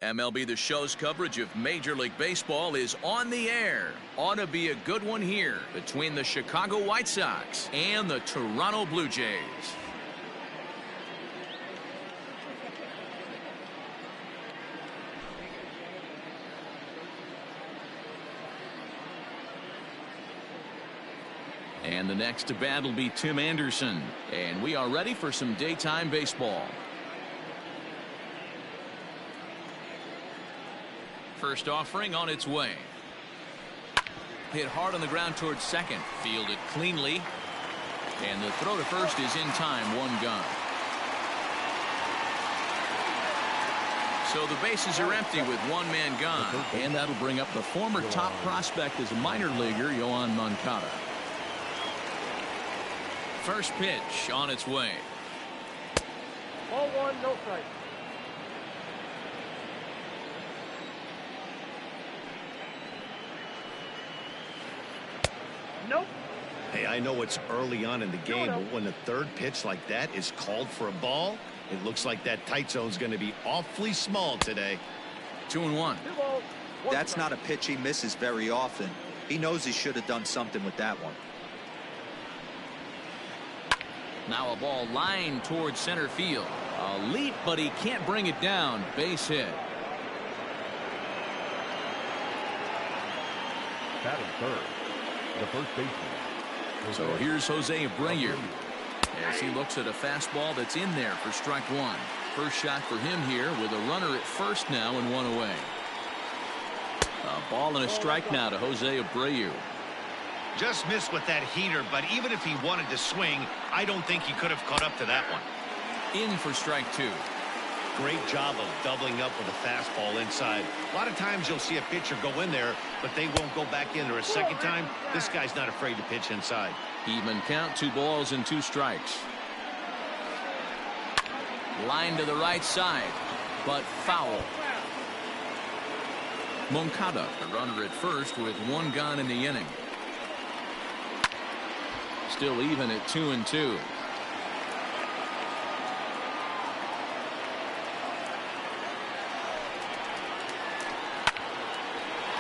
MLB The Show's coverage of Major League Baseball is on the air. Ought to be a good one here between the Chicago White Sox and the Toronto Blue Jays. And the next to bat will be Tim Anderson. And we are ready for some daytime baseball. First offering on its way. Hit hard on the ground towards second. Fielded cleanly. And the throw to first is in time. One gone. So the bases are empty with one man gone. And that'll bring up the former top prospect as a minor leaguer, Yoan Moncada. First pitch on its way. Ball one, no strike. Nope. Hey, I know it's early on in the game, but when the third pitch like that is called for a ball, it looks like that tight zone's going to be awfully small today. 2-1. That's not a pitch he misses very often. He knows he should have done something with that one. Now a ball lined towards center field. A leap, but he can't bring it down. Base hit. Batting third, the first baseman. So here's Jose Abreu as he looks at a fastball that's in there for strike one. First shot for him here with a runner at first now and one away. A ball and a strike now to Jose Abreu. Just missed with that heater, but even if he wanted to swing, I don't think he could have caught up to that one. In for strike two. Great job of doubling up with a fastball inside. A lot of times you'll see a pitcher go in there, but they won't go back in there a second time. This guy's not afraid to pitch inside. Even count, 2 balls and 2 strikes. Line to the right side, but foul. Moncada, the runner at first with one gone in the inning. Still even at 2-2.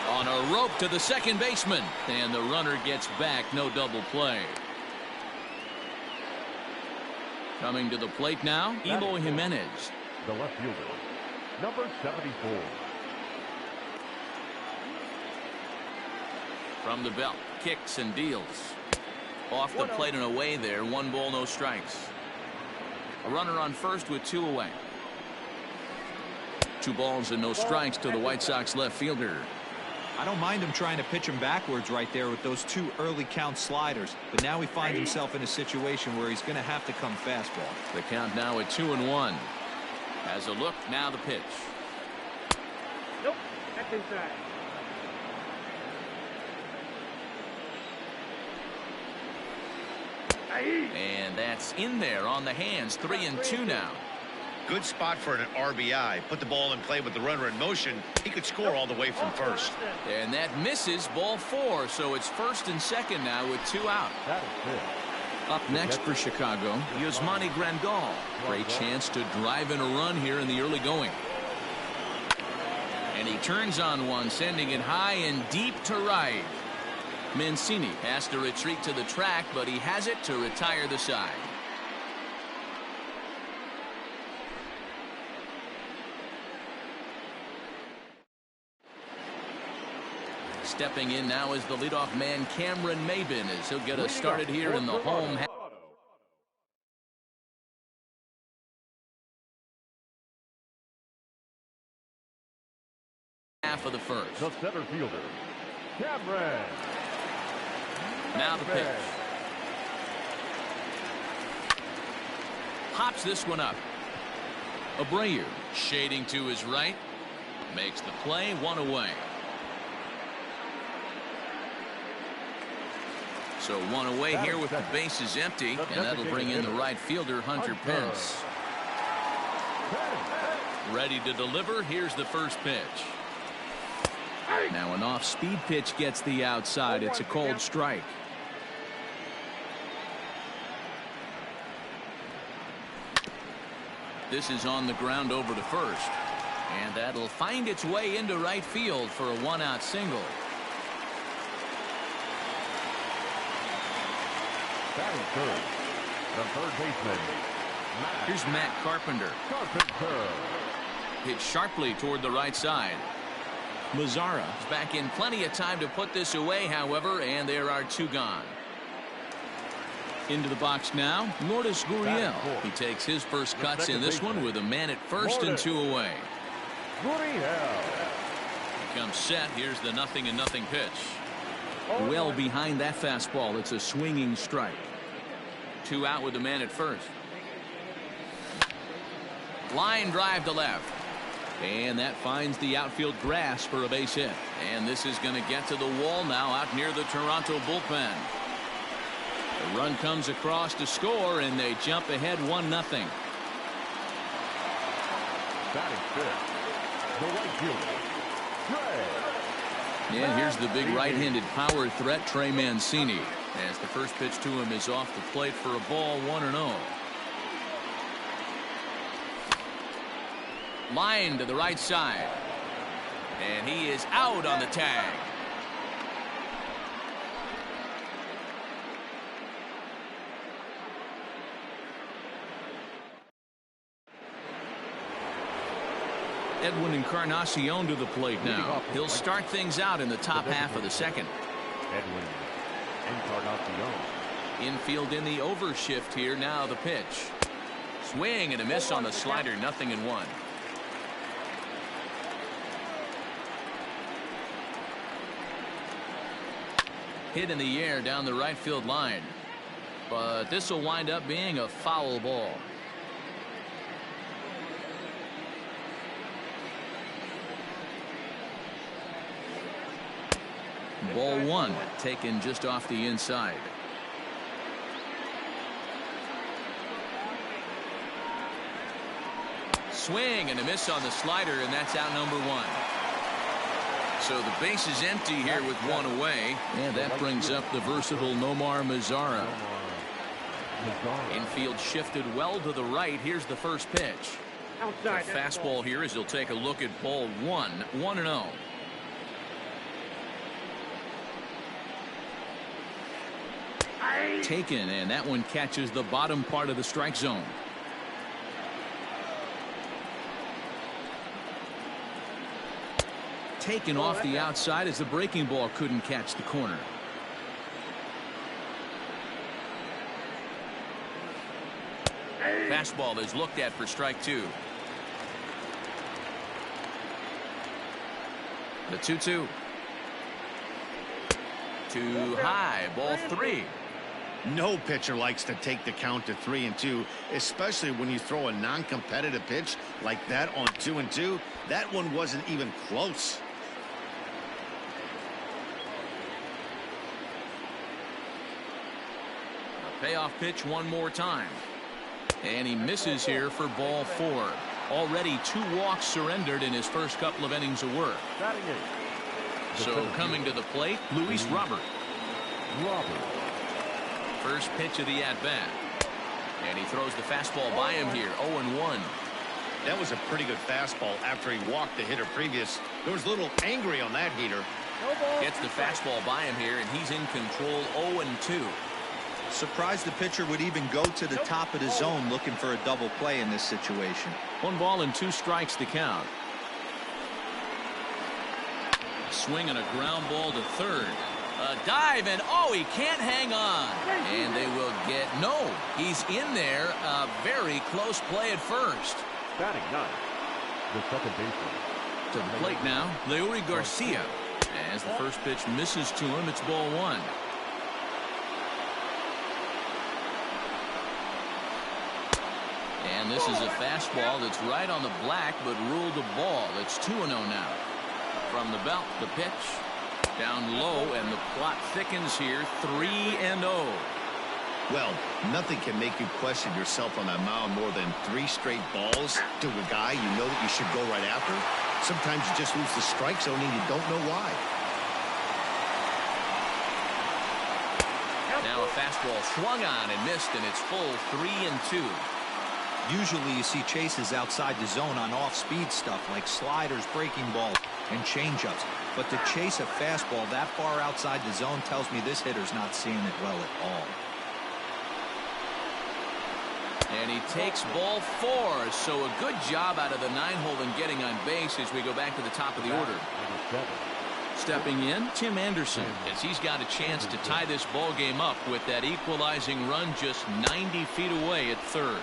On a rope to the second baseman, and the runner gets back. No double play. Coming to the plate now, Eloy Jimenez. The left fielder, number 74. From the belt, kicks and deals. Off the plate and away there. 1 ball, no strikes. A runner on first with 2 away. 2 balls and no strikes to the White Sox left fielder. I don't mind him trying to pitch him backwards right there with those 2 early count sliders, but now he finds himself in a situation where he's going to have to come fastball. The count now at 2-1. Has a look, now the pitch. Nope, that's inside. And that's in there on the hands. 3-2 now. Good spot for an RBI. Put the ball in play with the runner in motion. He could score all the way from first. And that misses. Ball 4. So it's first and second now with 2 out. Up next for Chicago, Yasmani Grandal. Great chance to drive in a run here in the early going. And he turns on one, sending it high and deep to right. Mancini has to retreat to the track, but he has it to retire the side. Stepping in now is the leadoff man Cameron Maybin as he'll get us started here in the home half of the first. The center fielder, Cameron. Now the pitch. Hops this one up. Abreu shading to his right. Makes the play. 1 away. So 1 away here with the bases empty, and that'll bring in the right fielder, Hunter Pence. Ready to deliver. Here's the first pitch. Now an off-speed pitch gets the outside. It's a cold strike. This is on the ground over to first. And that'll find its way into right field for a one-out single. Batting third, the third baseman, Matt. Here's Matt Carpenter. Carpenter. Hit sharply toward the right side. Mazzara is back in plenty of time to put this away, however, and there are two gone. Into the box now, Lourdes Gurriel. He takes his first cuts in this one with a man at first and two away. Gurriel. He comes set. Here's the 0-0 pitch. Well behind that fastball. It's a swinging strike. Two out with the man at first. Line drive to left. And that finds the outfield grass for a base hit. And this is going to get to the wall now out near the Toronto bullpen. The run comes across to score, and they jump ahead 1-0. Batting fifth, the right fielder, Trey. And here's the big right-handed power threat, Trey Mancini, as the first pitch to him is off the plate for a ball, 1-0. Line to the right side. And he is out on the tag. Edwin Encarnacion to the plate now. He'll start things out in the top half of the second. Edwin Encarnacion. Infield in the overshift here. Now the pitch. Swing and a miss on the slider. 0-1. Hit in the air down the right field line. But this will wind up being a foul ball. Ball one, taken just off the inside. Swing and a miss on the slider, and that's out number one. So the base is empty here with one away, and that brings up the versatile Nomar Mazzara. Infield shifted well to the right. Here's the first pitch. Outside. The fastball here as he'll take a look at ball one. 1-0. Taken, and that one catches the bottom part of the strike zone. Taken off the outside as the breaking ball couldn't catch the corner. Fastball is looked at for strike two. The 2-2. Too high. Ball three. No pitcher likes to take the count to 3-2, especially when you throw a non-competitive pitch like that on 2-2. That one wasn't even close. A payoff pitch one more time. And he misses here for ball four. Already 2 walks surrendered in his first couple of innings of work. So coming to the plate, Luis Robert. First pitch of the at-bat. And he throws the fastball by him here. 0-1. That was a pretty good fastball after he walked the hitter previous. There was a little angry on that heater. Gets the fastball by him here, and he's in control. 0-2. Surprised the pitcher would even go to the top of the zone looking for a double play in this situation. 1 ball and 2 strikes to count. Swing and a ground ball to third. A dive, and oh, he can't hang on. And they will get, no, he's in there. A very close play at first. Batting ninth, the second baseman. To the plate now, Leury Garcia. As the first pitch misses to him, it's ball one. And this is a fastball that's right on the black, but ruled a ball. It's 2-0 now. From the belt, the pitch. Down low, and the plot thickens here. 3-0. Well, nothing can make you question yourself on that mound more than 3 straight balls to a guy you know that you should go right after. Sometimes you just lose the strike zone and you don't know why. Now a fastball swung on and missed, and it's full 3-2. Usually you see chases outside the zone on off-speed stuff like sliders, breaking balls, and changeups. But to chase a fastball that far outside the zone tells me this hitter's not seeing it well at all. And he takes ball 4, so a good job out of the 9-hole in getting on base as we go back to the top of the order. Stepping in, Tim Anderson, as he's got a chance to tie this ball game up with that equalizing run just 90 feet away at third.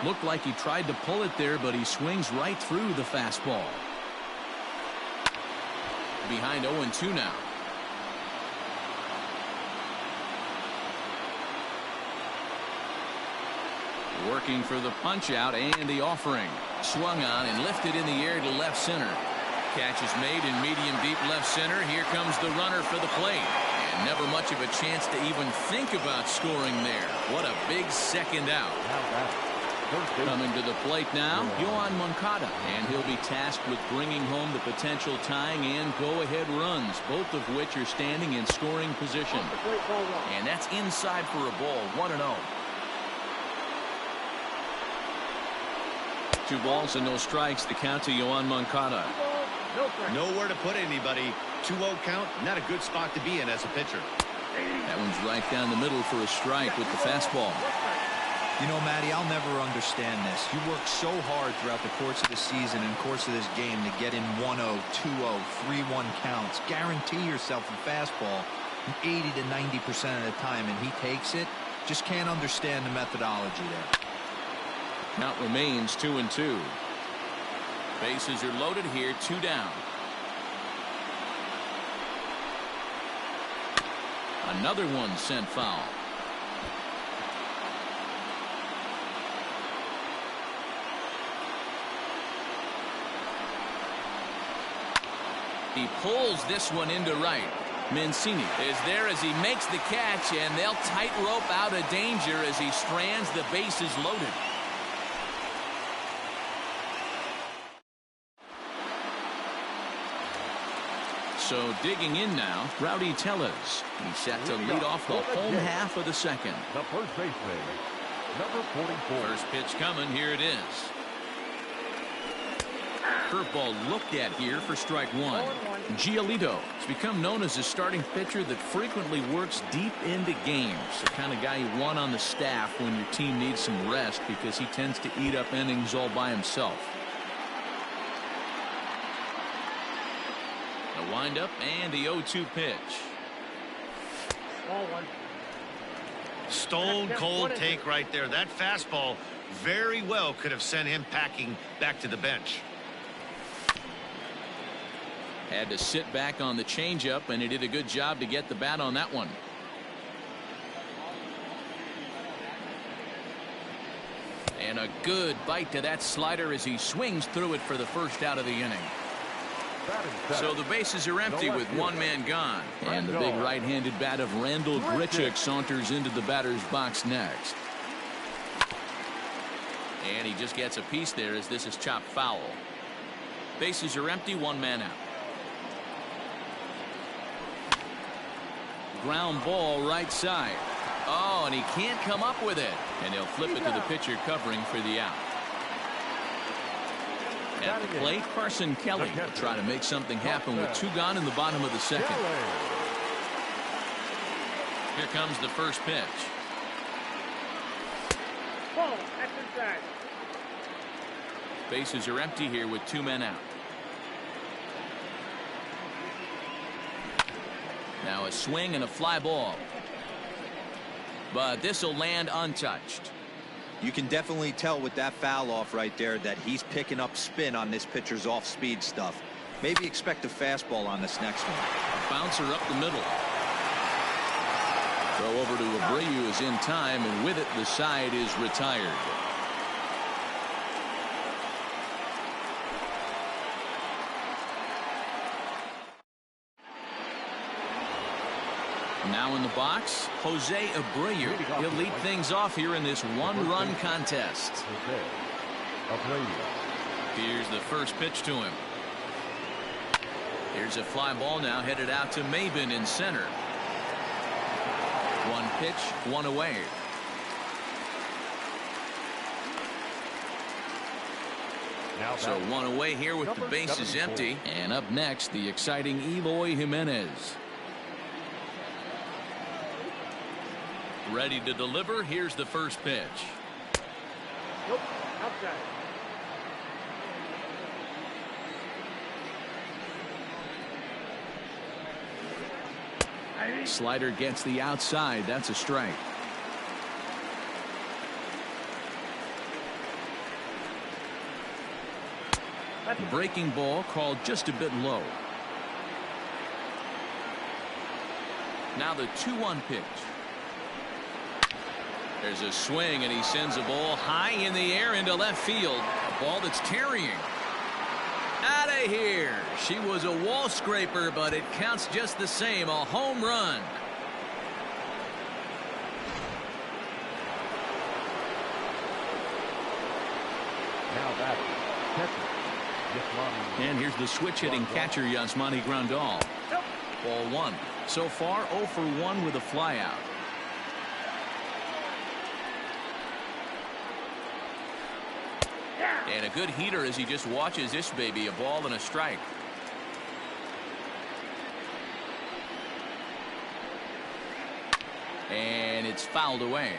Looked like he tried to pull it there, but he swings right through the fastball. Behind 0-2 now. Working for the punch out and the offering. Swung on and lifted in the air to left center. Catch is made in medium deep left center. Here comes the runner for the plate. And never much of a chance to even think about scoring there. What a big second out. Coming to the plate now, Yoan Moncada. And he'll be tasked with bringing home the potential tying and go-ahead runs, both of which are standing in scoring position. And that's inside for a ball, 1-0. 2 balls and no strikes. The count to Yoan Moncada. Nowhere to put anybody. 2-0 count, not a good spot to be in as a pitcher. That one's right down the middle for a strike with the fastball. You know, Matty, I'll never understand this. You work so hard throughout the course of the season and course of this game to get in 1-0, 2-0, 3-1 counts. Guarantee yourself a fastball 80 to 90% of the time, and he takes it. Just can't understand the methodology there. Count remains 2-2. Bases are loaded here, 2 down. Another one sent foul. He pulls this one into right. Mancini is there as he makes the catch, and they'll tightrope out of danger as he strands the bases loaded. So digging in now, Rowdy Tellez. He's set to lead off the home half of the second. The first baseman, number 44. First pitch coming. Here it is. Curveball looked at here for strike 1. Giolito has become known as a starting pitcher that frequently works deep into games. The kind of guy you want on the staff when your team needs some rest because he tends to eat up innings all by himself. The windup and the 0-2 pitch. Stone cold take right there. That fastball very well could have sent him packing back to the bench. Had to sit back on the changeup, and he did a good job to get the bat on that one. And a good bite to that slider as he swings through it for the first out of the inning. So the bases are empty with 1 man gone. And the big right-handed bat of Randall Grichuk saunters into the batter's box next. And he just gets a piece there as this is chopped foul. Bases are empty, 1 man out. Ground ball right side. Oh, and he can't come up with it. And he'll flip it to the pitcher covering for the out. At the plate, Carson Kelly will try to make something happen with 2 gone in the bottom of the second. Here comes the first pitch. Bases are empty here with 2 men out. Now a swing and a fly ball. But this will land untouched. You can definitely tell with that foul off right there that he's picking up spin on this pitcher's off-speed stuff. Maybe expect a fastball on this next one. A bouncer up the middle. Throw over to Abreu is in time, and with it the side is retired. Now in the box, Jose Abreu. He'll lead things off here in this 1-run contest. Here's the first pitch to him. Here's a fly ball now headed out to Maben in center. 1 pitch, 1 away. Now So batting. one away here with the Number bases 74. empty. And up next, the exciting Eloy Jimenez. Ready to deliver. Here's the first pitch. Nope. Outside. Slider gets the outside. That's a strike. Breaking ball called just a bit low. Now the 2-1 pitch. There's a swing, and he sends a ball high in the air into left field. A ball that's carrying. Out of here. She was a wall scraper, but it counts just the same. A home run. Now batting. Catcher. Yasmani. And here's the switch hitting catcher Yasmani Grandal. Nope. Ball 1. So far 0 for 1 with a flyout. And a good heater as he just watches this baby. A ball and a strike. And it's fouled away.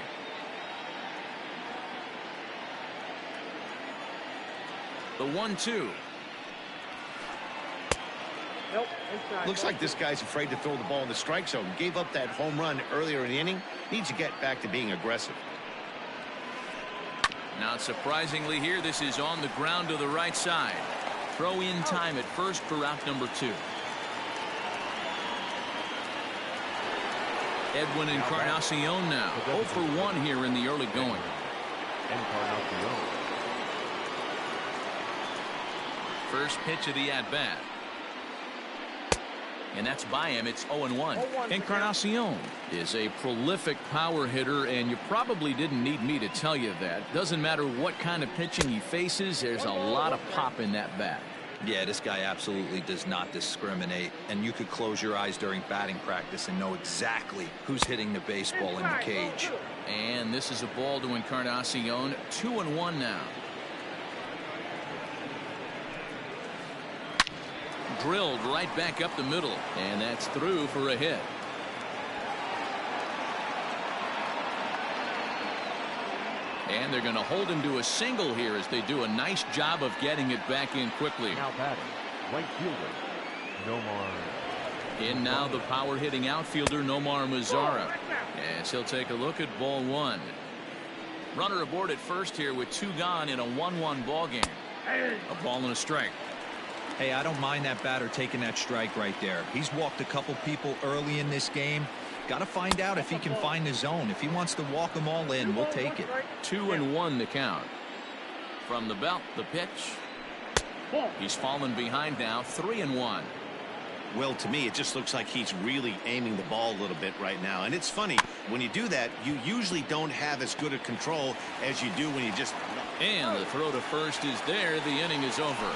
The 1-2. Nope. Inside. Looks like this guy's afraid to throw the ball in the strike zone. Gave up that home run earlier in the inning. Needs to get back to being aggressive. Not surprisingly here, this is on the ground to the right side. Throw in time at first for out number 2. Edwin Encarnacion now 0 for 1 here in the early going. Encarnacion. First pitch of the at-bat. And that's by him. It's 0-1. Encarnacion is a prolific power hitter, and you probably didn't need me to tell you that. Doesn't matter what kind of pitching he faces, there's a lot of pop in that bat. Yeah, this guy absolutely does not discriminate, and you could close your eyes during batting practice and know exactly who's hitting the baseball in the cage. And this is a ball to Encarnacion. 2-1 now. Drilled right back up the middle, and that's through for a hit. And they're going to hold him to a single here as they do a nice job of getting it back in quickly. Now batting. Right fielder. Nomar. In now the power hitting outfielder Nomar Mazara. As he'll take a look at ball 1. Runner aboard at first here with 2 gone in a 1-1 ball game. A ball and a strike. Hey, I don't mind that batter taking that strike right there. He's walked a couple people early in this game. Got to find out if he can find the zone. If he wants to walk them all in, we'll take it. 2-1 the count. From the belt, the pitch. He's fallen behind now. 3-1. Well, to me, it just looks like he's really aiming the ball a little bit right now. And it's funny, when you do that, you usually don't have as good a control as you do when you just... And the throw to first is there. The inning is over.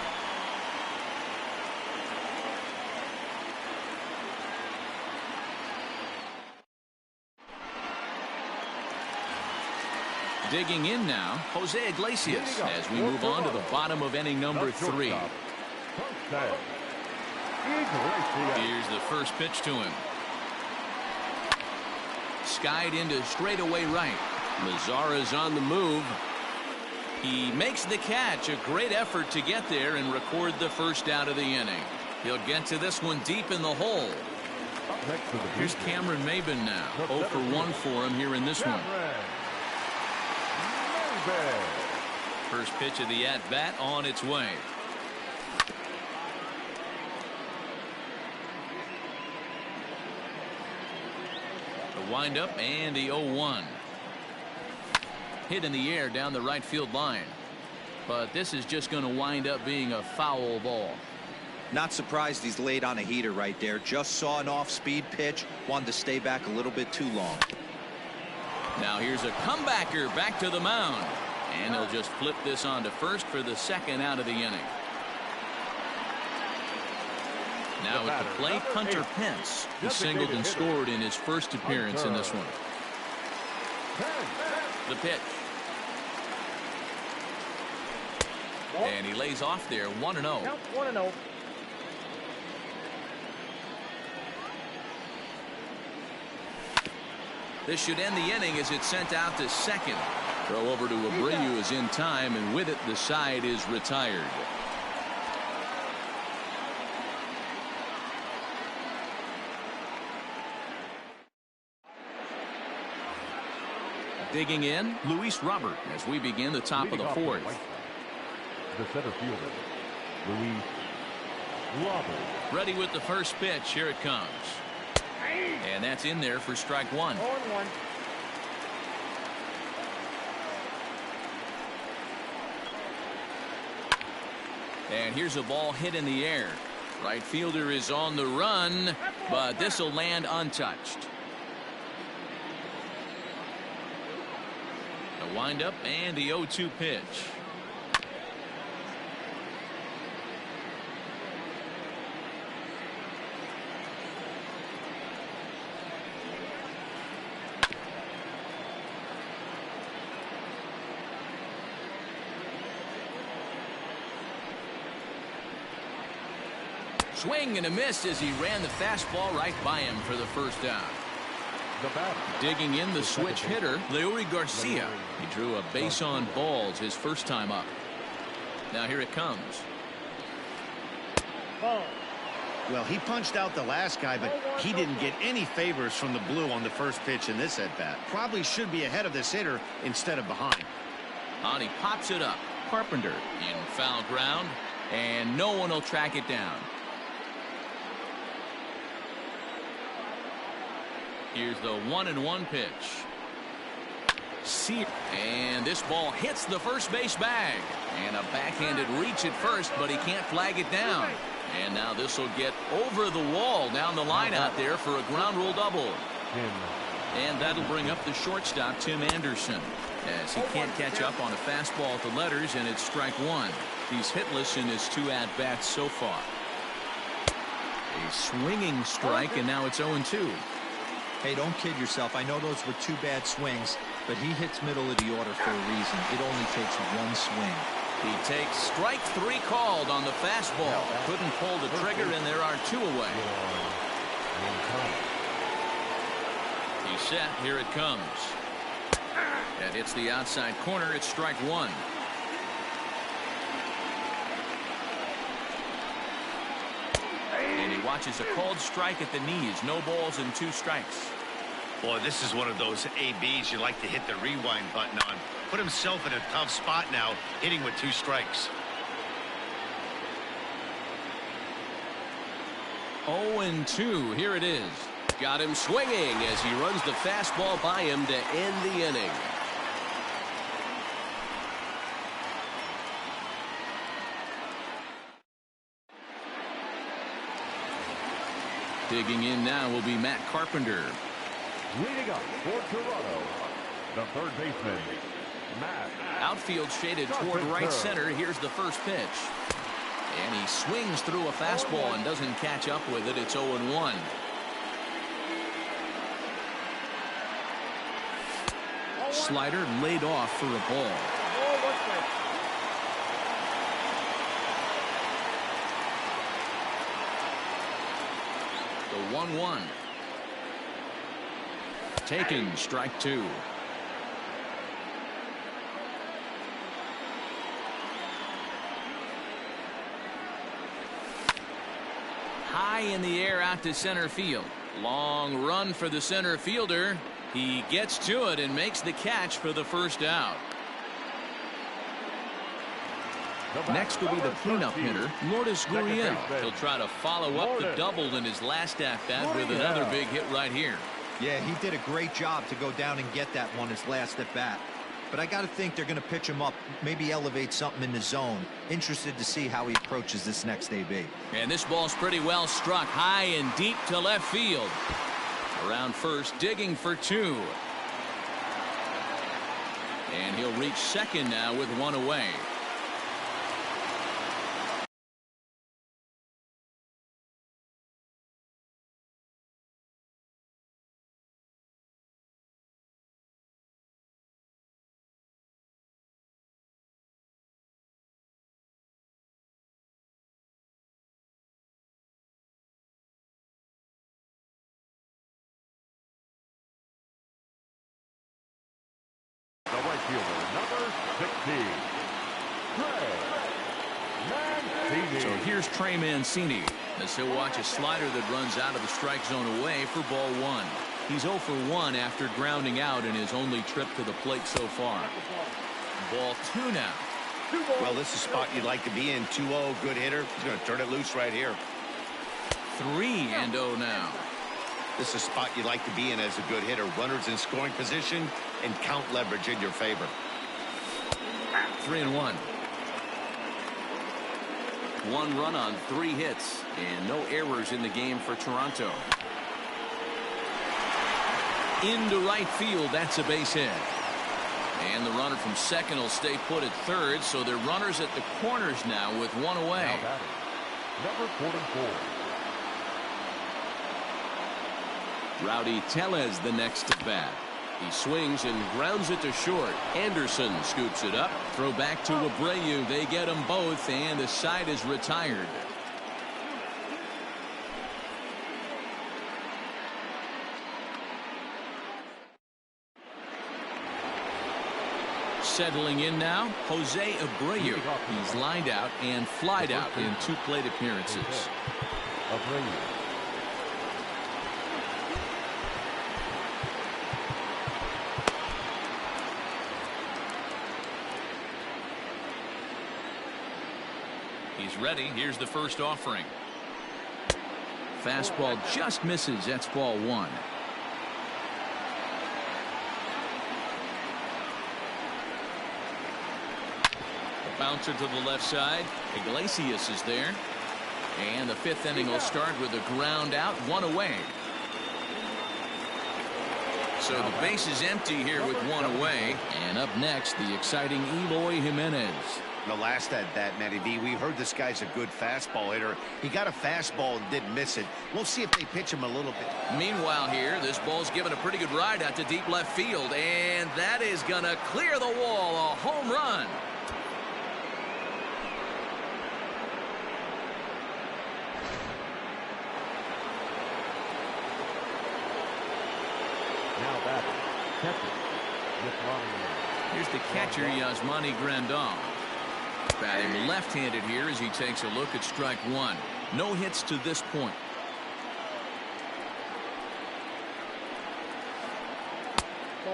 Digging in now, Jose Iglesias as we move on to the bottom of inning number 3. Here's the first pitch to him. Skied into straightaway right. Mazara's on the move. He makes the catch. A great effort to get there and record the first out of the inning. He'll get to this one deep in the hole. Here's Cameron Maben now. 0 for 1 for him here in this one. First pitch of the at-bat on its way. The windup and the 0-1. Hit in the air down the right field line. But this is just going to wind up being a foul ball. Not surprised he's laid on a heater right there. Just saw an off-speed pitch. Wanted to stay back a little bit too long. Now here's a comebacker back to the mound. And they'll just flip this on to first for the second out of the inning. Now at the plate, Hunter Pence. He singled and scored in his first appearance in this one. The pitch. And he lays off there 1-0. Count 1-0. This should end the inning as it's sent out to second. Throw over to Abreu is in time, and with it the side is retired. Digging in, Luis Robert as we begin the top of the fourth. The center fielder, Luis Robert. Ready with the first pitch. Here it comes. And that's in there for strike one. 0-1. And here's a ball hit in the air. Right fielder is on the run, but this will land untouched. The windup and the 0-2 pitch. Swing and a miss as he ran the fastball right by him for the first down. The batter. Digging in, the switch hitter, Leury Garcia. He drew a base on balls his first time up. Now here it comes. Ball. Well, he punched out the last guy, but he didn't get any favors from the blue on the first pitch in this at-bat. Probably should be ahead of this hitter instead of behind. On he pops it up. Carpenter in foul ground, and no one will track it down. Here's the 1-1 pitch. And this ball hits the first base bag. And a backhanded reach at first, but he can't flag it down. And now this will get over the wall down the line out there for a ground rule double. And that'll bring up the shortstop, Tim Anderson, as he can't catch up on a fastball at the letters, and it's strike one. He's hitless in his 2 at-bats so far. A swinging strike, and now it's 0-2. Hey, don't kid yourself. I know those were 2 bad swings, but he hits middle of the order for a reason. It only takes 1 swing. He takes strike 3 called on the fastball. Couldn't pull the trigger, and there are 2 away. He's set. Here it comes. That hits the outside corner. It's strike 1. And he watches a called strike at the knees. No balls and 2 strikes. Boy, this is one of those ABs you like to hit the rewind button on. Put himself in a tough spot now, hitting with 2 strikes. 0-2. Here it is. Got him swinging as he runs the fastball by him to end the inning. Digging in now will be Matt Carpenter. Leading up for Toronto, the third baseman, Matt. Outfield shaded toward right center. Here's the first pitch. And he swings through a fastball and doesn't catch up with it. It's 0-1. Slider laid off for a ball. The 1-1. Taken, strike 2. High in the air out to center field. Long run for the center fielder. He gets to it and makes the catch for the first out. Next will be the cleanup hitter, Lourdes Gurriel. He'll try to follow up the double in his last at-bat with another big hit right here. Yeah, he did a great job to go down and get that one his last at-bat. But I got to think they're going to pitch him up, maybe elevate something in the zone. Interested to see how he approaches this next AB. And this ball's pretty well struck high and deep to left field. Around first, digging for 2. And he'll reach second now with 1 away. So here's Trey Mancini as he'll watch a slider that runs out of the strike zone away for ball one. He's 0 for 1 after grounding out in his only trip to the plate so far. Ball 2 now. Well, this is a spot you'd like to be in. 2-0, good hitter. He's going to turn it loose right here. 3-0 now. This is a spot you'd like to be in as a good hitter. Runners in scoring position and count leverage in your favor. 3-1. 1 run on 3 hits and no errors in the game for Toronto. Into right field, that's a base hit. And the runner from second will stay put at third, so they're runners at the corners now with 1 away. Now batting, number 44. Rowdy Tellez the next to bat. He swings and grounds it to short. Anderson scoops it up. Throw back to Abreu. They get them both, and the side is retired. Settling in now, Jose Abreu. He's lined out and flied out in 2 plate appearances. Abreu. He's ready. Here's the first offering. Fastball just misses. That's ball 1. Bouncer to the left side. Iglesias is there. And the 5th inning will start with a ground out, 1 away. So the base is empty here with 1 away. And up next, the exciting Eloy Jimenez. The last at that, Matty B, we heard this guy's a good fastball hitter. He got a fastball and didn't miss it. We'll see if they pitch him a little bit. Meanwhile here, this ball's given a pretty good ride out to deep left field. And that is going to clear the wall. A home run. Now batting, catcher, Here's the catcher, Yasmani Grandal. Batting left-handed here as he takes a look at strike 1. No hits to this point.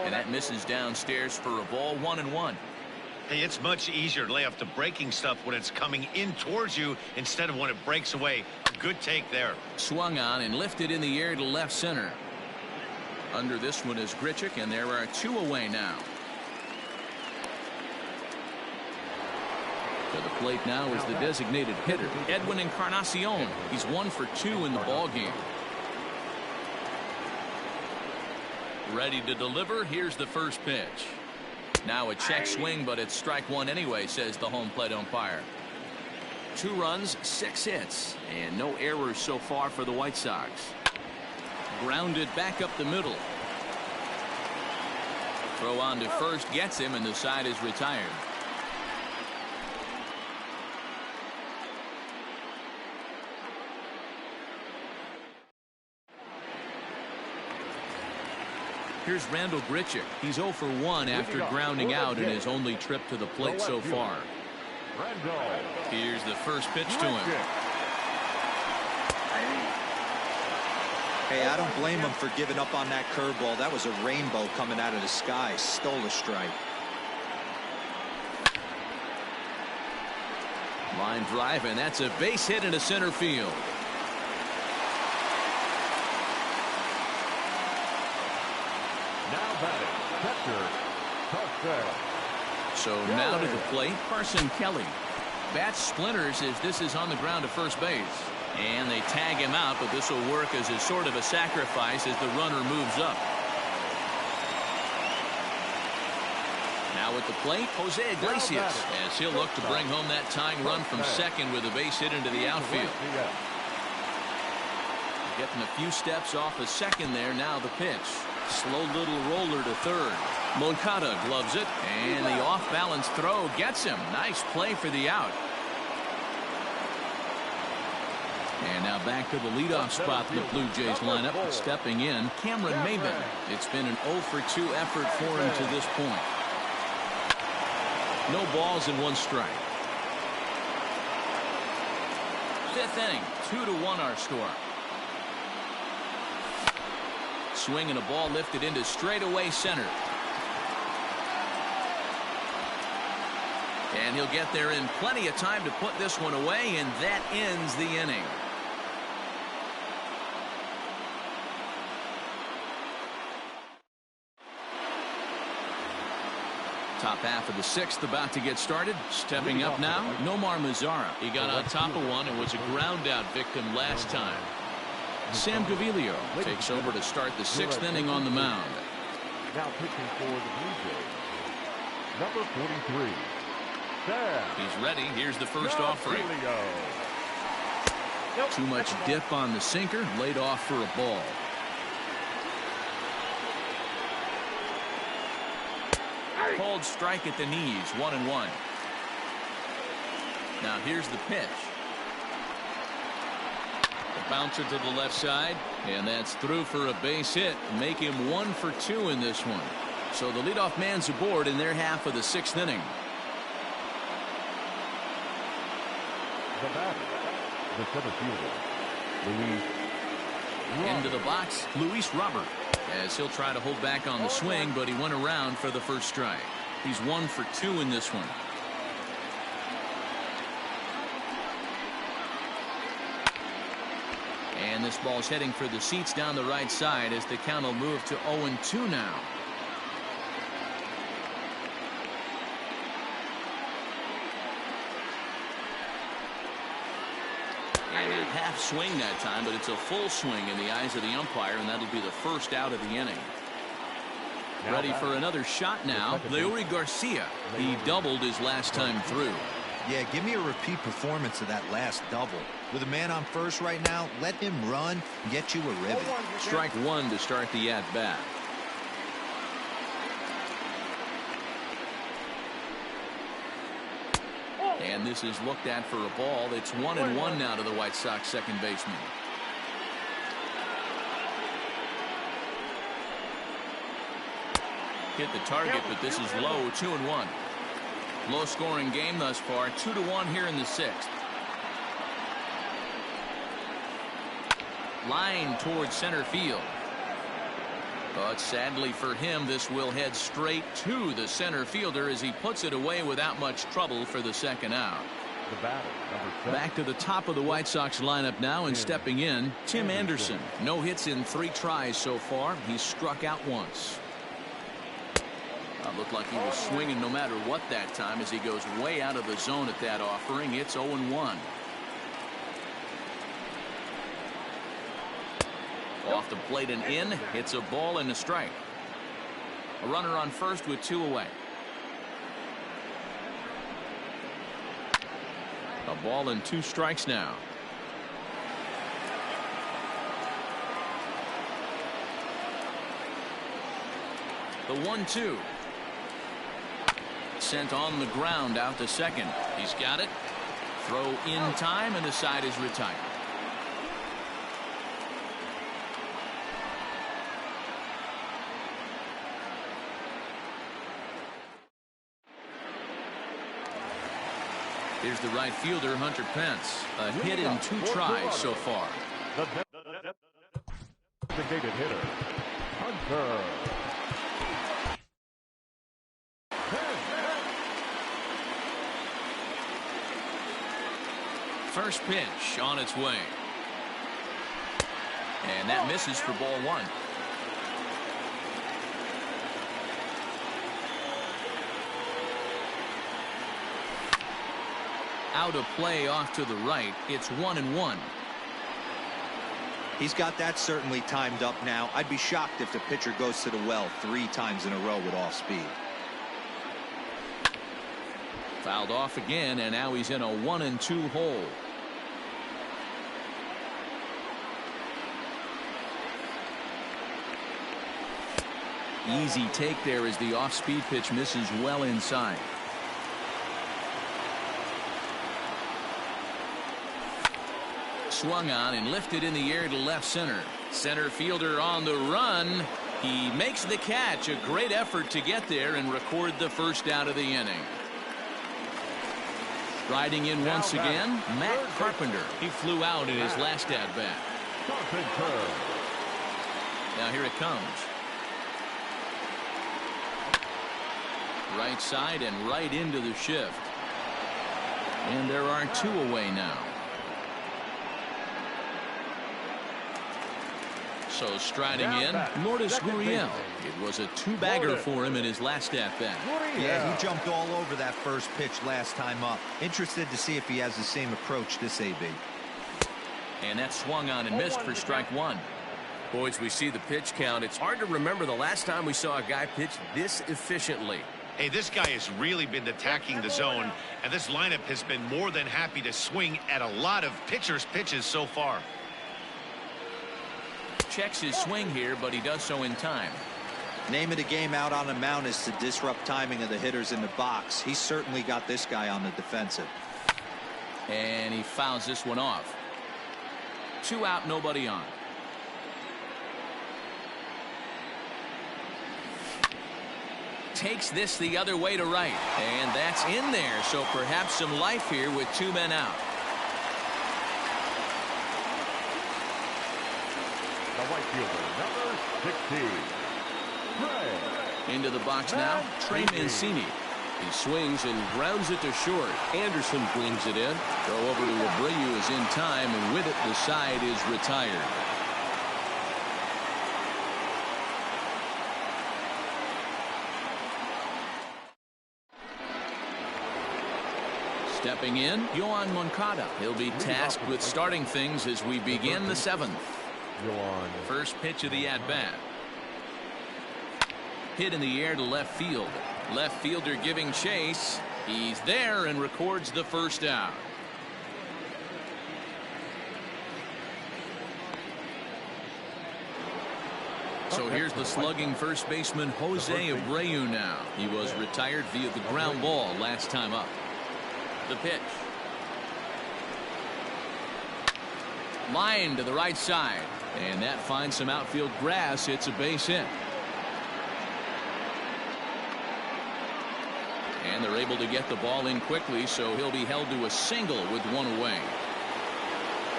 And that misses downstairs for a ball, 1-1. Hey, it's much easier to lay off the breaking stuff when it's coming in towards you instead of when it breaks away. A good take there. Swung on and lifted in the air to left center. Under this one is Grichuk, and there are 2 away now. To the plate now is the designated hitter, Edwin Encarnacion. He's 1 for 2 in the ballgame. Ready to deliver. Here's the first pitch. Now a check swing, but it's strike 1 anyway, says the home plate umpire. 2 runs, 6 hits, and no errors so far for the White Sox. Grounded back up the middle. Throw on to first gets him, and the side is retired. Here's Randall Grichuk. He's 0 for 1 after grounding out in his only trip to the plate so far. Here's the first pitch to him. Hey, I don't blame him for giving up on that curveball. That was a rainbow coming out of the sky. Stole a strike. Line drive, and that's a base hit into center field. Now batting, catcher, touchdown. So now to the plate, Carson Kelly. Bat splinters as this is on the ground to first base. And they tag him out, but this will work as a sort of a sacrifice as the runner moves up. Now at the plate, Jose Iglesias, as he'll look to bring home that tying run from second with a base hit into the outfield. Getting a few steps off of second there. Now the pitch. Slow little roller to third. Moncada gloves it, and the off-balance throw gets him. Nice play for the out. And now back to the leadoff spot in the Blue Jays lineup. Stepping in, Cameron Maybin. It's been an 0 for 2 effort for him to this point. No balls and 1 strike. Fifth inning, 2-1 our score. Swing and a ball lifted into straightaway center. And he'll get there in plenty of time to put this one away, and that ends the inning. Top half of the sixth about to get started. Stepping up now, Nomar Mazara. He got on top of one and was a ground out victim last time. Sam Gaviglio takes over to start the sixth inning on the mound. Now pitching for the Blue Jays, number 43. He's ready. Here's the first offering. Too much dip on the sinker, laid off for a ball. Cold strike at the knees, 1-1. Now here's the pitch. The bouncer to the left side, and that's through for a base hit. Make him 1 for 2 in this one. So the leadoff man's aboard in their half of the sixth inning. The batter, the center fielder, Luis Robert. Into the box, Luis Robert, as he'll try to hold back on the swing, but he went around for the first strike. He's 1 for 2 in this one. And this ball's heading for the seats down the right side as the count will move to 0-2 now. And a half swing that time, but it's a full swing in the eyes of the umpire, and that'll be the first out of the inning. Ready for another shot now. Leury Garcia. He doubled his last time through. Yeah, give me a repeat performance of that last double. With a man on first right now, let him run and get you a ribbon. Strike one to start the at-bat. And this is looked at for a ball. It's 1-1 now to the White Sox second baseman. Hit the target, but this is low, 2-1. Low scoring game thus far, 2-1 here in the sixth. Line towards center field. But sadly for him, this will head straight to the center fielder as he puts it away without much trouble for the second out. The batter, number 7. Back to the top of the White Sox lineup now, and stepping in, Tim Anderson. No hits in 3 tries so far. He's struck out once. Looked like he was swinging no matter what that time as he goes way out of the zone at that offering. It's 0-1. Off the plate and in. It's a ball and a strike. A runner on first with 2 away. A ball and 2 strikes now. The 1-2. Sent on the ground out to second. He's got it. Throw in time, and the side is retired. Here's the right fielder, Hunter Pence. A hit in 2 tries so far. The designated hitter, Hunter. First pitch on its way. And that misses for ball 1. Out of play off to the right. It's 1-1. He's got that certainly timed up now. I'd be shocked if the pitcher goes to the well 3 times in a row with off speed. Fouled off again, and now he's in a 1-2 hole. Easy take there as the off-speed pitch misses well inside. Swung on and lifted in the air to left center. Center fielder on the run. He makes the catch. A great effort to get there and record the first out of the inning. Riding in once again, Matt Carpenter. He flew out in his last at-bat. Now here it comes. Right side and right into the shift. And there are two away now. So striding in, Lourdes Gurriel. It was a two-bagger for him in his last at-bat. Yeah, he jumped all over that first pitch last time up. Interested to see if he has the same approach this AB. And that swung on and missed for strike one. Boys, we see the pitch count. It's hard to remember the last time we saw a guy pitch this efficiently. Hey, this guy has really been attacking the zone, and this lineup has been more than happy to swing at a lot of pitchers' pitches so far. Checks his swing here, but he does so in time. Name of the game out on the mound is to disrupt timing of the hitters in the box. He's certainly got this guy on the defensive. And he fouls this one off. 2 out, nobody on. Takes this the other way to right. And that's in there, so perhaps some life here with 2 men out. The right fielder, number 16. Into the box now, Trey Mancini. He swings and grounds it to short. Anderson brings it in. Throw over to Abreu is in time, and with it, the side is retired. Stepping in, Yoan Moncada. He'll be tasked with starting things as we begin the 7th. First pitch of the at-bat. Hit in the air to left field. Left fielder giving chase. He's there and records the first out. So here's the slugging first baseman Jose Abreu now. He was retired via the ground ball last time up. The pitch. Line to the right side. And that finds some outfield grass. It's a base hit. And they're able to get the ball in quickly, so he'll be held to a single with 1 away.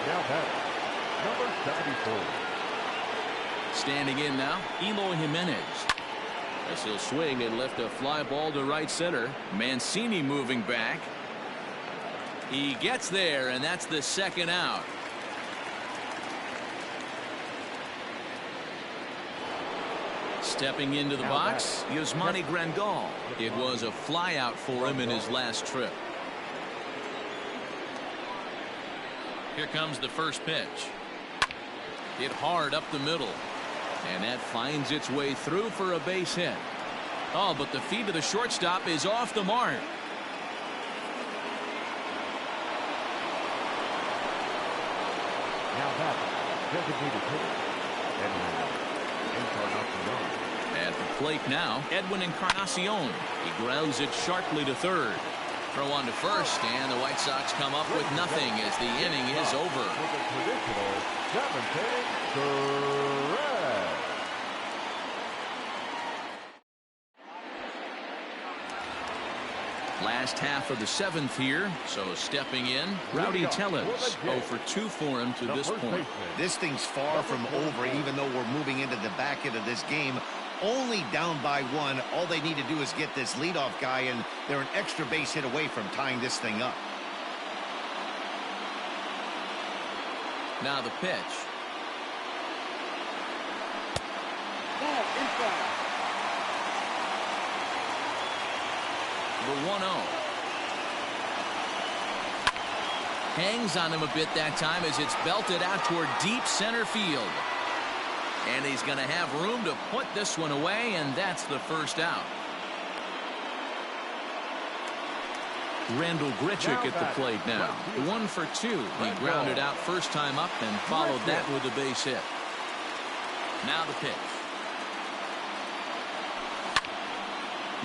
Now batter, number 74. Standing in now, Eloy Jimenez. As he'll swing and lift a fly ball to right center. Mancini moving back. He gets there, and that's the 2nd out. Stepping into the box, Yasmani Grandal. It was a flyout for him in his last trip. Here comes the first pitch. Hit hard up the middle. And that finds its way through for a base hit. Oh, but the feed to the shortstop is off the mark. Now batter, designated hitter, At the plate now, Edwin Encarnacion. He grounds it sharply to third. Throw on to first, and the White Sox come up with nothing as the inning is over. With a traditional 7th correct. Last half of the 7th here, so stepping in, Rowdy Tellez. 0 for 2 for him to this point. This thing's far from over, even though we're moving into the back end of this game. Only down by 1. All they need to do is get this leadoff guy, and they're an extra base hit away from tying this thing up. Now the pitch. Ball inside. The 1-0. Hangs on him a bit that time as it's belted out toward deep center field. And he's going to have room to put this one away, and that's the first out. Randall Grichuk at the plate now. 1 for 2. He grounded out first time up and followed that with a base hit. Now the pitch.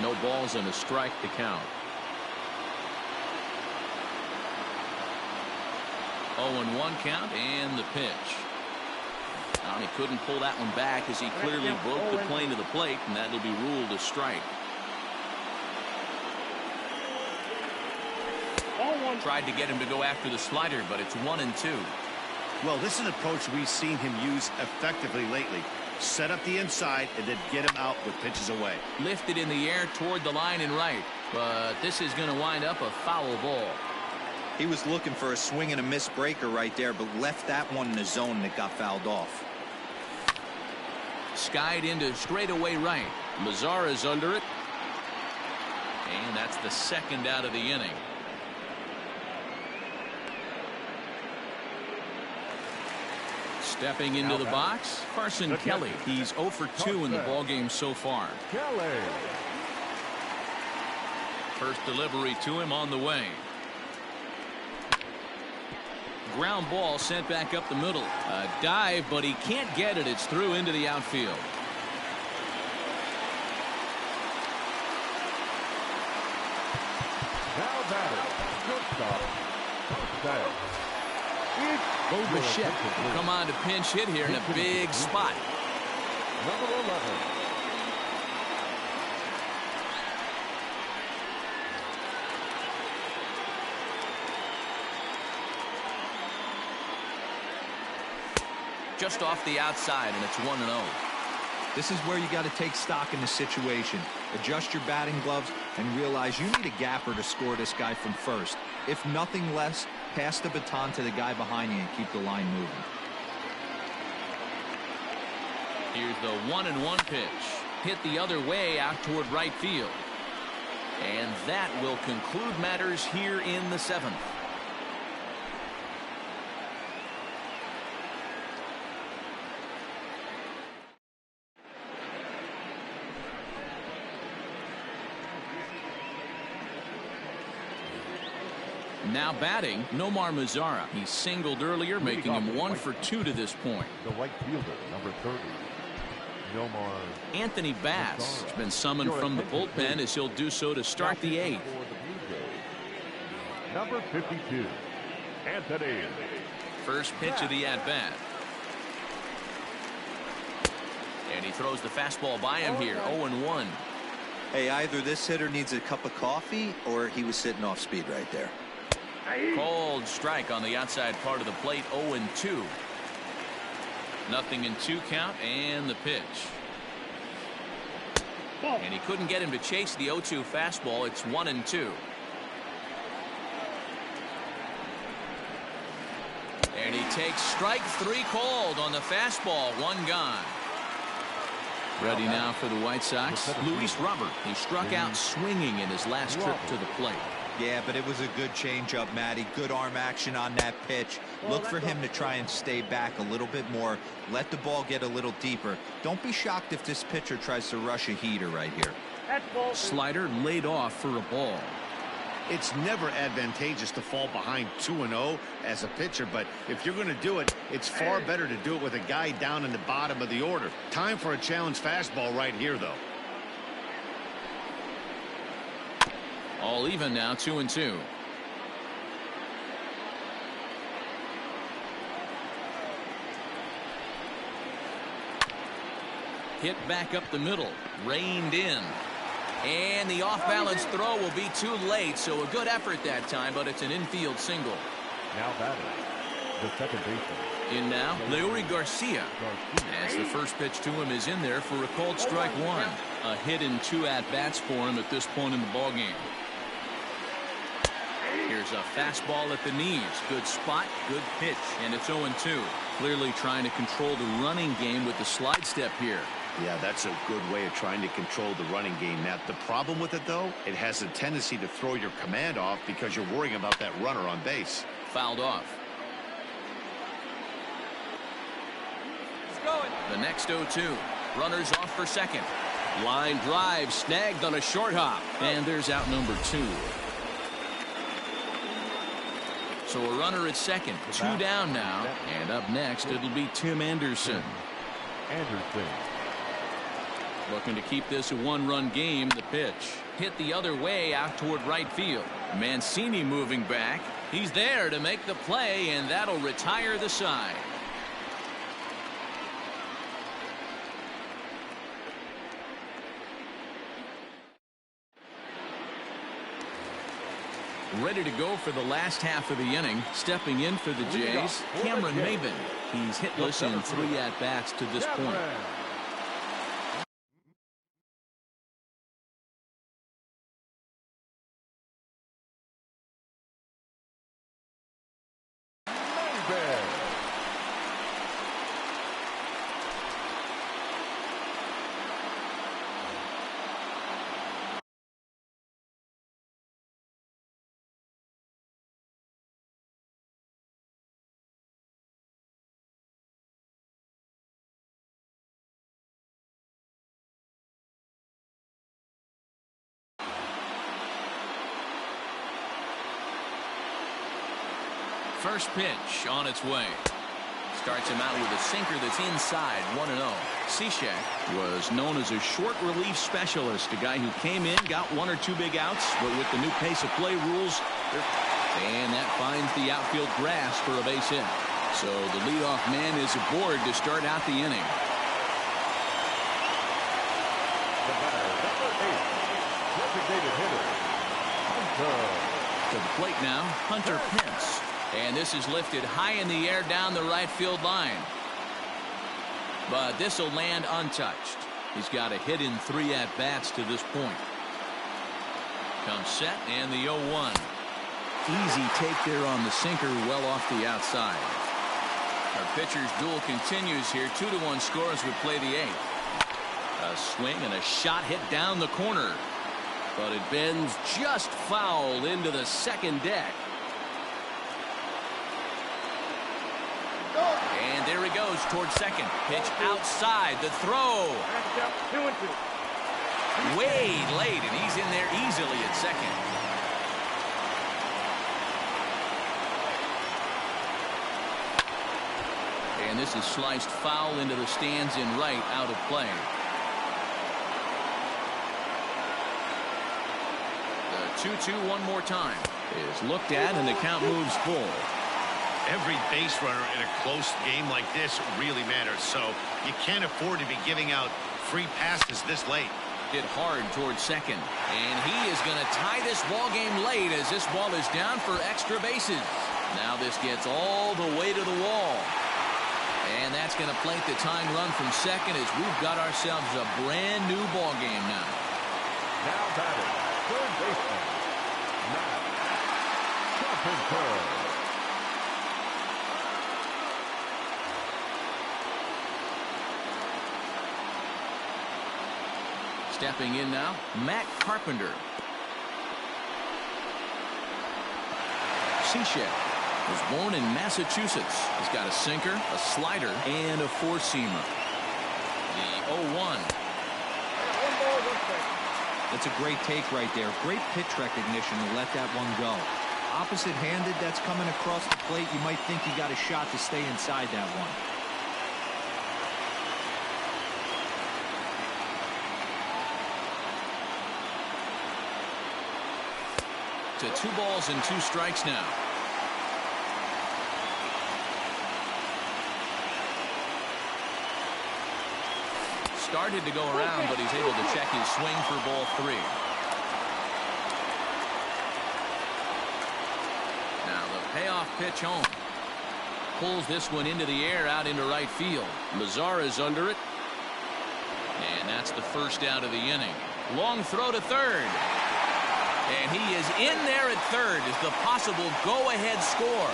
No balls and a strike to count. 0-1 count and the pitch. Now he couldn't pull that one back as he clearly broke the plane to the plate, and that'll be ruled a strike. 0-1. 1. Tried to get him to go after the slider, but it's 1-2. Well, this is an approach we've seen him use effectively lately. Set up the inside and then get him out with pitches away. Lifted in the air toward the line and right, but this is going to wind up a foul ball. He was looking for a swing and a miss breaker right there, but left that one in the zone that got fouled off. Skied into straightaway right. Mazara's under it. And that's the second out of the inning. Stepping into the box, Carson Kelly. He's 0 for 2 in the ballgame so far. Kelly. First delivery to him on the way. Ground ball sent back up the middle. A dive, but he can't get it. It's through into the outfield. Now batting. Shortstop. Touchdown. Bichette will come on to pinch hit here in a big spot. Number 11. Just off the outside, and it's 1-0. This is where you got to take stock in the situation. Adjust your batting gloves and realize you need a gapper to score this guy from first. If nothing less, pass the baton to the guy behind you and keep the line moving. Here's the 1-1 pitch. Hit the other way out toward right field. And that will conclude matters here in the 7th. Now batting, Nomar Mazara. He singled earlier, making him 1 for 2 to this point. The right fielder, number 30. Nomar. Anthony Bass has been summoned from the bullpen as he'll do so to start the 8th. Number 52, Anthony. First pitch of the at-bat. And he throws the fastball by him here, 0-1. Hey, either this hitter needs a cup of coffee or he was sitting off speed right there. Cold strike on the outside part of the plate, 0-2. Nothing in 2 count, and the pitch. And he couldn't get him to chase the 0-2 fastball. It's 1-2. And he takes strike 3 called on the fastball. 1 gone. Ready now for the White Sox, Luis Robert. He struck out swinging in his last trip to the plate. Yeah, but it was a good changeup, Matty. Good arm action on that pitch. Look for him to try and stay back a little bit more. Let the ball get a little deeper. Don't be shocked if this pitcher tries to rush a heater right here. Slider laid off for a ball. It's never advantageous to fall behind 2-0 as a pitcher, but if you're going to do it, it's far better to do it with a guy down in the bottom of the order. Time for a challenge fastball right here, though. All even now, 2-2. Hit back up the middle, reined in. And the off-balance throw will be too late, so a good effort that time, but it's an infield single. Now batting, the second baseman. In now, Leury Garcia. As the first pitch to him is in there for a called strike 1. A hit in 2 at-bats for him at this point in the ballgame. Here's a fastball at the knees. Good spot, good pitch, and it's 0-2. Clearly trying to control the running game with the slide step here. Yeah, that's a good way of trying to control the running game. Now, the problem with it, though, it has a tendency to throw your command off because you're worrying about that runner on base. Fouled off. The next 0-2. Runners off for second. Line drive snagged on a short hop. And there's out number 2. So a runner at second. 2 down now. And up next, it'll be Tim Anderson. Looking to keep this a 1-run game. The pitch hit the other way out toward right field. Mancini moving back. He's there to make the play, and that'll retire the side. Ready to go for the last half of the inning. Stepping in for the Jays, Cameron Maben. He's hitless in 3 at-bats to this point. First pitch on its way. Starts him out with a sinker that's inside, 1-0. Cishek was known as a short relief specialist, a guy who came in, got 1 or 2 big outs, but with the new pace of play rules, and that finds the outfield grass for a base hit. So the leadoff man is aboard to start out the inning. The batter, number 8, designated hitter, Hunter. To the plate now, Hunter Pence. And this is lifted high in the air down the right field line. But this will land untouched. He's got a hit in 3 at-bats to this point. Comes set and the 0-1. Easy take there on the sinker, well off the outside. Our pitcher's duel continues here. 2-1 score as we play the 8th. A swing and a shot hit down the corner. But it bends just foul into the second deck. And there he goes towards second. Pitch outside. The throw. 2-2. Way late, and he's in there easily at second. And this is sliced foul into the stands in right, out of play. The 2-2 one more time is looked at, and the count moves full. Every base runner in a close game like this really matters, so you can't afford to be giving out free passes this late. Hit hard towards second, and he is going to tie this ball game late as this ball is down for extra bases. Now this gets all the way to the wall, and that's going to plate the tying run from second as we've got ourselves a brand new ball game now. Now batting, third baseman, Matt Carpenter. Stepping in now, Matt Carpenter. Cishek was born in Massachusetts. He's got a sinker, a slider, and a four-seamer. The 0-1. That's a great take right there. Great pitch recognition to let that one go. Opposite-handed, that's coming across the plate. You might think he got a shot to stay inside that one. To 2 balls and 2 strikes now. Started to go around, but he's able to check his swing for ball 3. Now the payoff pitch home. Pulls this one into the air out into right field. Mazar is under it. And that's the first out of the inning. Long throw to third. And he is in there at third as the possible go-ahead score.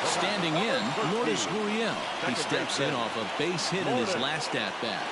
Standing in, Lourdes Gurriel. He steps in off a base hit in his last at-bat.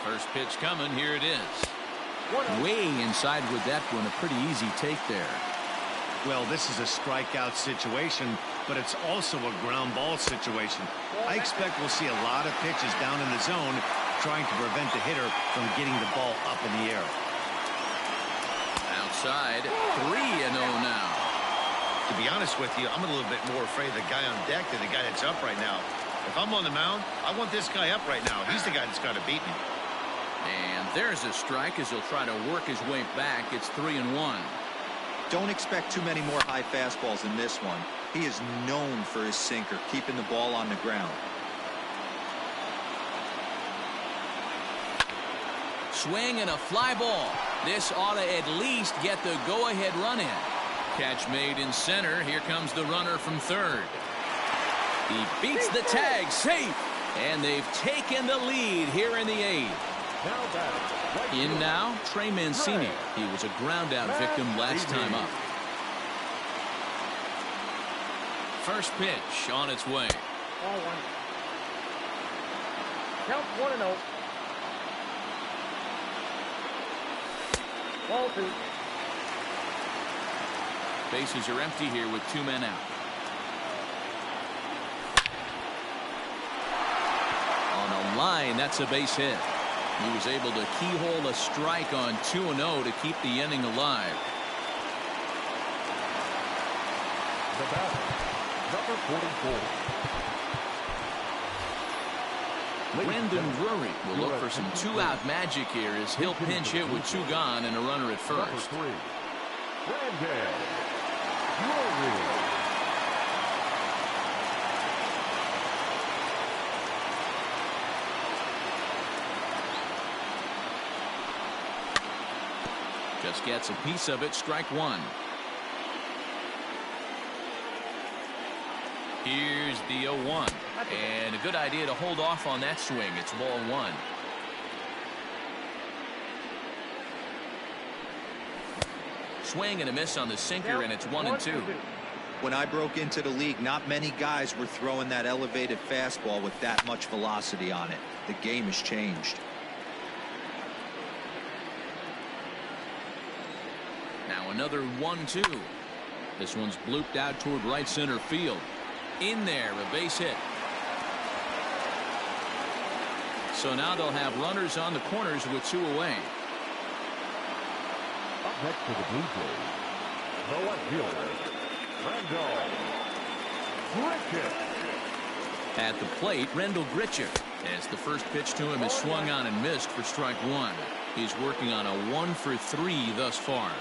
First pitch coming. Here it is. Way inside with that one. A pretty easy take there. Well, this is a strikeout situation, but it's also a ground ball situation. I expect we'll see a lot of pitches down in the zone trying to prevent the hitter from getting the ball up in the air. Outside, 3-0 now. To be honest with you, I'm a little bit more afraid of the guy on deck than the guy that's up right now. If I'm on the mound, I want this guy up right now. He's the guy that's got to beat me. And there's a strike as he'll try to work his way back. It's 3-1. Don't expect too many more high fastballs in this one. He is known for his sinker, keeping the ball on the ground. Swing and a fly ball. This ought to at least get the go-ahead run in. Catch made in center. Here comes the runner from third. He beats the tag, safe, and they've taken the lead here in the 8th. In now, Trey Mancini. He was a ground-out victim last time up. First pitch on its way. Ball 1. Count 1-0. Ball 2. Bases are empty here with 2 men out. On a line, that's a base hit. He was able to keyhole a strike on 2-0 to keep the inning alive. The batter, number 44. Brendan Drury will look for some 2-out magic here as he'll pinch hit with 2 gone and a runner at first. Number 3, Brendan Drury. Just gets a piece of it. Strike 1. Here's the 0-1. And a good idea to hold off on that swing. It's ball 1. Swing and a miss on the sinker, and it's 1-2. When I broke into the league, not many guys were throwing that elevated fastball with that much velocity on it. The game has changed. Now another 1-2. This one's blooped out toward right center field. In there, a base hit. So now they'll have runners on the corners with 2 away. Up next for the Blue Jays, the left fielder, Rendell Grichuk. At the plate, Rendell Grichuk, as the first pitch to him is swung on and missed for strike 1. He's working on a 1-for-3 thus far.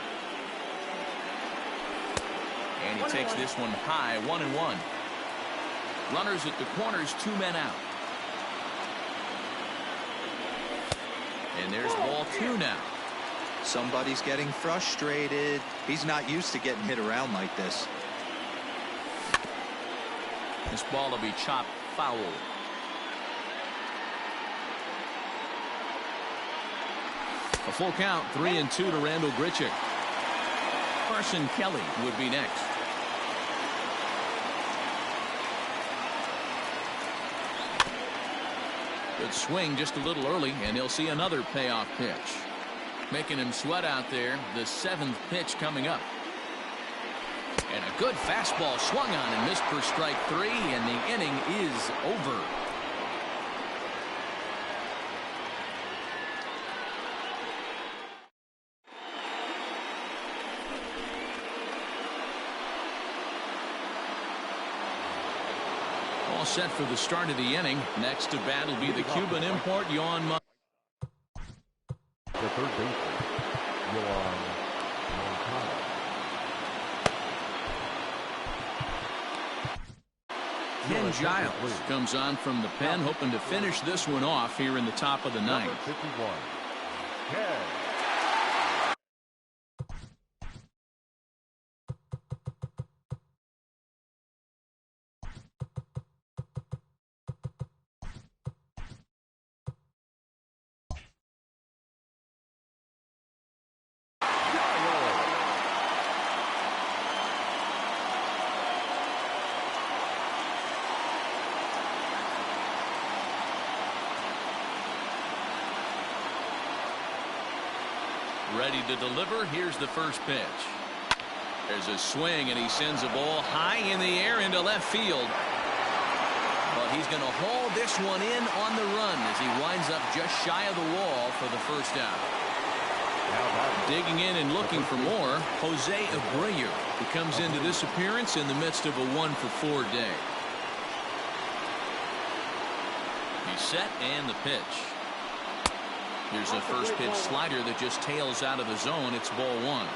And he takes this one high, 1-1. Runners at the corners, 2 men out. And there's ball 2 now. Somebody's getting frustrated. He's not used to getting hit around like this. This ball will be chopped foul. A full count, 3-2 to Rendell Grichuk. Carson Kelly would be next. Good swing just a little early, and he'll see another payoff pitch. Making him sweat out there. The 7th pitch coming up. And a good fastball swung on and missed for strike 3, and the inning is over. All set for the start of the inning. Next to bat will be the Cuban import, Yohan Moncada. The third baseman, Yohan Moncada. Ken Giles comes on from the pen, hoping to finish this one off here in the top of the 9th. Number 51, Ken. Ready to deliver. Here's the first pitch. There's a swing, and he sends a ball high in the air into left field. But he's going to haul this one in on the run as he winds up just shy of the wall for the first out. Digging in and looking for more, Jose Abreu, who comes into this appearance in the midst of a 1-for-4 day. He's set and the pitch. Here's a first pitch slider that just tails out of the zone. It's ball one.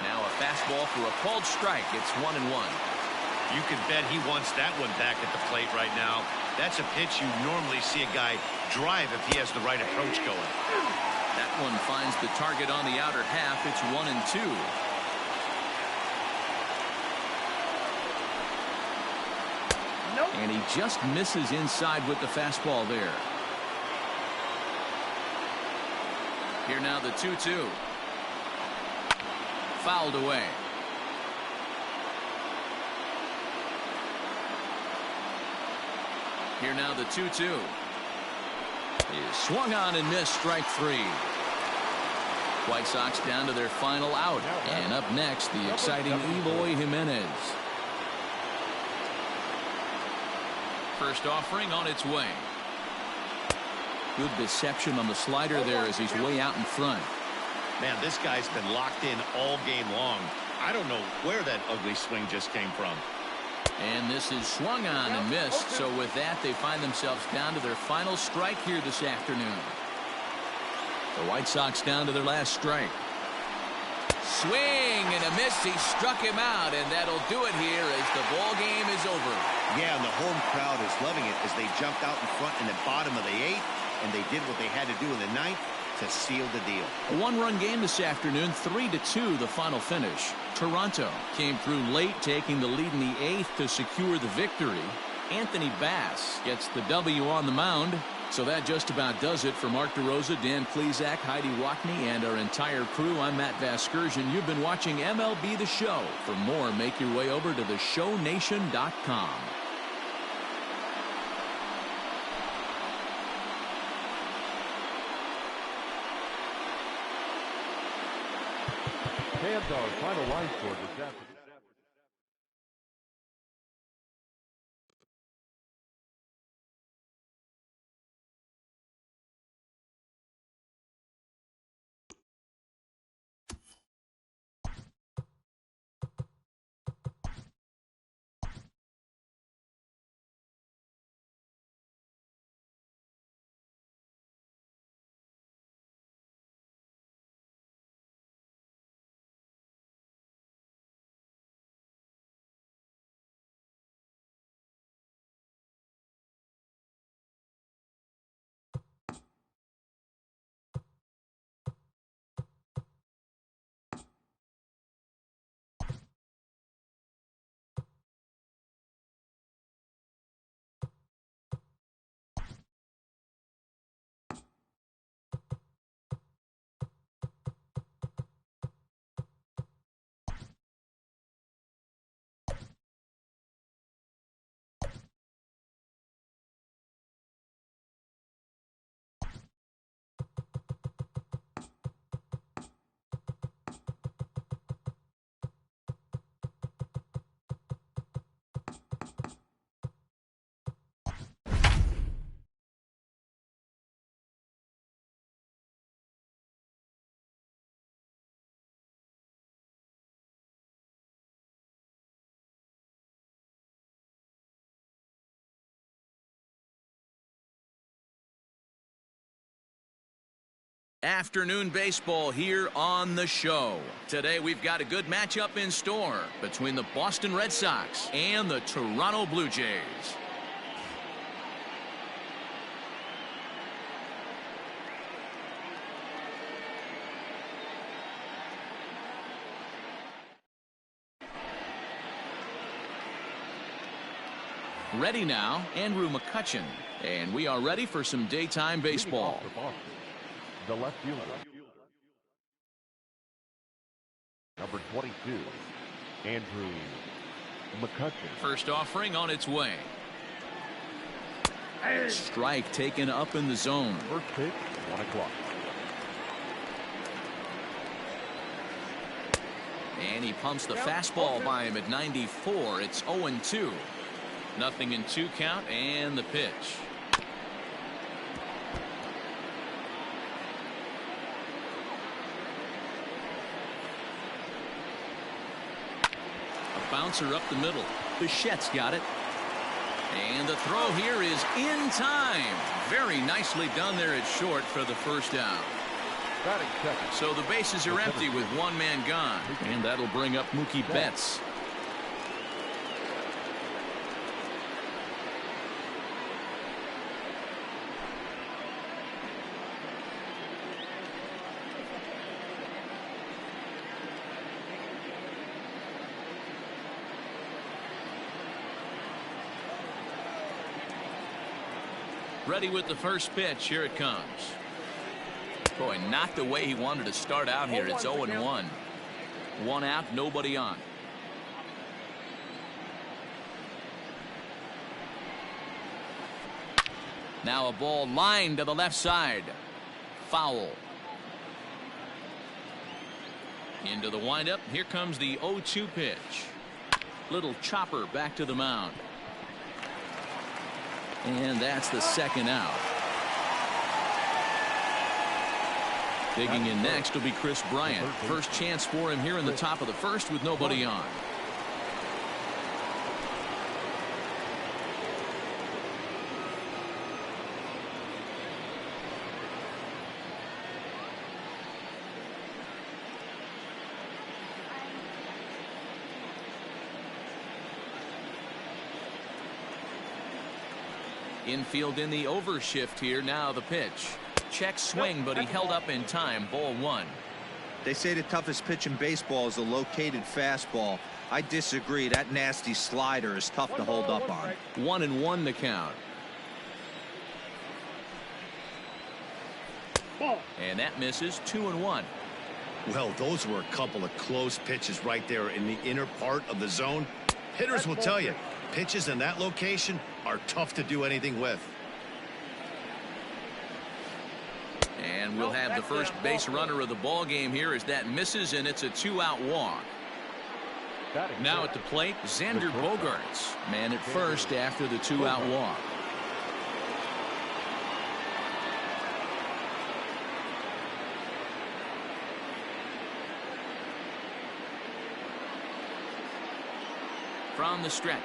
Now a fastball for a called strike. It's 1-1. You can bet he wants that one back at the plate right now. That's a pitch you normally see a guy drive if he has the right approach going. That one finds the target on the outer half. It's 1-2. And he just misses inside with the fastball there. Here now the 2-2. Fouled away. Here now the 2-2. Is swung on and missed, strike three. White Sox down to their final out. And up next, the exciting Eloy Jimenez. First offering on its way. Good deception on the slider there as he's way out in front. Man, this guy's been locked in all game long. I don't know where that ugly swing just came from. And this is swung on and missed. So with that, they find themselves down to their final strike here this afternoon. The White Sox down to their last strike. Swing and a miss. He struck him out, and that'll do it here as the ball game is over. Yeah, and the home crowd is loving it as they jumped out in front in the bottom of the eighth, and they did what they had to do in the ninth to seal the deal. A one-run game this afternoon, 3-2 the final finish. Toronto came through late, taking the lead in the eighth to secure the victory. Anthony Bass gets the W on the mound. So that just about does it for Mark DeRosa, Dan Plesac, Heidi Wackney, and our entire crew. I'm Matt Vasgersian. You've been watching MLB The Show. For more, make your way over to theshownation.com. Fans our final line score this afternoon. Afternoon baseball here on the show. Today we've got a good matchup in store between the Boston Red Sox and the Toronto Blue Jays. Ready now, Andrew McCutchen, and we are ready for some daytime baseball. The left fielder, number 22, Andrew McCutchen. First offering on its way. Strike taken up in the zone. First pitch, 1 o'clock. And he pumps the fastball by him at 94. It's 0-2. Nothing in 2 count and the pitch. A bouncer up the middle. Bichette's got it. And the throw here is in time. Very nicely done there at short for the first out. So the bases are empty with 1 man gone. And that'll bring up Mookie Betts. Ready with the first pitch. Here it comes. Boy, not the way he wanted to start out here. It's 0-1. 1 out, nobody on. Now a ball lined to the left side. Foul. Into the windup. Here comes the 0-2 pitch. Little chopper back to the mound. And that's the second out. Digging in next will be Chris Bryant. First chance for him here in the top of the first with nobody on. Infield in the overshift here. Now the pitch. Check swing, but he held up in time. Ball 1. They say the toughest pitch in baseball is a located fastball. I disagree. That nasty slider is tough to hold up on. 1-1 the count. And that misses. 2-1. Well, those were a couple of close pitches right there in the inner part of the zone. Hitters will tell you, pitches in that location are tough to do anything with. And we'll have the first base runner of the ball game here as that misses, and it's a 2-out walk. Now at the plate, Xander Bogaerts, man at first after the 2-out walk. From the stretch.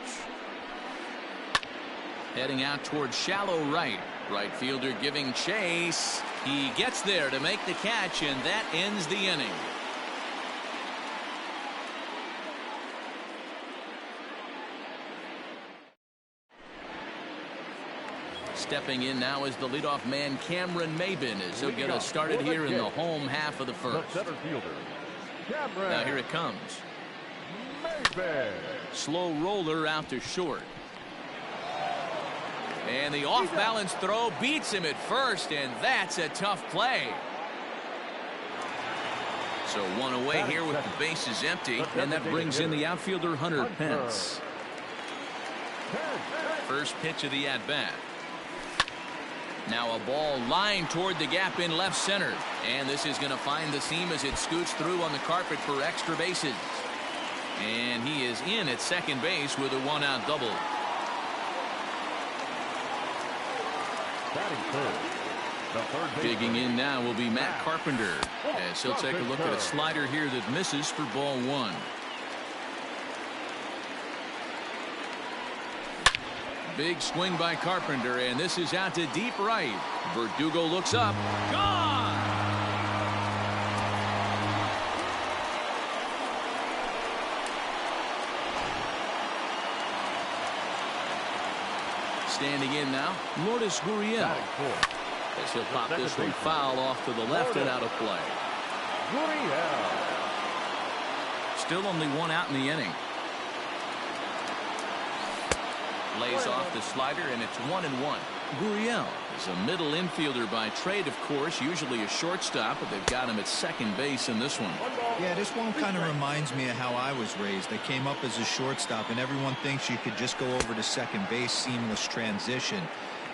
Heading out towards shallow right. Right fielder giving chase. He gets there to make the catch, and that ends the inning. Stepping in now is the leadoff man Cameron Maybin as he'll get us started here in the home half of the first. Now here it comes. Slow roller out to short. And the off-balance throw beats him at first, and that's a tough play. So 1 away here with the bases empty, and that brings in the outfielder Hunter Pence. First pitch of the at-bat. Now a ball lined toward the gap in left center, and this is going to find the seam as it scoots through on the carpet for extra bases. And he is in at second base with a 1-out double. Digging in now will be Matt Carpenter as he'll take a look at a slider here that misses for ball 1. Big swing by Carpenter, and this is out to deep right. Verdugo looks up. Gone! Standing in now, Lourdes Gurriel. As he'll pop this one foul off to the left and out of play. Still only 1 out in the inning. Lays off the slider, and it's 1-1. Gurriel is a middle infielder by trade, of course, usually a shortstop, but they've got him at second base in this one. Yeah, this one kind of reminds me of how I was raised. I came up as a shortstop, and everyone thinks you could just go over to second base, seamless transition.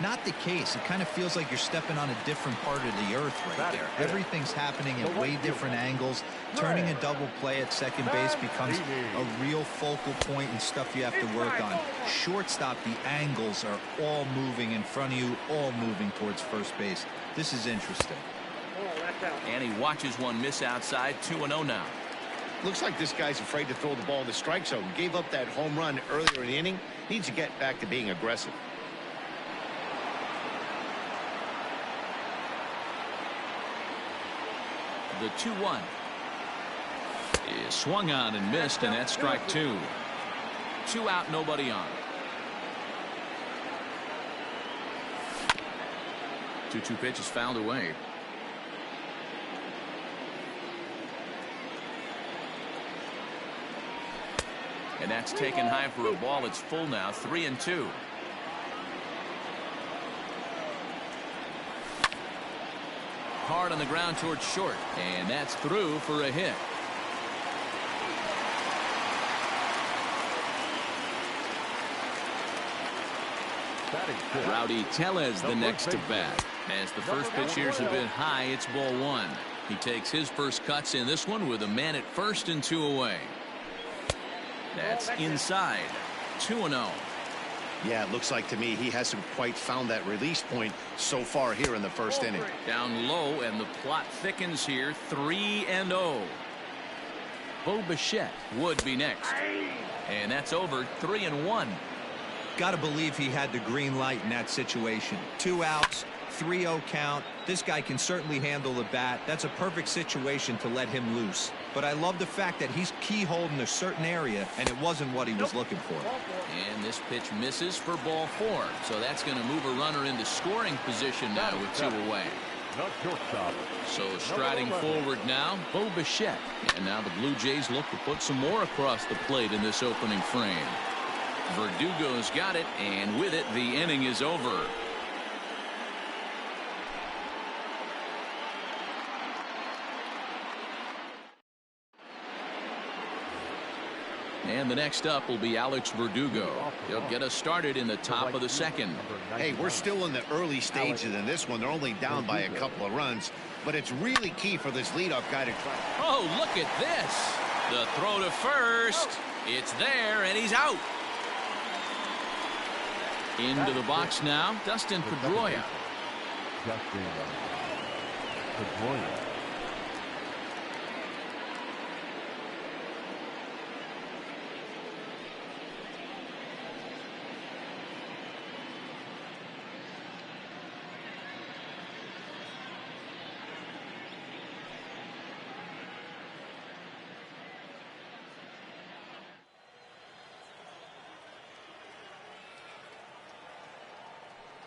Not the case. It kind of feels like you're stepping on a different part of the earth right there. Everything's happening at way different angles. Turning a double play at second base becomes a real focal point and stuff you have to work on. Shortstop, the angles are all moving in front of you, all moving towards first base. This is interesting. And he watches one miss outside. 2-0 now. Looks like this guy's afraid to throw the ball in the strike zone. Gave up that home run earlier in the inning. Needs to get back to being aggressive. The 2-1 is swung on and missed, and that's strike 2. 2 out, nobody on. 2-2 pitch is fouled away. And that's taken high for a ball. It's full now. 3-2. Hard on the ground towards short, and that's through for a hit. Rowdy Tellez the next to bat. As the first pitch here's a bit high, it's ball 1. He takes his first cuts in this one with a man at first and 2 away. That's inside. 2-0. Yeah, it looks like to me he hasn't quite found that release point so far here in the first inning. Down low, and the plot thickens here. 3-0. Bo Bichette would be next. And that's over. 3-1. Got to believe he had the green light in that situation. 2 outs, 3-0 count. This guy can certainly handle the bat. That's a perfect situation to let him loose. But I love the fact that he's keyholed in a certain area, and it wasn't what he was looking for. And this pitch misses for ball 4. So that's going to move a runner into scoring position now with 2 away. So striding forward now, Bo Bichette. And now the Blue Jays look to put some more across the plate in this opening frame. Verdugo's got it, and with it, the inning is over. And the next up will be Alex Verdugo. He'll get us started in the top of the second. Hey, we're still in the early stages in this one. They're only down by a couple of runs, but it's really key for this leadoff guy to try. Oh, look at this. The throw to first. It's there, and he's out. Into the box now, Dustin Pedroia.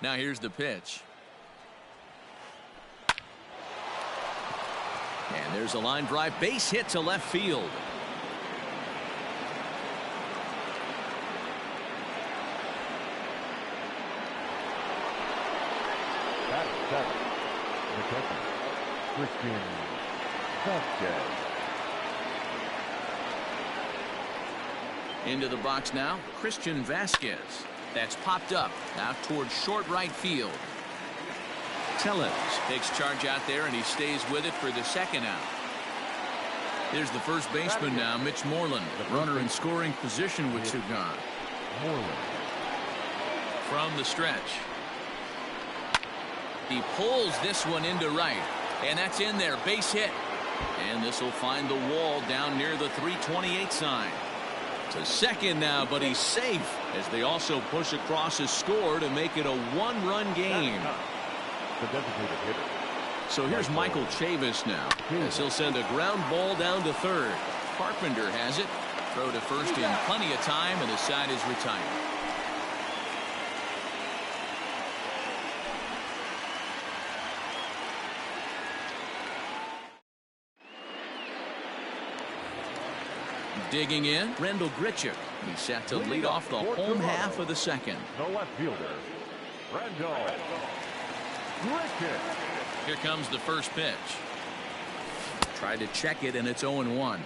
Now here's the pitch. And there's a line drive, base hit to left field. Into the box now, Christian Vasquez. That's popped up now towards short right field. Tellez takes charge out there, and he stays with it for the second out. Here's the first baseman now, Mitch Moreland. Runner in scoring position with 2 gone. From the stretch. He pulls this one into right, and that's in there. Base hit. And this will find the wall down near the 328 sign. To second now, but he's safe as they also push across his score to make it a 1-run game. So here's Michael Chavis now, as he'll send a ground ball down to third. Carpenter has it. Throw to first in plenty of time, and the side is retired. Digging in, Rendell Grichuk. He's set to lead off the home half of the second. The left fielder, Rendell Grichuk. Here comes the first pitch. Tried to check it, and it's 0-1. 0-1.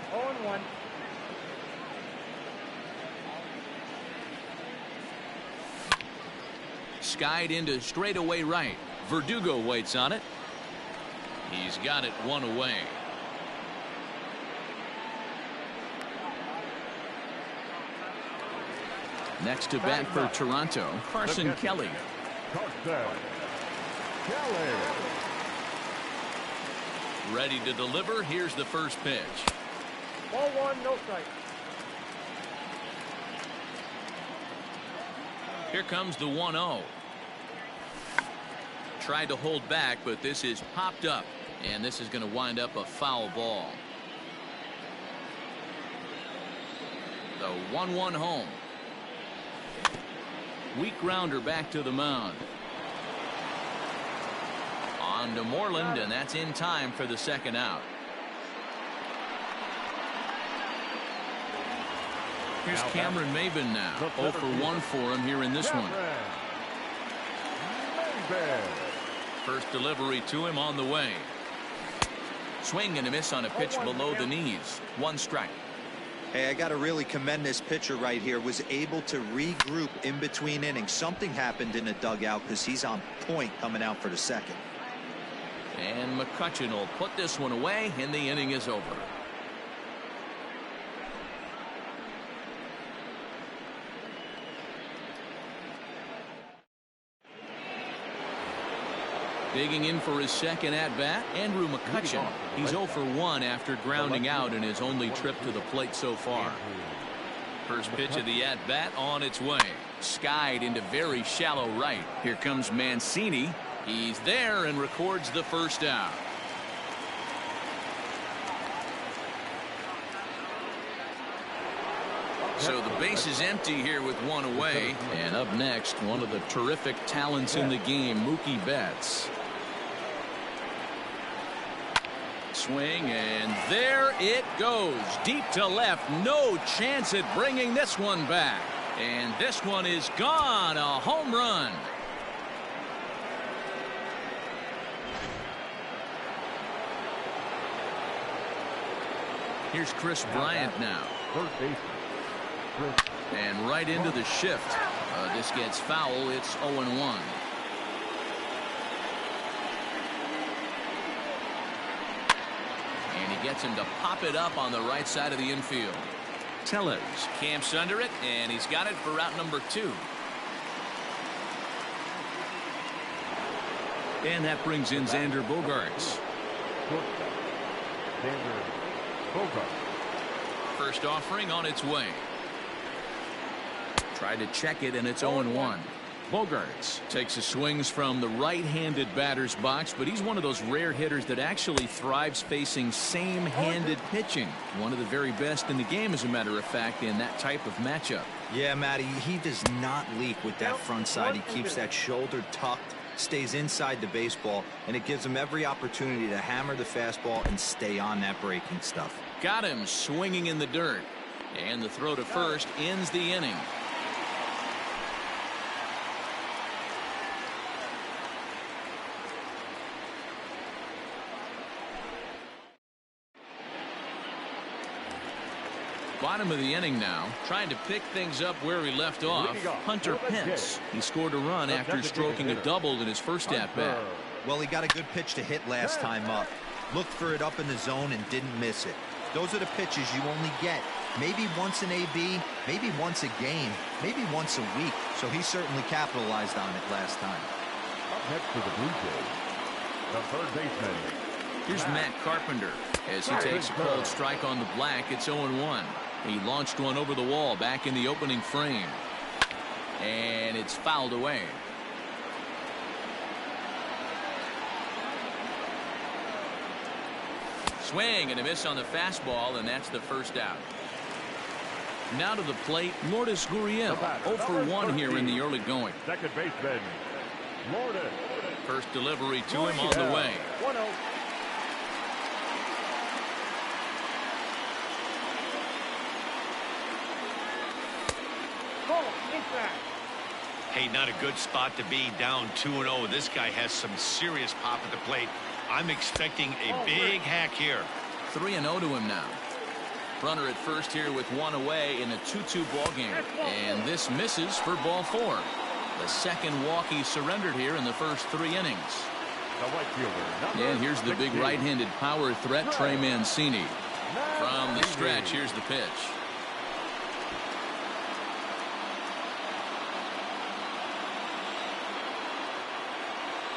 skied into straightaway right. Verdugo waits on it. He's got it one away. Next to bat for Toronto, Carson Kelly. Ready to deliver. Here's the first pitch. Ball one, no strike. Here comes the 1-0. Tried to hold back, but this is popped up, and this is going to wind up a foul ball. The 1-1 home. Weak grounder back to the mound. On to Moreland, and that's in time for the second out. Here's Cameron Maybin now. 0 for 1 for him here in this one. First delivery to him on the way. Swing and a miss on a pitch below the knees. 1 strike. Hey, I got to really commend this pitcher right here. Was able to regroup in between innings. Something happened in the dugout because he's on point coming out for the second. And McCutchen will put this one away, and the inning is over. Digging in for his second at-bat, Andrew McCutchen. He's 0 for 1 after grounding out in his only trip to the plate so far. First pitch of the at-bat on its way. Skied into very shallow right. Here comes Mancini. He's there and records the first out. So the base is empty here with 1 away. And up next, one of the terrific talents in the game, Mookie Betts. Swing, and there it goes. Deep to left. No chance at bringing this one back. And this one is gone. A home run. Here's Chris Bryant now. And right into the shift. This gets foul. It's 0-1. And he gets him to pop it up on the right side of the infield. Tellez camps under it, and he's got it for route number 2. And that brings in Xander Bogaerts. First offering on its way. Tried to check it, and it's 0-1. Bogaerts takes his swings from the right-handed batter's box, but he's one of those rare hitters that actually thrives facing same-handed pitching. One of the very best in the game, as a matter of fact, in that type of matchup. Yeah, Matty, he does not leak with that front side. He keeps that shoulder tucked, stays inside the baseball, and it gives him every opportunity to hammer the fastball and stay on that breaking stuff. Got him swinging in the dirt. And the throw to first ends the inning. Bottom of the inning now, trying to pick things up where he left off. Hunter Pence. He scored a run after stroking a double in his first at-bat. Well, he got a good pitch to hit last time up. Looked for it up in the zone and didn't miss it. Those are the pitches you only get maybe once in AB, maybe once a game, maybe once a week. So he certainly capitalized on it last time. Up next for the Blue Jays, the third baseman. Here's Matt Carpenter as he takes a cold strike on the black. It's 0-1. He launched one over the wall back in the opening frame. And it's fouled away. Swing and a miss on the fastball, and that's the first out. Now to the plate, Lourdes Gurriel. 0 for 1 here in the early going. Second baseman, Lourdes. First delivery to him on the way. 1-0. Hey, not a good spot to be, down 2-0. This guy has some serious pop at the plate. I'm expecting a big hack here. 3-0 to him now. Runner at first here with 1 away in a 2-2 ball game. And this misses for ball 4. The second walk he surrendered here in the first 3 innings. The right fielder, And here's the big 16. right-handed power threat, Trey Mancini. From the stretch, Mancini. here's the pitch.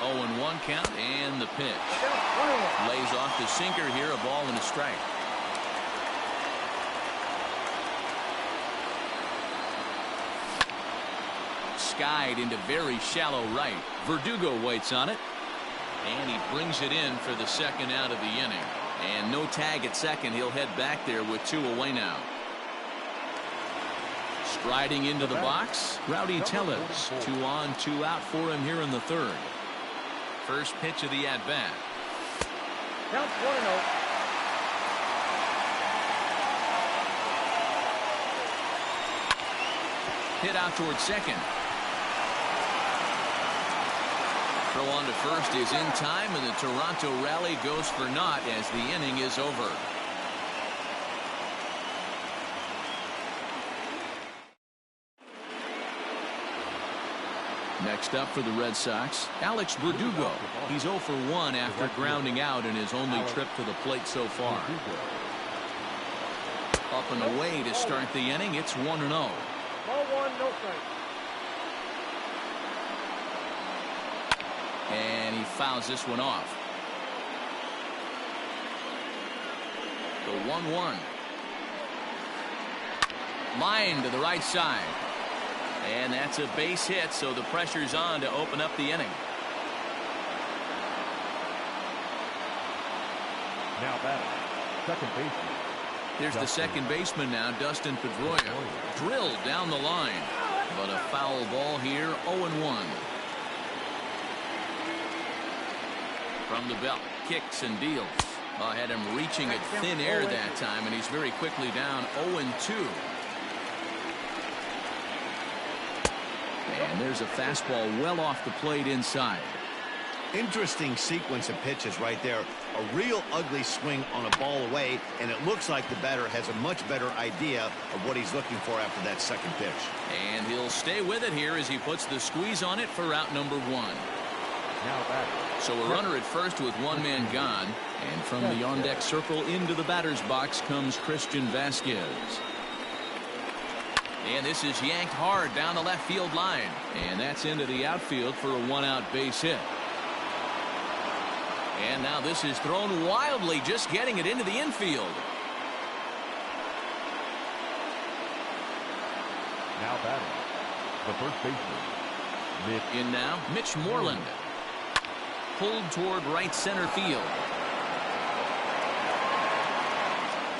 Oh, and 1 count, and the pitch. Lays off the sinker here, a ball and a strike. Skied into very shallow right. Verdugo waits on it. And he brings it in for the second out of the inning. And no tag at second. He'll head back there with 2 away now. Striding into the box, Rowdy Tellez. 2 on, 2 out for him here in the 3rd. First pitch of the at-bat. Count 1-0. Hit out towards second. Throw on to first is in time, and the Toronto rally goes for naught as the inning is over. Next up for the Red Sox, Alex Verdugo. He's 0 for 1 after grounding out in his only trip to the plate so far. Up and away to start the inning. It's 1-0. Ball 1, no strike. And he fouls this one off. The 1-1. Line to the right side. And that's a base hit, so the pressure's on to open up the inning. Now batting, second baseman. Here's the second baseman now, Dustin Pedroia. Drilled down the line. But a foul ball here, 0-1. From the belt, kicks and deals. Had him reaching at thin air that time, and he's very quickly down 0-2. And there's a fastball well off the plate inside. Interesting sequence of pitches right there. A real ugly swing on a ball away, and it looks like the batter has a much better idea of what he's looking for after that second pitch. And he'll stay with it here as he puts the squeeze on it for out number 1. Now batting. So a runner at first with 1 man gone. And from the on-deck circle into the batter's box comes Christian Vasquez. And this is yanked hard down the left field line. And that's into the outfield for a 1-out base hit. And now this is thrown wildly, just getting it into the infield. Now batting, the first baseman. In now, Mitch Moreland. Pulled toward right center field.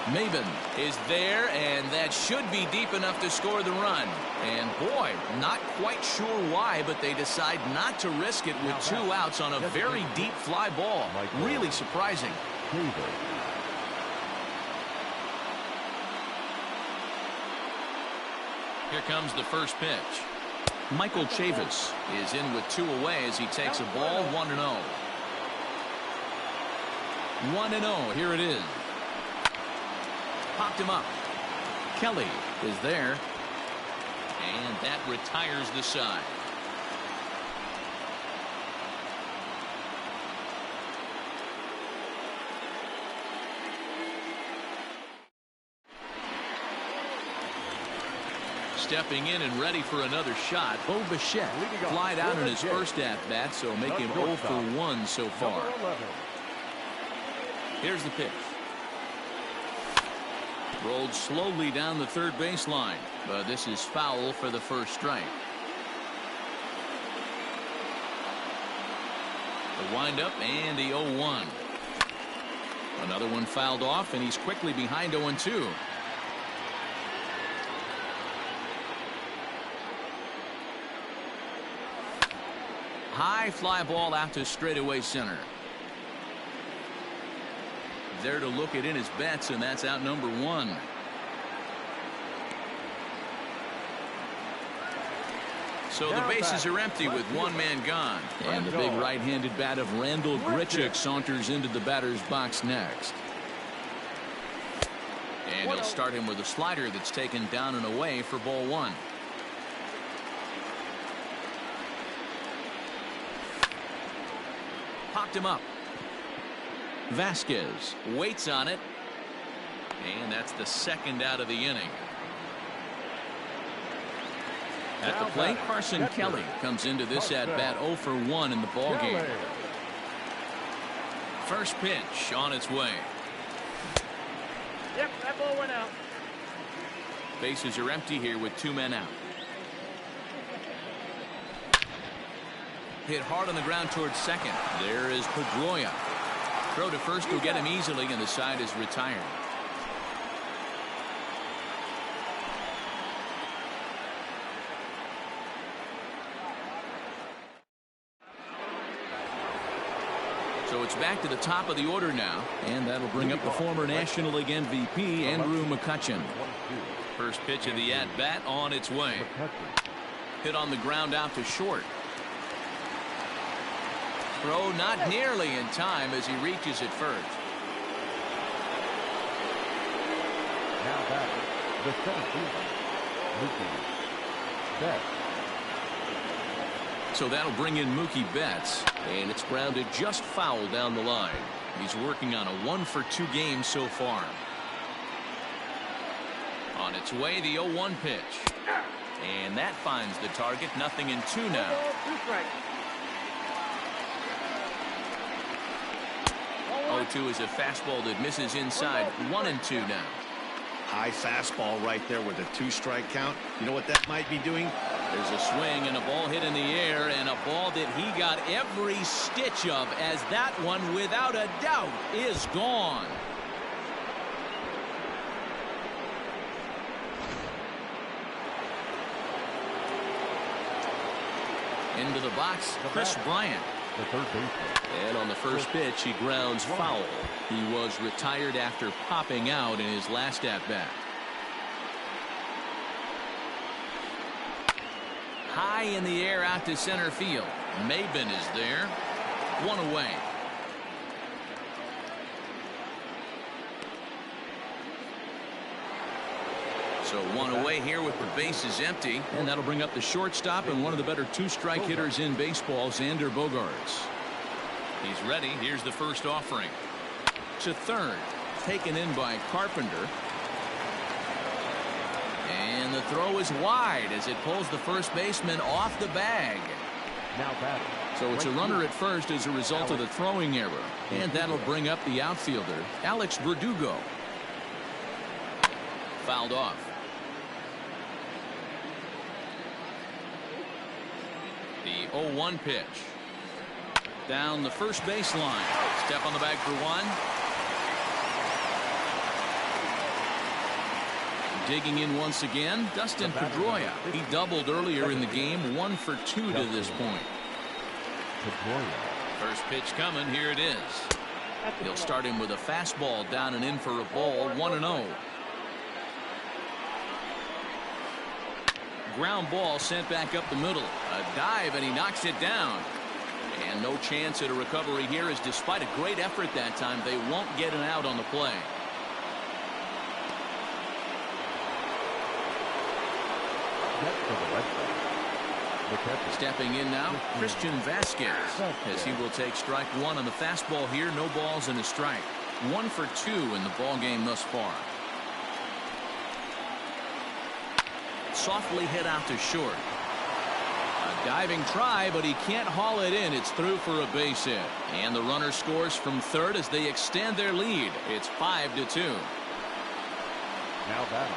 Maven is there, and that should be deep enough to score the run. And boy, not quite sure why, but they decide not to risk it with 2 outs on a very deep fly ball. Really surprising. Here comes the first pitch. Michael Chavis is in with 2 away as he takes a ball 1-0. 1-0, here it is. Popped him up. Kelly is there. And that retires the side. Stepping in and ready for another shot, Bo Bichette flied out in his first at-bat, so make him 0 for 1 so far. Here's the pitch. Rolled slowly down the third baseline, but this is foul for the first strike. The windup and the 0-1. Another one fouled off, and he's quickly behind 0-2. High fly ball out to straightaway center. There to look it in his bets, and that's out number 1. So the bases are empty with 1 man gone. And the big right-handed bat of Randall Grichuk saunters into the batter's box next. And he'll start him with a slider that's taken down and away for ball 1. popped him up. Vasquez waits on it. And that's the second out of the inning. At the plate, Carson Kelly comes into this at-bat 0 for 1 in the ballgame. First pitch on its way. Yep, that ball went out. Bases are empty here with 2 men out. Hit hard on the ground towards second. There is Pedroia. Throw to first will get him easily, and the side is retired. So it's back to the top of the order now, and that'll bring up the former National League MVP, Andrew McCutchen. First pitch of the at-bat on its way. Hit on the ground out to short. Throw not nearly in time as he reaches it first. Now back, the center fielder, Mookie Betts. So that'll bring in Mookie Betts, and it's grounded just foul down the line. He's working on a 1 for 2 game so far. On its way, the 0-1 pitch. And that finds the target. 0-2 now. 0-2 is a fastball that misses inside. 1-2 now. High fastball right there with a 2-strike count. You know what that might be doing? There's a swing and a ball hit in the air, and a ball that he got every stitch of, as that one, without a doubt, is gone. Into the box, Chris Bryant. The third baseman. And on the first pitch, he grounds foul. He was retired after popping out in his last at-bat. High in the air out to center field. Maben is there. 1 away. So 1 away here with the bases empty, and that'll bring up the shortstop and one of the better 2-strike hitters in baseball, Xander Bogaerts. He's ready. Here's the first offering. To third, taken in by Carpenter. And the throw is wide as it pulls the first baseman off the bag. Now batting. So it's a runner at first as a result of the throwing error. And that'll bring up the outfielder, Alex Verdugo. Fouled off. The 0-1 pitch. Down the first baseline. Step on the bag for 1. Digging in once again, Dustin Pedroia. He doubled earlier in the game. 1 for 2 to this point. First pitch coming. Here it is. He'll start him with a fastball down and in for a ball. 1-0. Ground ball sent back up the middle. A dive, and he knocks it down. And no chance at a recovery here, as despite a great effort that time, they won't get an out on the play. Stepping in now, Christian Vasquez, as he will take strike 1 on the fastball here. No balls and a strike. 1 for 2 in the ball game thus far. Softly hit out to short. A diving try, but he can't haul it in. It's through for a base hit. And the runner scores from third as they extend their lead. It's 5-2. Now batting.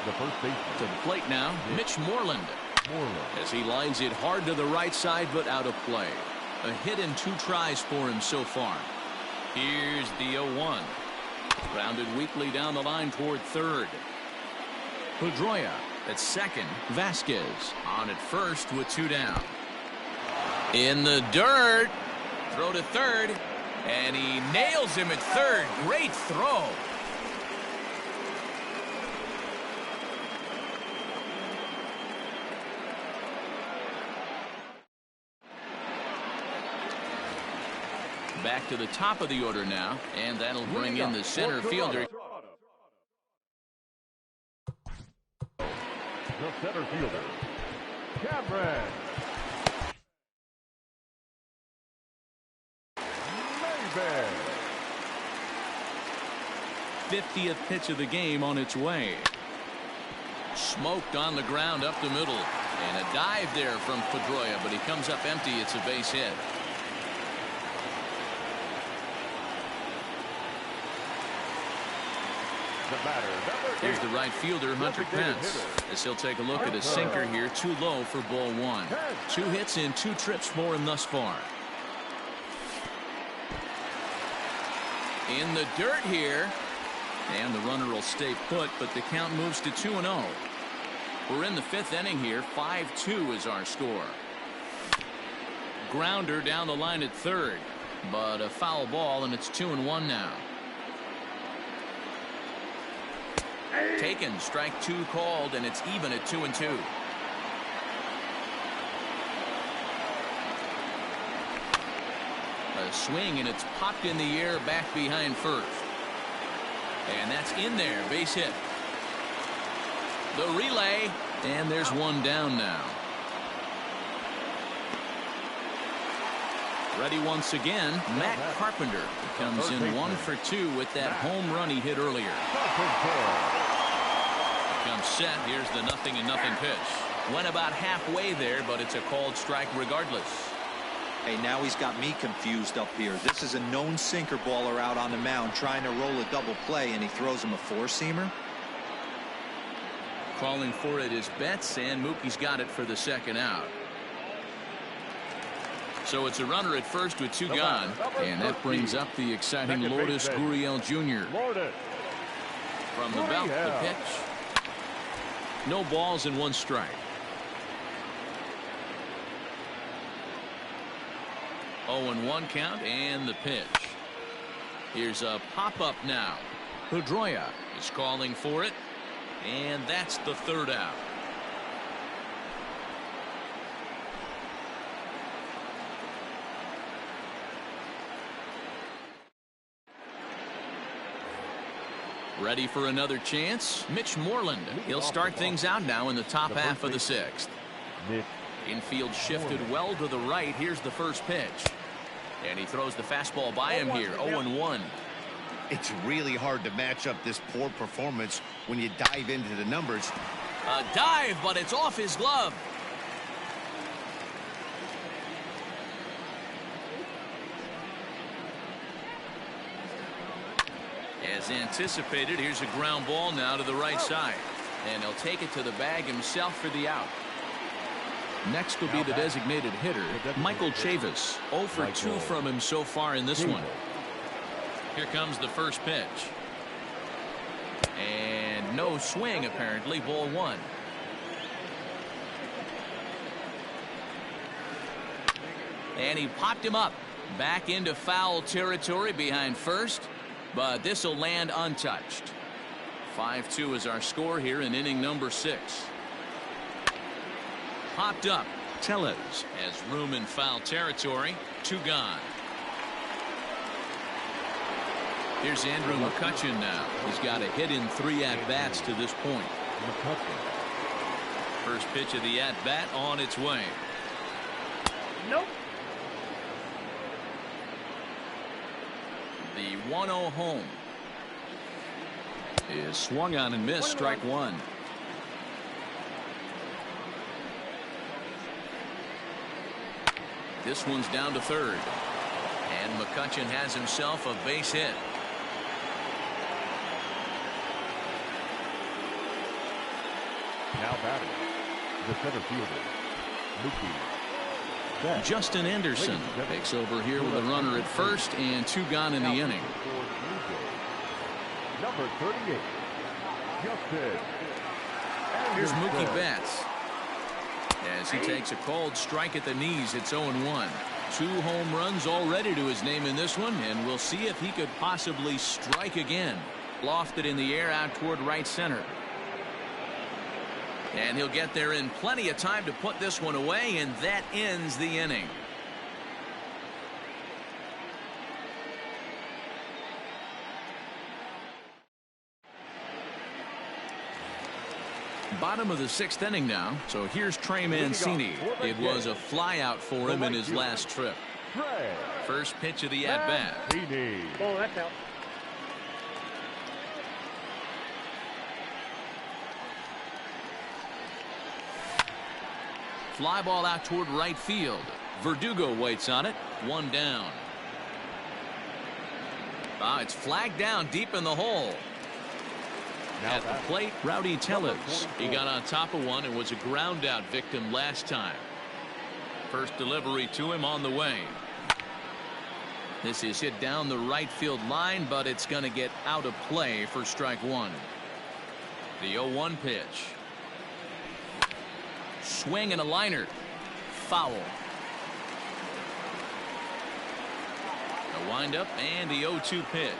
The first baseman. To the plate now, Mitch Moreland. As he lines it hard to the right side, but out of play. A hit in 2 tries for him so far. Here's the 0-1. Grounded weakly down the line toward third. Pedroia at second. Vasquez on at first with 2 down. In the dirt. Throw to third. And he nails him at third. Great throw. Back to the top of the order now, and that'll bring in the center fielder. The center fielder, Cameron. fair. 50th pitch of the game on its way. Smoked on the ground up the middle. And a dive there from Pedroia, but he comes up empty. It's a base hit. The batter, number 8. Here's the right fielder, Hunter Pence, as he'll take a look at his sinker here. Too low for ball one. 2 hits in 2 trips for him thus far. In the dirt here. And the runner will stay put, but the count moves to 2-0. We're in the 5th inning here. 5-2 is our score. Grounder down the line at third, but a foul ball, and it's 2-1 now. Taken, strike 2 called, and it's even at 2-2. A swing, and it's popped in the air back behind first. And that's in there, base hit. The relay, and there's one down now. Ready once again, Matt Carpenter comes in 1 for 2 with that home run he hit earlier. Comes set. Here's the 0-0 pitch. Went about halfway there, but it's a called strike regardless. Hey, now he's got me confused up here. This is a known sinker baller out on the mound trying to roll a double play, and he throws him a 4-seamer. Calling for it is Betts, and Mookie's got it for the second out. So it's a runner at first with 2 gone, and that brings up the exciting Lourdes Gurriel Jr. From the belt, the pitch. No balls and 1 strike. 0-1 count, and the pitch. Here's a pop-up now. Pedroia is calling for it, and that's the 3rd out. Ready for another chance? Mitch Moreland. He'll start things out now in the top half of the 6th. Infield shifted well to the right. Here's the first pitch. And he throws the fastball by him here. 0-1. It's really hard to match up this poor performance when you dive into the numbers. A dive, but it's off his glove. As anticipated, here's a ground ball now to the right side. And he'll take it to the bag himself for the out. Next will be the designated hitter, Michael Chavis. 0 for 2 from him so far in this one. Here comes the first pitch. And no swing, apparently. Ball 1. And he popped him up. Back into foul territory behind first. But this will land untouched. 5-2 is our score here in inning number 6. Popped up. Tellez has room in foul territory. 2 gone. Here's Andrew McCutchen now. He's got a hit in 3 at-bats to this point. First pitch of the at-bat on its way. Nope. The 1-0 home is swung on and missed. Strike 1. This one's down to third. And McCutchen has himself a base hit. Now batting, the center fielder, Mookie. Justin Anderson takes over here with a runner at first and 2 gone in the inning. Number 38, Justin. Here's Mookie Betts. As he takes a called strike at the knees, it's 0-1. 2 home runs already to his name in this one, and we'll see if he could possibly strike again. Lofted in the air out toward right center. And he'll get there in plenty of time to put this one away, and that ends the inning. Bottom of the 6th inning now. So here's Trey Mancini. It was a flyout for him in his last trip. First pitch of the at-bat. Ball, that's out. Fly ball out toward right field. Verdugo waits on it. One down. It's flagged down deep in the hole. At the plate, Rowdy Tellez. He got on top of one and was a ground out victim last time. First delivery to him on the way. This is hit down the right field line, but it's going to get out of play for strike one. The 0-1 pitch. Swing and a liner. Foul. A windup and the 0-2 pitch.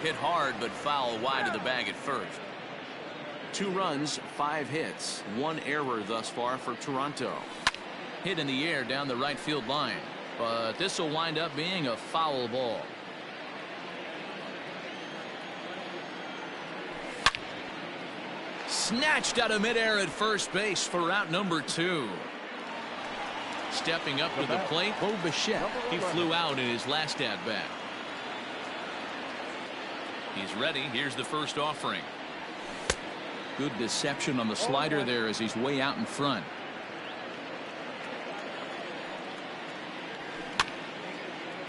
Hit hard but foul wide of the bag at first. 2 runs, 5 hits, 1 error thus far for Toronto. Hit in the air down the right field line, but this will wind up being a foul ball. Snatched out of midair at first base for out number 2. Stepping up to the plate, Bo Bichette. He flew out in his last at-bat. He's ready. Here's the first offering. Good deception on the slider there as he's way out in front.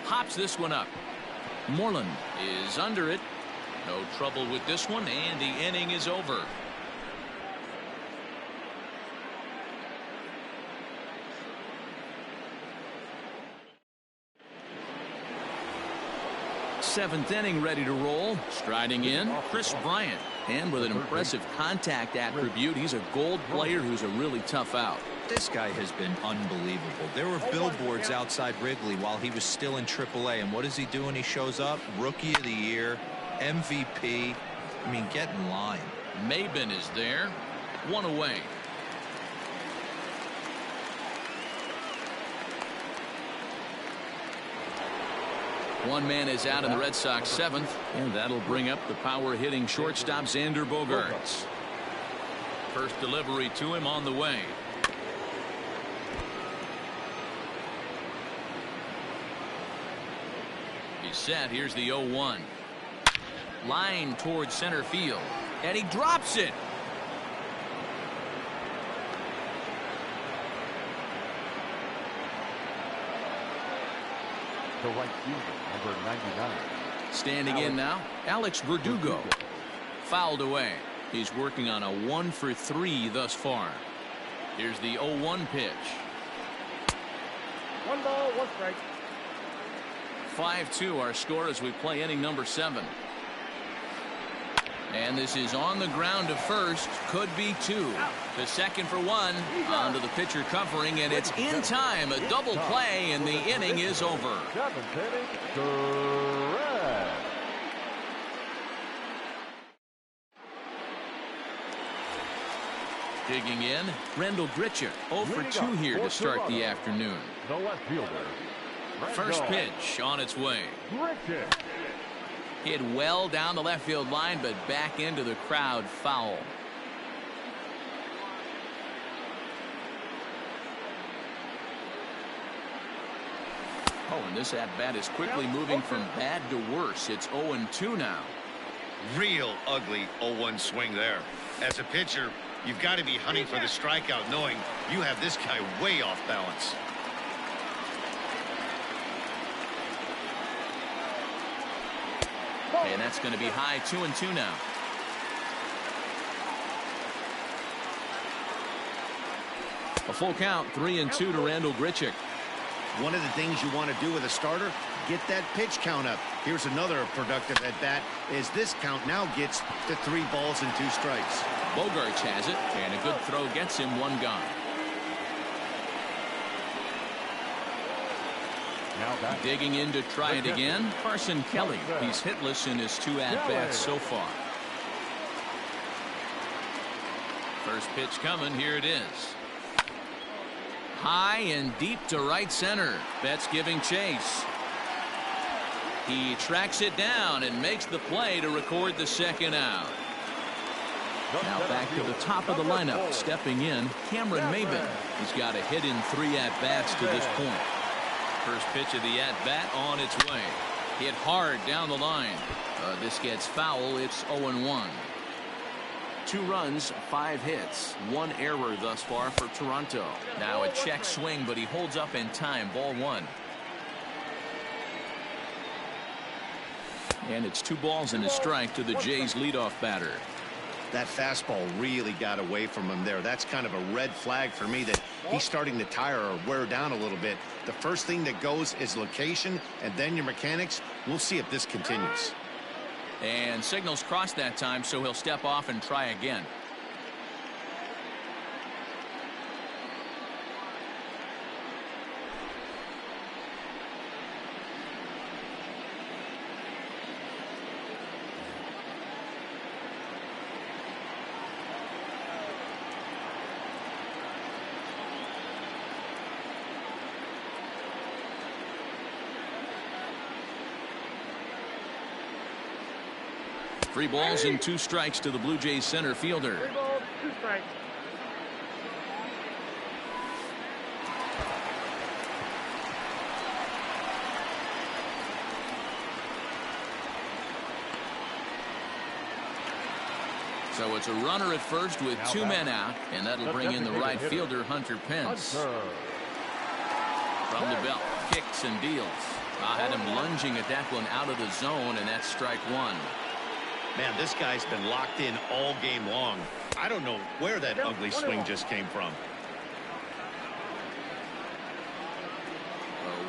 Hops this one up. Moreland is under it. No trouble with this one, and the inning is over. Seventh inning ready to roll. Striding in, Chris Bryant. And with an impressive contact attribute, he's a gold player who's a really tough out. This guy has been unbelievable. There were billboards outside Wrigley while he was still in AAA. And what does he do when he shows up? Rookie of the Year, MVP. I mean, get in line. Maben is there. 1 away. One man is out in the Red Sox 7th, and that'll bring up the power-hitting shortstop Xander Bogaerts. First delivery to him on the way. He's set. Here's the 0-1. Line towards center field, and he drops it. The right fielder, number 99. Standing in now, Alex Verdugo. Fouled away. He's working on a 1 for 3 thus far. Here's the 0-1 pitch. 1 ball, 1 strike. 5-2 our score as we play inning number 7. And this is on the ground to first. Could be 2. To second for 1. Onto the pitcher covering, and it's in time. A double play, and the inning is over. 7th inning, correct. Digging in, Rendell Grichuk. 0 for 2 here to start the afternoon. The left fielder. First pitch on its way. Grichuk. Hit well down the left field line, but back into the crowd. Foul. Oh, and this at-bat is quickly moving from bad to worse. It's 0-2 now. Real ugly 0-1 swing there. As a pitcher, you've got to be hunting for the strikeout, knowing you have this guy way off balance. And that's going to be high. 2-2 now. A full count. 3-2 to Rendell Grichuk. One of the things you want to do with a starter, get that pitch count up. Here's another productive at bat as this count now gets to 3 balls and 2 strikes. Bogaerts has it, and a good throw gets him 1 gone. Digging in to try it again, Carson Kelly. He's hitless in his 2 at-bats so far. First pitch coming. Here it is. High and deep to right center. Betts giving chase. He tracks it down and makes the play to record the 2nd out. Now back to the top of the lineup. Stepping in, Cameron Maben. He's got a hit in 3 at-bats to this point. First pitch of the at-bat on its way. Hit hard down the line. This gets foul. It's 0-1. 2 runs, 5 hits, 1 error thus far for Toronto. Now a check swing, but he holds up in time. Ball 1. And it's 2 balls and a strike to the Jays leadoff batter. That fastball really got away from him there. That's kind of a red flag for me that he's starting to tire or wear down a little bit. The first thing that goes is location and then your mechanics. We'll see if this continues. And signals crossed that time, so he'll step off and try again. Three balls and 2 strikes to the Blue Jays center fielder. 3 balls, 2 strikes. So it's a runner at first with 2 men out, and that'll bring in the right fielder, Hunter Pence. From the belt, kicks and deals. I had him lunging at that one out of the zone, and that's strike 1. Man, this guy's been locked in all game long. I don't know where that ugly swing just came from.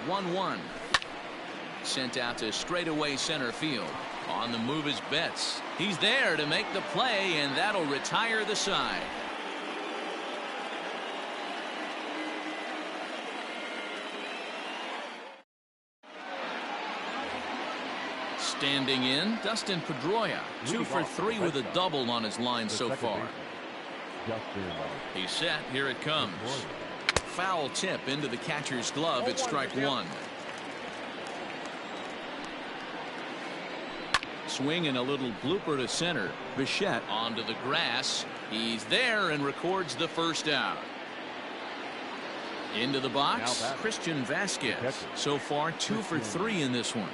1-1. Sent out to straightaway center field. On the move is Betts. He's there to make the play, and that'll retire the side. Standing in, Dustin Pedroia, 2 for 3 with a double on his line so far. He's set. Here it comes. Foul tip into the catcher's glove. It's strike 1. Swing and a little blooper to center. Bichette onto the grass. He's there and records the first out. Into the box, Christian Vasquez. So far 2 for 3 in this one.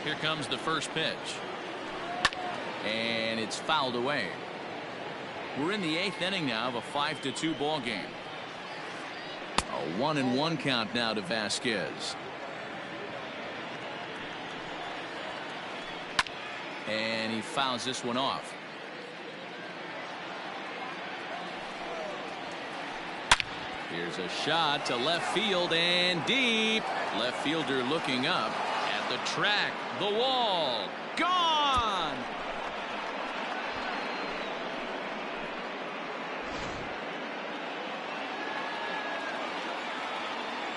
Here comes the first pitch. And it's fouled away. We're in the 8th inning now of a 5-2 ball game. A 1-1 count now to Vasquez. And he fouls this one off. Here's a shot to left field and deep. Left fielder looking up. The track, the wall, gone.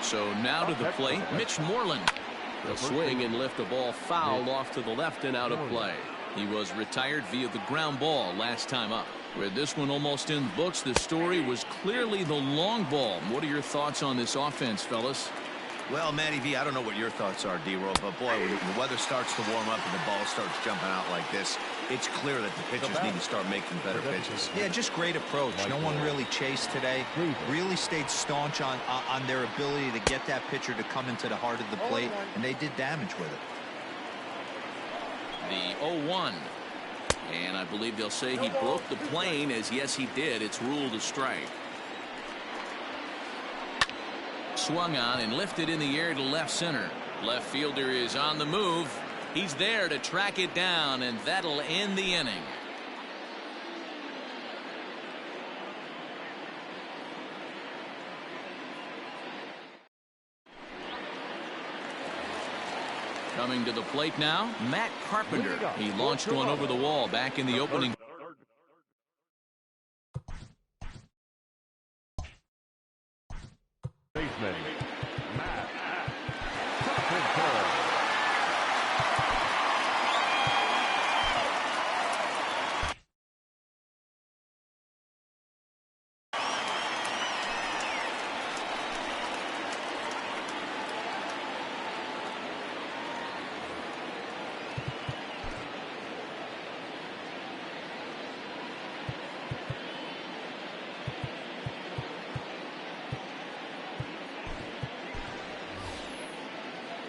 So now to the plate, Mitch Moreland. He'll swing and lift a ball foul off to the left and out of play. He was retired via the ground ball last time up. With this one almost in the books, the story was clearly the long ball. What are your thoughts on this offense, fellas? Well, Matty V, I don't know what your thoughts are, D-Roll, but boy, when the weather starts to warm up and the ball starts jumping out like this, it's clear that the pitchers need to start making better pitches. Yeah, just great approach. No one really chased today. Really stayed staunch on their ability to get that pitcher to come into the heart of the plate, and they did damage with it. The 0-1. And I believe they'll say he broke the plane, as yes, he did. It's ruled a strike. Swung on and lifted in the air to left center. Left fielder is on the move. He's there to track it down, and that'll end the inning. Coming to the plate now, Matt Carpenter. He launched one over the wall back in the opening. Baseman, Matt Carpenter.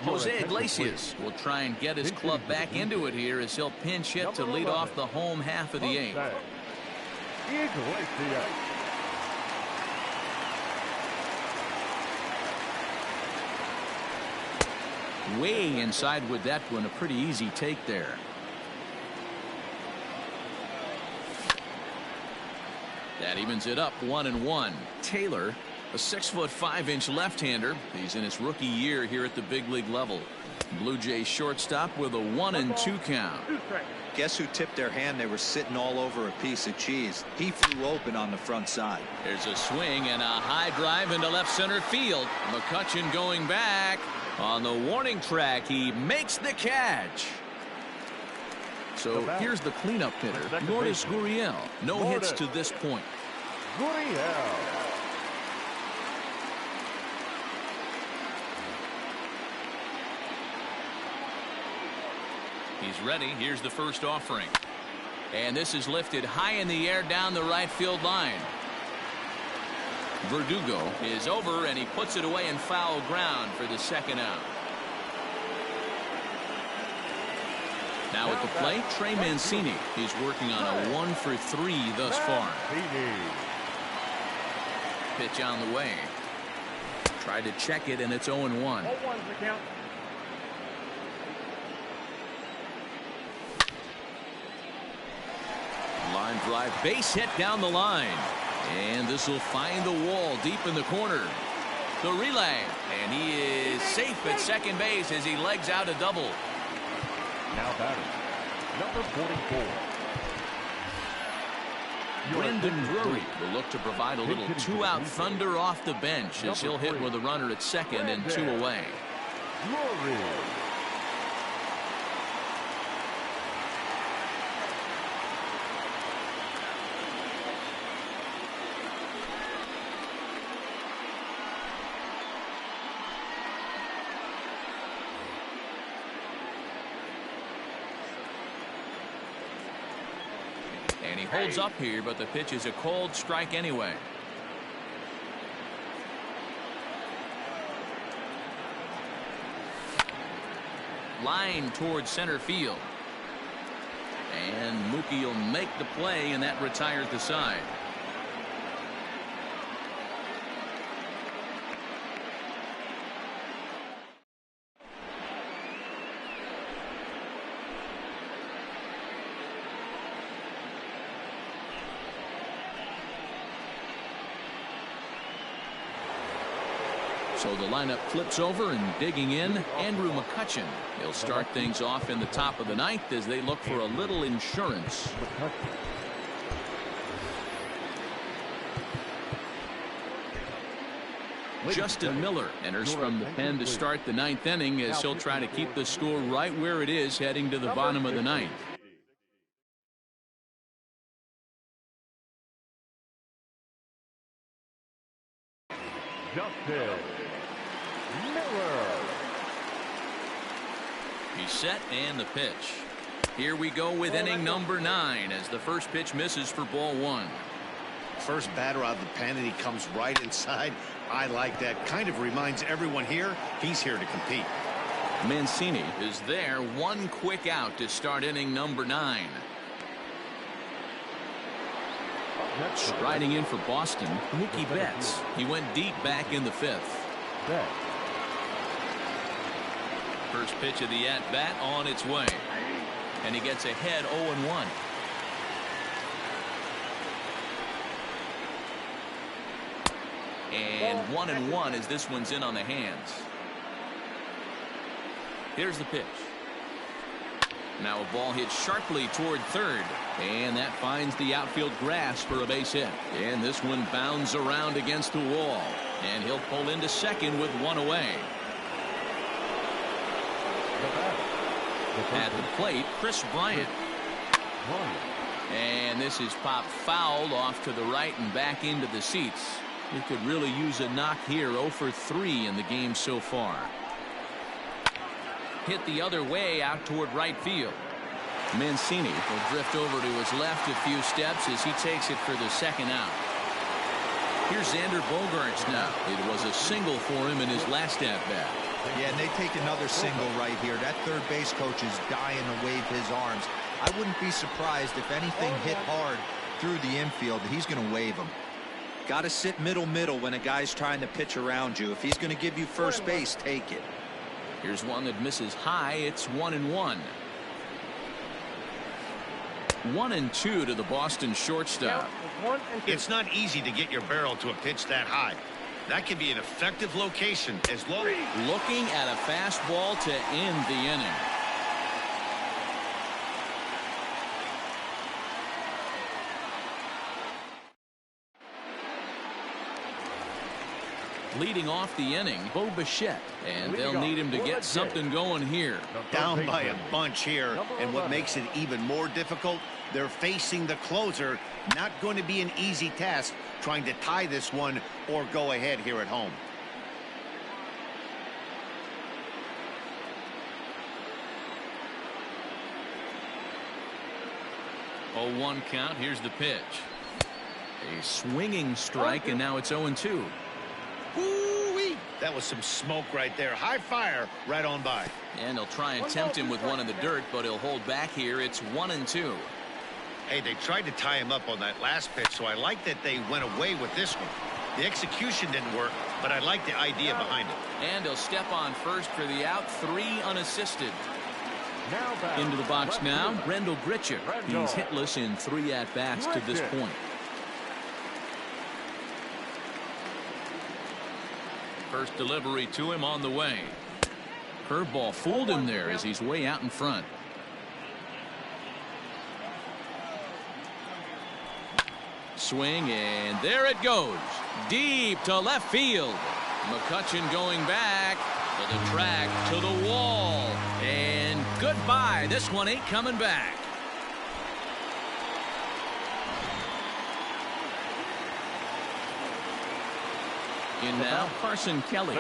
Jose Iglesias will try and get his club back into it here as he'll pinch hit to lead off the home half of the eighth. Iglesias. Way inside with that one. A pretty easy take there. That evens it up 1-1. Taylor, a 6'5" left-hander. He's in his rookie year here at the big league level. Blue Jays shortstop with a 1-2 count. Guess who tipped their hand? They were sitting all over a piece of cheese. He flew open on the front side. There's a swing and a high drive into left center field. McCutchen going back on the warning track. He makes the catch. So here's the cleanup hitter, Lourdes Gurriel. No hits to this point. Gurriel. He's ready. Here's the first offering. And this is lifted high in the air down the right field line. Verdugo is over, and he puts it away in foul ground for the second out. Now at the plate, Trey Mancini. He's working on a 1-for-3 thus far. Pitch on the way. Tried to check it, and it's 0-1. 0-1's the count. Line drive, base hit down the line. And this will find the wall deep in the corner. The relay, and he is safe at second base as he legs out a double. Now batting, number 44. Brendan Drury will look to provide a little two-out thunder off the bench as he'll hit with a runner at second and 2 away. Drury. And he holds up here, but the pitch is a cold strike anyway. Line towards center field. And Mookie will make the play, and that retires the side. So the lineup flips over, and digging in, Andrew McCutchen. He'll start things off in the top of the ninth as they look for a little insurance. Justin Miller enters from the pen to start the ninth inning as he'll try to keep the score right where it is heading to the bottom of the ninth. Justin Miller. He's set, and the pitch. Here we go with inning number 9 as the first pitch misses for ball 1. First batter out of the pen, and he comes right inside. I like that. Kind of reminds everyone here he's here to compete. Mancini is there. One quick out to start inning number 9. Striding in for Boston, Mookie Betts. He went deep back in the 5th. First pitch of the at-bat on its way. And he gets ahead 0-1. And 1-1 as this one's in on the hands. Here's the pitch. Now a ball hit sharply toward third. And that finds the outfield grass for a base hit. And this one bounds around against the wall. And he'll pull into second with 1 away. At the plate, Chris Bryant. And this is popped foul off to the right and back into the seats. He could really use a knock here. 0 for 3 in the game so far. Hit the other way out toward right field. Mancini will drift over to his left a few steps as he takes it for the second out. Here's Xander Bogaerts now. It was a single for him in his last at-bat. Yeah, and they take another single right here. That third base coach is dying to wave his arms. I wouldn't be surprised if anything hit hard through the infield. He's going to wave them. Got to sit middle when a guy's trying to pitch around you. If he's going to give you first base, take it. Here's one that misses high. It's 1-1. 1-2 to the Boston shortstop. It's not easy to get your barrel to a pitch that high. That can be an effective location as long as... Looking at a fastball to end the inning. Leading off the inning, Bo Bichette, and they'll need him to get something going here. Down by a bunch here, and what makes it even more difficult, they're facing the closer. Not going to be an easy task trying to tie this one or go ahead here at home. Oh, 1 count. Here's the pitch. A swinging strike, and now it's 0-2. Woo-wee! That was some smoke right there. High fire right on by. And he'll try and tempt him with one in the dirt, but he'll hold back here. It's 1-2. Hey, they tried to tie him up on that last pitch, so I like that they went away with this one. The execution didn't work, but I like the idea behind it. And he'll step on first for the out. 3 unassisted. Now back. Into the box now, Rendell Gritchick. He's hitless in 3 at-bats to this point. First delivery to him on the way. Curveball fooled him there as he's way out in front. Swing, and there it goes. Deep to left field. McCutchen going back to the track, to the wall. And goodbye. This one ain't coming back. In now, Carson Kelly,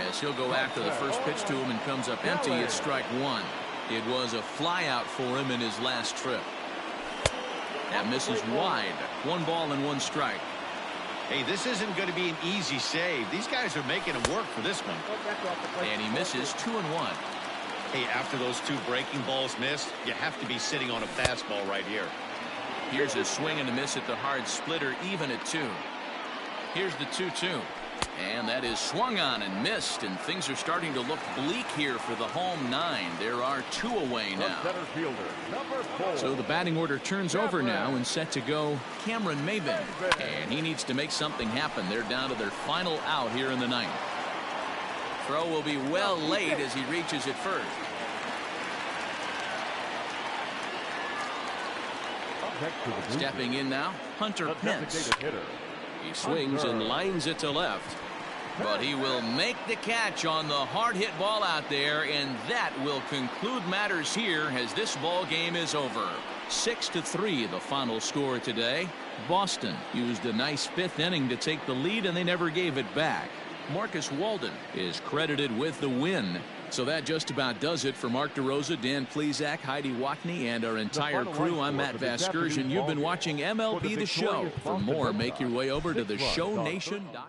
as he'll go after the first pitch to him and comes up empty. It's strike 1. It was a flyout for him in his last trip. That misses wide. 1 ball and 1 strike. Hey, this isn't going to be an easy save. These guys are making him work for this one. And he misses 2-1. Hey, after those 2 breaking balls missed, you have to be sitting on a fastball right here. Here's a swing and a miss at the hard splitter, even at 2. Here's the 2-2. And that is swung on and missed, and things are starting to look bleak here for the home 9. There are 2 away now. Center fielder, number 4. So the batting order turns over now and set to go Cameron Maybin. And he needs to make something happen. They're down to their final out here in the 9th. Throw will be well late as he reaches it first. Stepping in now, Hunter Pence. He swings and lines it to left. But he will make the catch on the hard hit ball out there, and that will conclude matters here as this ball game is over. 6-3 the final score today. Boston used a nice 5th inning to take the lead, and they never gave it back. Marcus Walden is credited with the win. So that just about does it for Mark DeRosa, Dan Plesac, Heidi Watney, and our entire crew. I'm Matt Vasgersian. You've been watching MLB The Show. For more, make your way over to theshownation.com.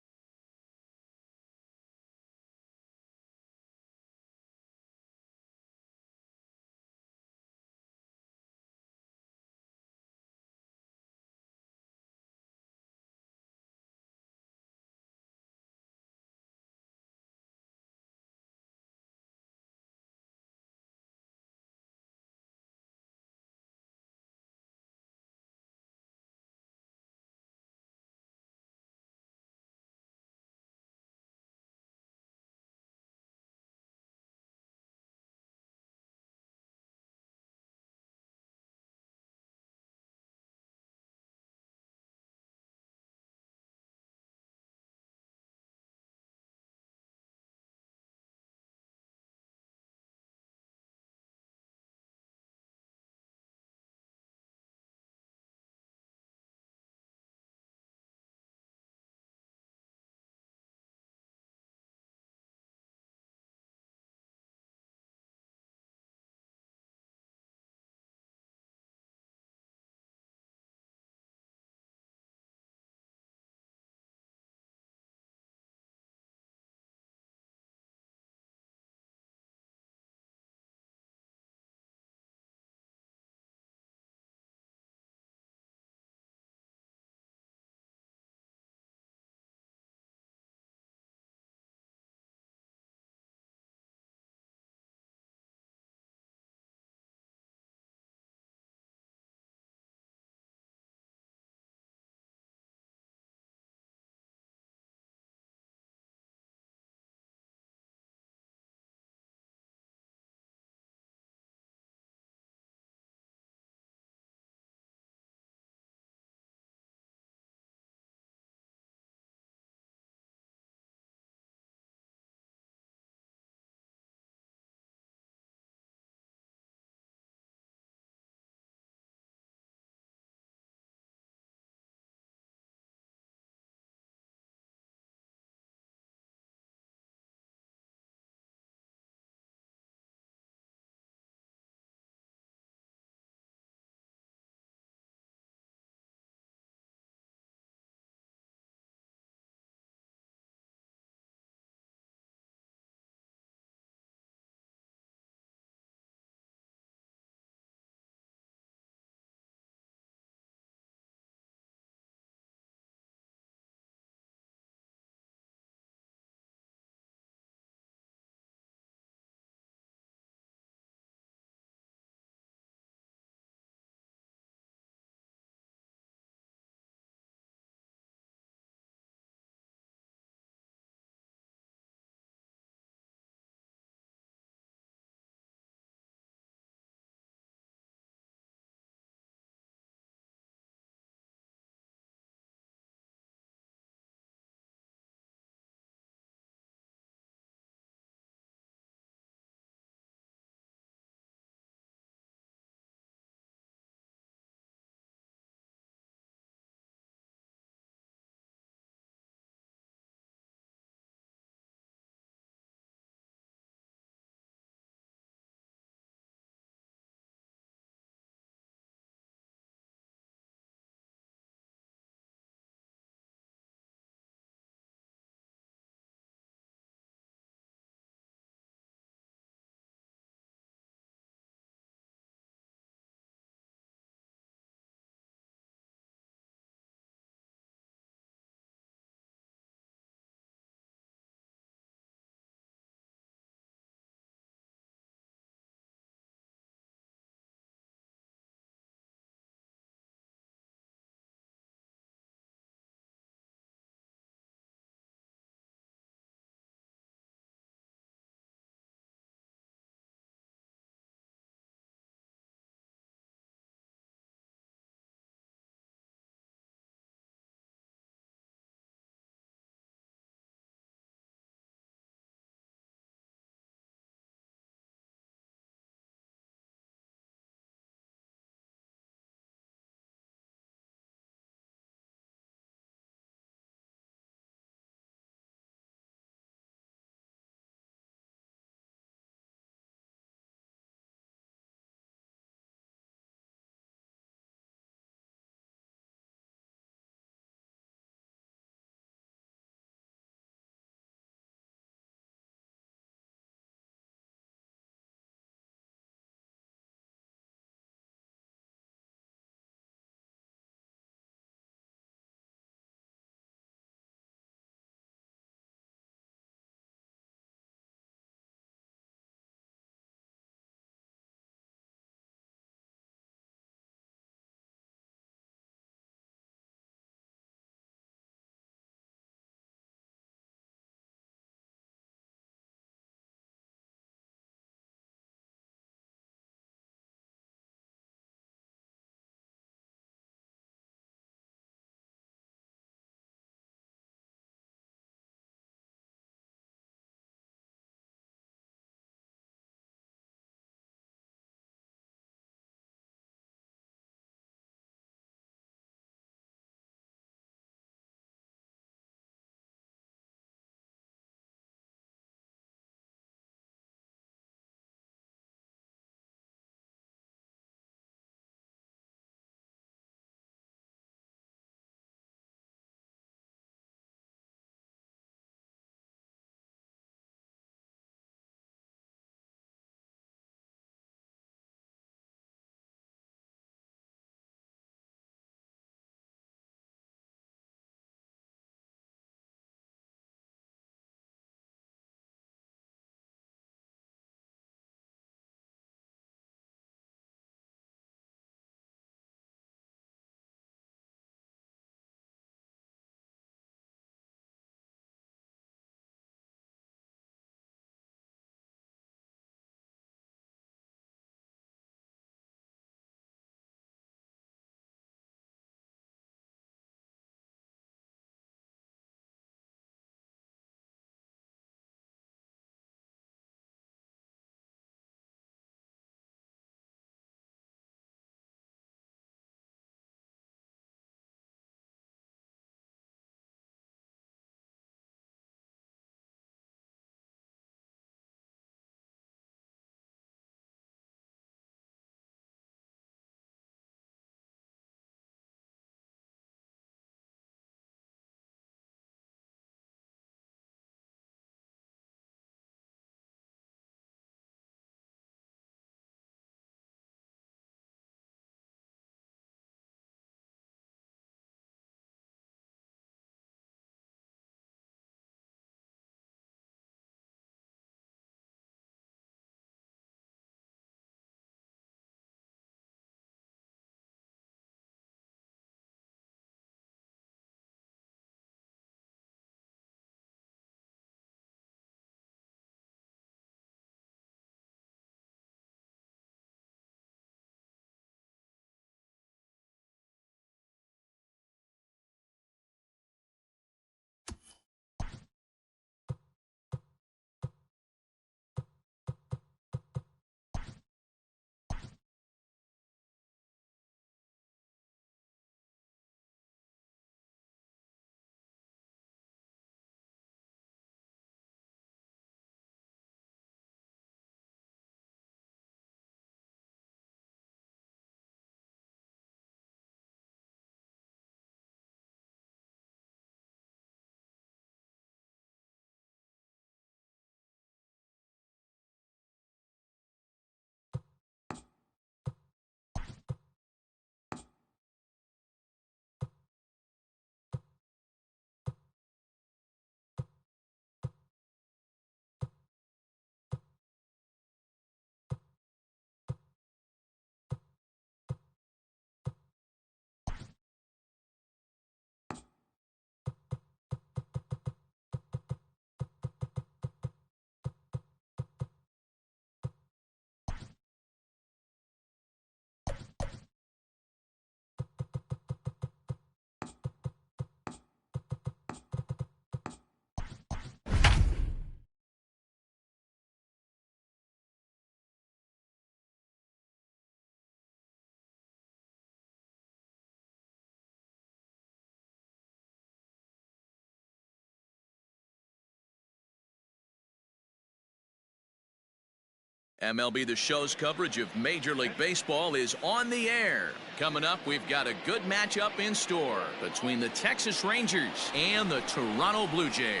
MLB The Show's coverage of Major League Baseball is on the air. Coming up, we've got a good matchup in store between the Texas Rangers and the Toronto Blue Jays.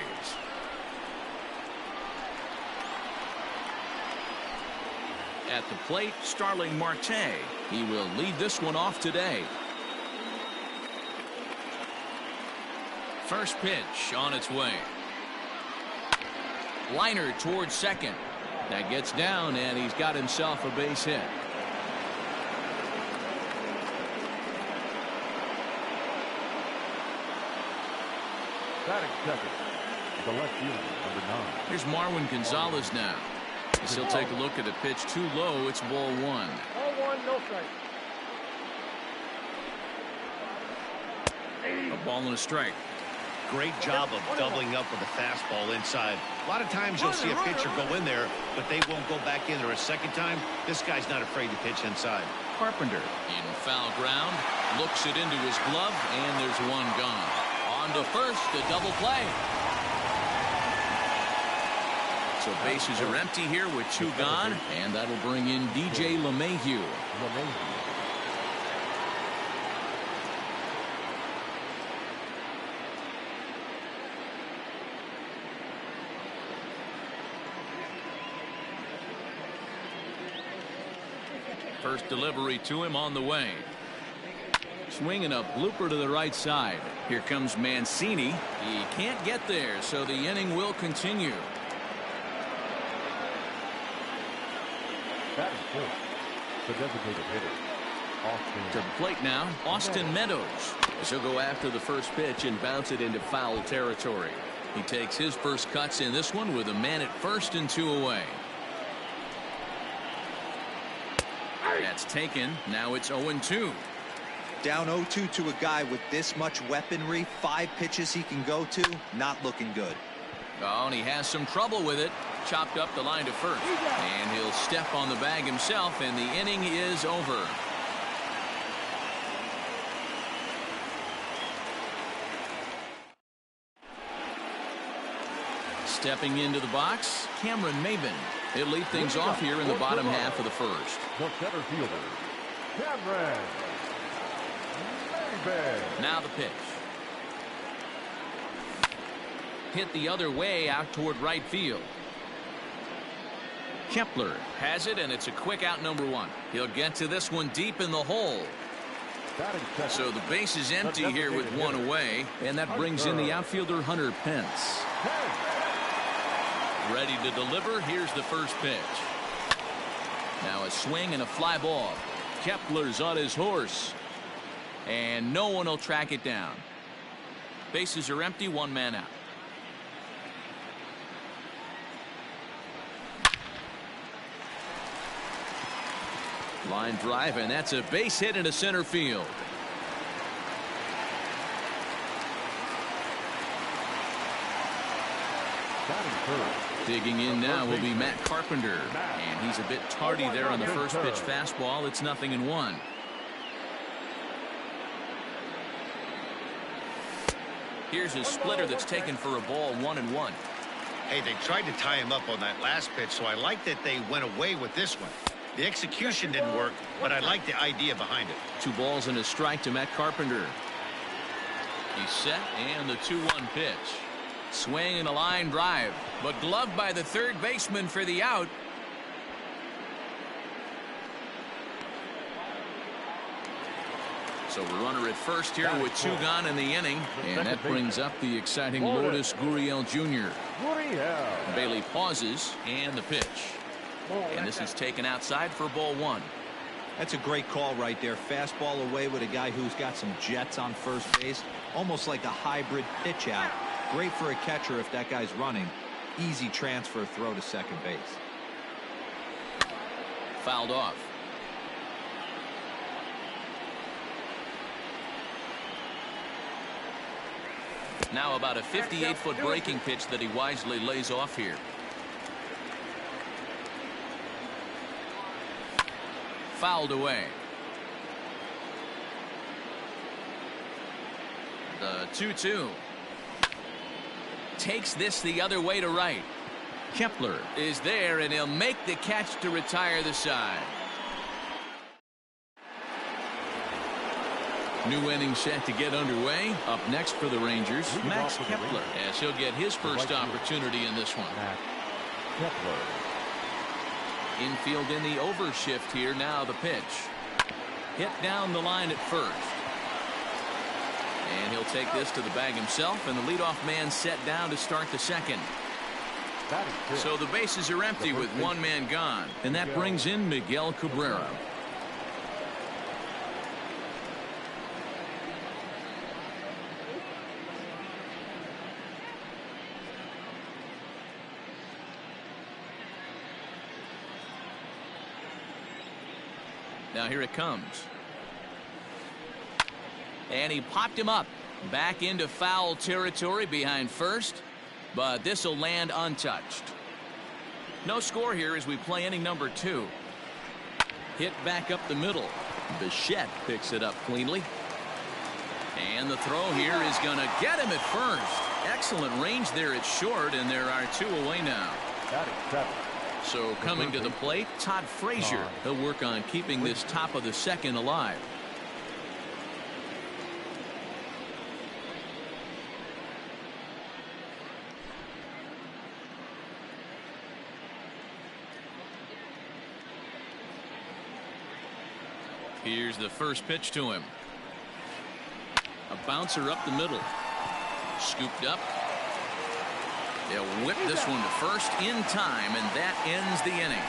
At the plate, Starling Marte. He will lead this one off today. First pitch on its way. Liner towards second. That gets down, and he's got himself a base hit. Batting second, the left fielder, number 9. Here's Marwin Gonzalez now. He'll take a look at a pitch too low. It's ball 1. Ball 1, no strike. A ball and a strike. Great job of doubling up with a fastball inside. A lot of times you'll see a pitcher go in there, but they won't go back in there a second time. This guy's not afraid to pitch inside. Carpenter in foul ground, looks it into his glove, and there's one gone. On to first, a double play. So bases are empty here with 2 gone, and that'll bring in DJ LeMahieu. First delivery to him on the way. Swinging a blooper to the right side. Here comes Mancini. He can't get there, so the inning will continue. Batting fourth, the designated hitter, Austin. To the plate now, Austin Meadows. He'll go after the first pitch and bounce it into foul territory. He takes his first cuts in this one with a man at first and 2 away. That's taken. Now it's 0-2. Down 0-2 to a guy with this much weaponry, 5 pitches he can go to, not looking good. Oh, and he has some trouble with it. Chopped up the line to first. And he'll step on the bag himself, and the inning is over. Stepping into the box, Cameron Maybin. He'll lead things off here in the bottom half of the first. The center fielder, Cameron Maybin. Now the pitch. Hit the other way out toward right field. Kepler has it, and it's a quick out, number 1. He'll get to this one deep in the hole. So the base is empty here with 1 away, and that brings in the outfielder Hunter Pence. Ready to deliver. Here's the first pitch. Now a swing and a fly ball. Kepler's on his horse, and no one will track it down. Bases are empty, 1 man out. Line drive, and that's a base hit into center field. Digging in now will be Matt Carpenter, and he's a bit tardy there on the first pitch fastball. It's 0-1. Here's his splitter that's taken for a ball, 1-1. Hey, they tried to tie him up on that last pitch, so I like that they went away with this one. The execution didn't work, but I like the idea behind it. 2 balls and a strike to Matt Carpenter. He's set, and the 2-1 pitch. Swing and a line drive, but gloved by the third baseman for the out. So a runner at first here with 2 gone in the inning, and that brings up the exciting Lourdes Gurriel Jr. Bailey pauses, and the pitch. And this is taken outside for ball 1. That's a great call right there. Fastball away with a guy who's got some jets on first base, almost like a hybrid pitch out. Great for a catcher if that guy's running. Easy transfer throw to second base. Fouled off. Now about a 58-foot breaking pitch that he wisely lays off here. Fouled away. The 2-2. Takes this the other way to right. Kepler is there, and he'll make the catch to retire the side. New inning set to get underway. Up next for the Rangers, Max Kepler, as he'll get his first opportunity in this one. Kepler. Infield in the overshift here. Now the pitch. Hit down the line at first. And he'll take this to the bag himself, and the leadoff man set down to start the second. So the bases are empty with one man gone, and that brings in Miguel Cabrera. Now here it comes. And he popped him up. Back into foul territory behind first. But this will land untouched. No score here as we play inning number 2. Hit back up the middle. Bichette picks it up cleanly. And the throw here is going to get him at first. Excellent range there at short, and there are 2 away now. So coming to the plate, Todd Frazier. He'll work on keeping this top of the second alive. Here's the first pitch to him. A bouncer up the middle. Scooped up. They'll whip this one to first in time, and that ends the inning.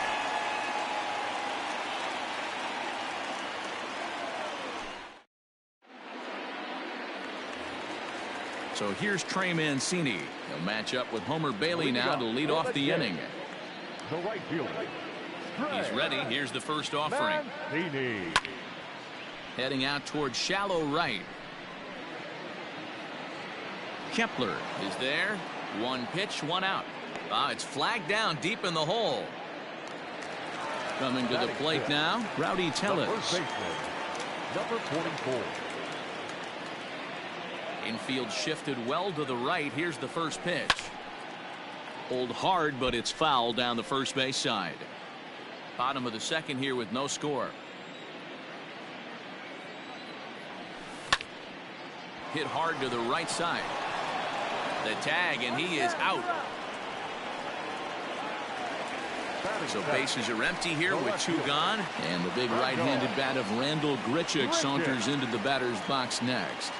So here's Trey Mancini. He'll match up with Homer Bailey now to lead off the inning. The right fielder. He's ready. Here's the first offering. Venii. Heading out towards shallow right. Kepler is there. One pitch, one out. It's flagged down deep in the hole. Coming to the plate now, Rowdy Tellez. Number 44. Infield shifted well to the right. Here's the first pitch. Pulled hard, but it's foul down the first base side. Bottom of the second here with no score. Hit hard to the right side. The tag, and he is out. So bases are empty here with 2 gone. And the big right-handed bat of Randall Grichuk saunters into the batter's box next.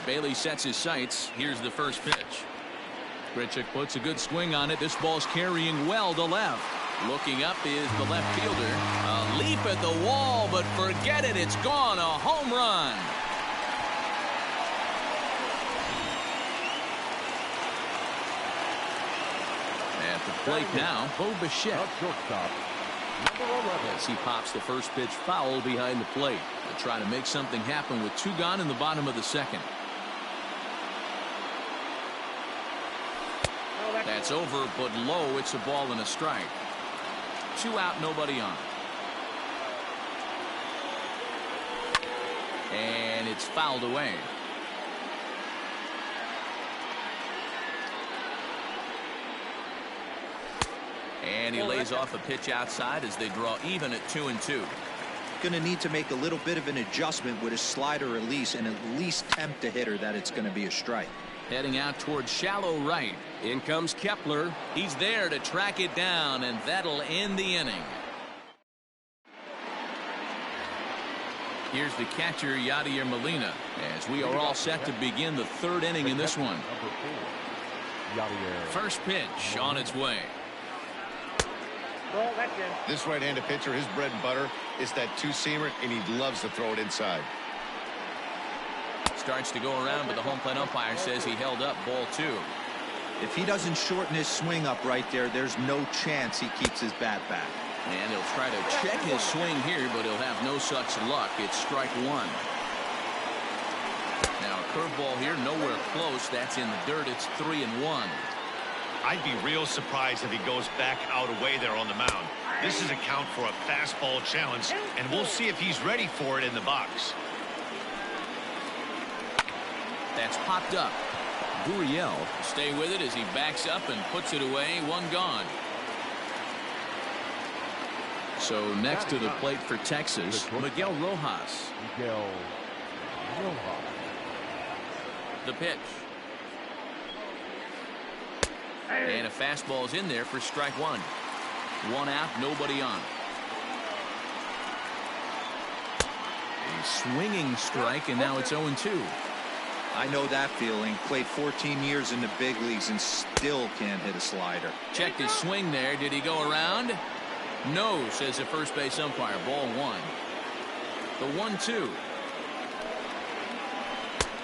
Bailey sets his sights. Here's the first pitch. Grichuk puts a good swing on it. This ball's carrying well to left. Looking up is the left fielder. A leap at the wall, but forget it. It's gone. A home run. At the plate now, Bo Bichette. As he pops the first pitch foul behind the plate. They'll try to make something happen with 2 gone in the bottom of the second. That's over, but low. It's a ball and a strike. 2 out, nobody on. And it's fouled away. And he lays off a pitch outside as they draw even at 2-2. Going to need to make a little bit of an adjustment with his slider release and at least tempt a hitter that it's going to be a strike. Heading out towards shallow right. In comes Kepler. He's there to track it down, and that'll end the inning. Here's the catcher, Yadier Molina, as we are all set to begin the 3rd inning in this one. First pitch on its way. This right-handed pitcher, his bread and butter is that 2-seamer, and he loves to throw it inside. Starts to go around, but the home plate umpire says he held up ball 2. If he doesn't shorten his swing up right there, there's no chance he keeps his bat back. And he'll try to check his swing here, but he'll have no such luck. It's strike 1. Now a curveball here, nowhere close. That's in the dirt. It's 3-1. I'd be real surprised if he goes back out away there on the mound. This is a count for a fastball challenge, and we'll see if he's ready for it in the box. That's popped up. Gurriel. Stay with it as he backs up and puts it away. One gone. So next to the plate for Texas, Miguel Rojas. Miguel Rojas. The pitch. And a fastball is in there for strike one. One out, nobody on. A swinging strike, and now it's 0-2. I know that feeling. Played 14 years in the big leagues and still can't hit a slider. Checked his swing there. Did he go around? No, says the first base umpire. Ball one. The 1-2.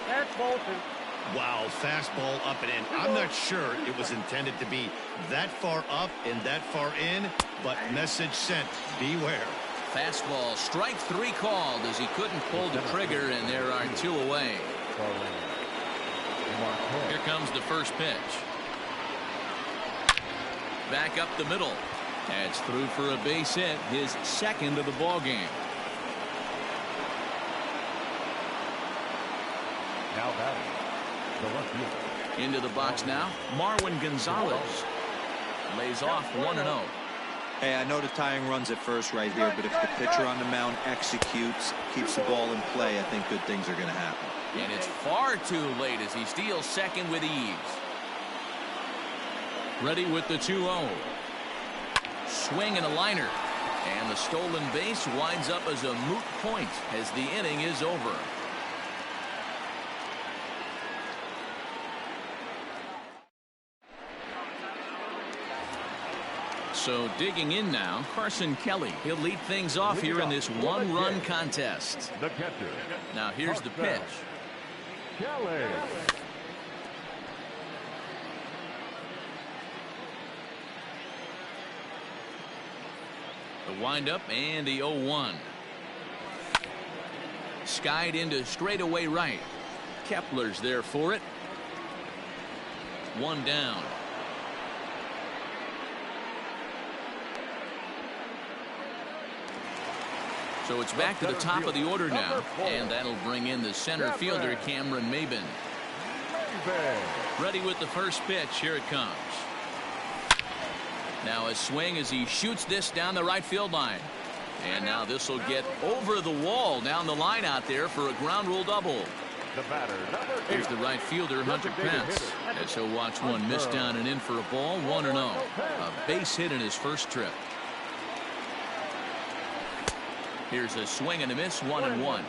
That's ball two. Wow, fastball up and in. I'm not sure it was intended to be that far up and that far in, but message sent. Beware. Fastball, strike three called as he couldn't pull the trigger, and there are two away. Here comes the first pitch. Back up the middle. That's through for a base hit, his second of the ball game. Now batting, the left fielder. Into the box now, Marwin Gonzalez. Lays off 1-0. Hey, I know the tying run's at first right here, but if the pitcher on the mound executes, keeps the ball in play, I think good things are going to happen. And it's far too late as he steals second with ease. Ready with the 2-0. Swing and a liner. And the stolen base winds up as a moot point as the inning is over. So digging in now, Carson Kelly. He'll lead things off here in this one-run contest. The catcher. Now here's the pitch. Kelly. The windup and the 0-1. Skied into straightaway right. Kepler's there for it. One down. So it's back to the top of the order now, and that'll bring in the center fielder, Cameron Maybin. Ready with the first pitch. Here it comes. Now a swing as he shoots this down the right field line. And now this will get over the wall down the line out there for a ground rule double. The batter, Here's the right fielder, Hunter Pence, as he'll watch one miss down and in for a ball. 1-0. A base hit in his first trip. Here's a swing and a miss. 1-1.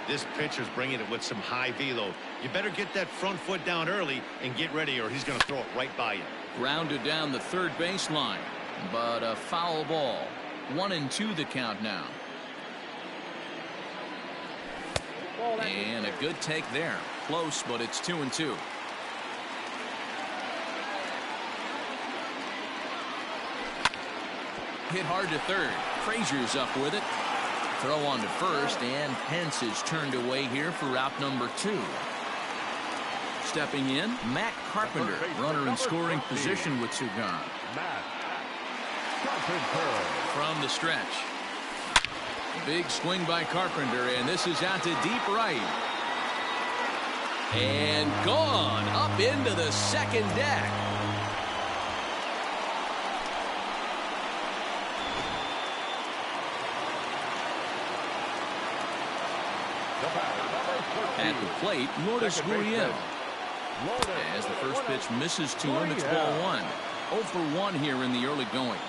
This pitcher's bringing it with some high velo. You better get that front foot down early and get ready, or he's going to throw it right by you. Grounded down the third baseline, but a foul ball. 1-2 the count now. And a good take there. Close, but it's 2-2. Hit hard to third. Frazier's up with it. Throw on to first, and Pence is turned away here for out number 2. Stepping in, Matt Carpenter, runner in scoring position with two gone. From the stretch. Big swing by Carpenter, and this is out to deep right. And gone up into the second deck. At the plate, Lourdes Gurriel. As the first pitch misses to him, it's ball 1. 0 for 1 here in the early going.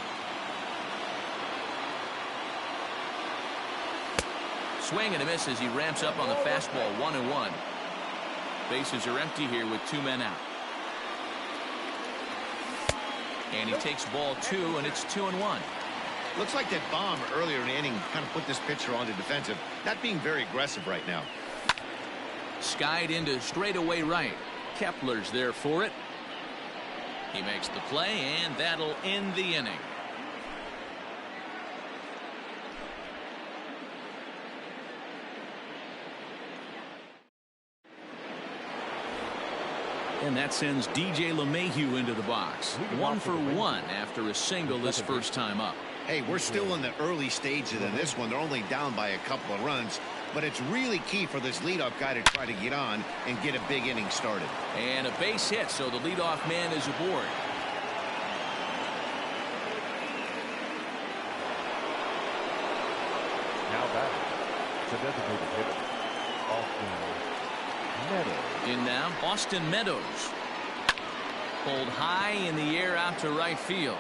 Swing and a miss as he ramps up on the fastball. 1-1. Bases are empty here with 2 men out. And he takes ball 2, and it's 2-1. Looks like that bomb earlier in the inning kind of put this pitcher on the defensive. Not being very aggressive right now. Skied into straightaway right. Kepler's there for it. He makes the play, and that'll end the inning. And that sends DJ LeMahieu into the box. 1 for 1 after a single this first time up. Hey, we're still in the early stages of this one. They're only down by a couple of runs. but it's really key for this leadoff guy to try to get on and get a big inning started. And a base hit, so the leadoff man is aboard. Now batting, the designated hitter, Austin Meadows. In now, Austin Meadows. Pulled high in the air out to right field.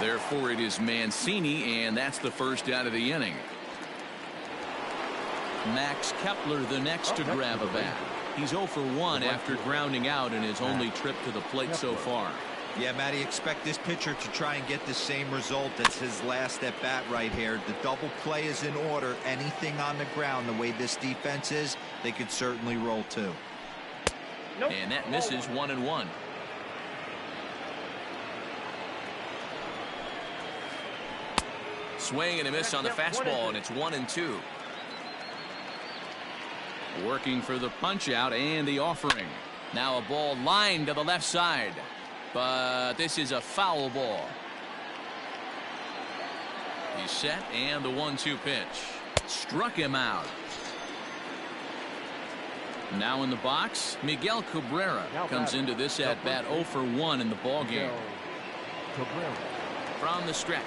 Therefore, it is Mancini, and that's the first out of the inning. Max Kepler the next to grab a bat. He's 0 for 1 after grounding out in his only trip to the plate so far. Yeah, Matty, expect this pitcher to try and get the same result as his last at bat right here. The double play is in order. Anything on the ground, the way this defense is, they could certainly roll too. Nope. And that misses 1-1. Swing and a miss on the fastball, and it's 1-2. Working for the punch out and the offering. Now a ball lined to the left side, but this is a foul ball. He's set, and the 1-2 pitch struck him out. Now in the box, Miguel Cabrera comes into this at bat 0 for 1 in the ball game. From the stretch.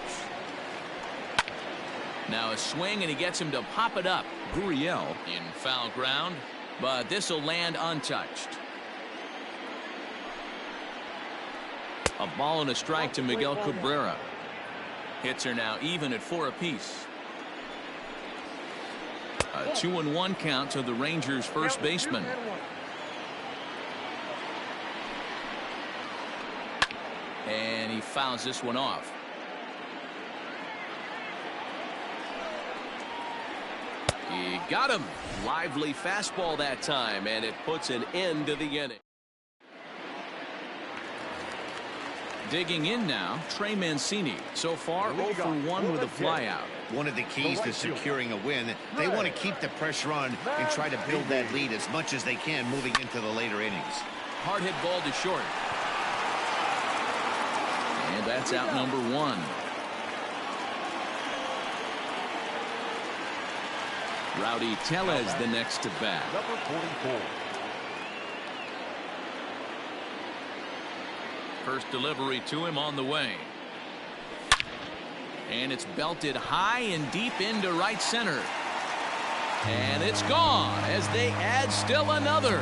Now a swing, and he gets him to pop it up. Gurriel in foul ground, but this will land untouched. A ball and a strike to Miguel Cabrera. Hits are now even at 4 apiece. A 2-1 count to the Rangers' first baseman. And he fouls this one off. He got him. Lively fastball that time, and it puts an end to the inning. Digging in now, Trey Mancini. So far, 0 for 1 with a flyout. One of the keys to securing a win, they want to keep the pressure on and try to build that lead as much as they can moving into the later innings. Hard hit ball to short. And that's out number 1. Rowdy Tellez the next to bat. Number 44. First delivery to him on the way. And it's belted high and deep into right center. And it's gone as they add still another.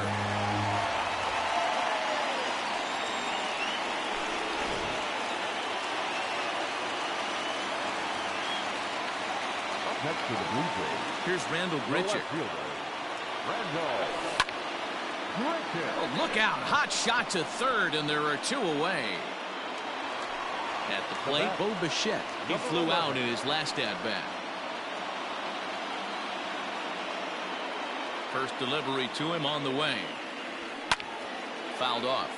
Up next to the Blue Jays. Here's Randall Grichuk. Oh, look out. Hot shot to third, and there are 2 away. At the plate, Bo Bichette. He flew out in his last at-bat. First delivery to him on the way. Fouled off.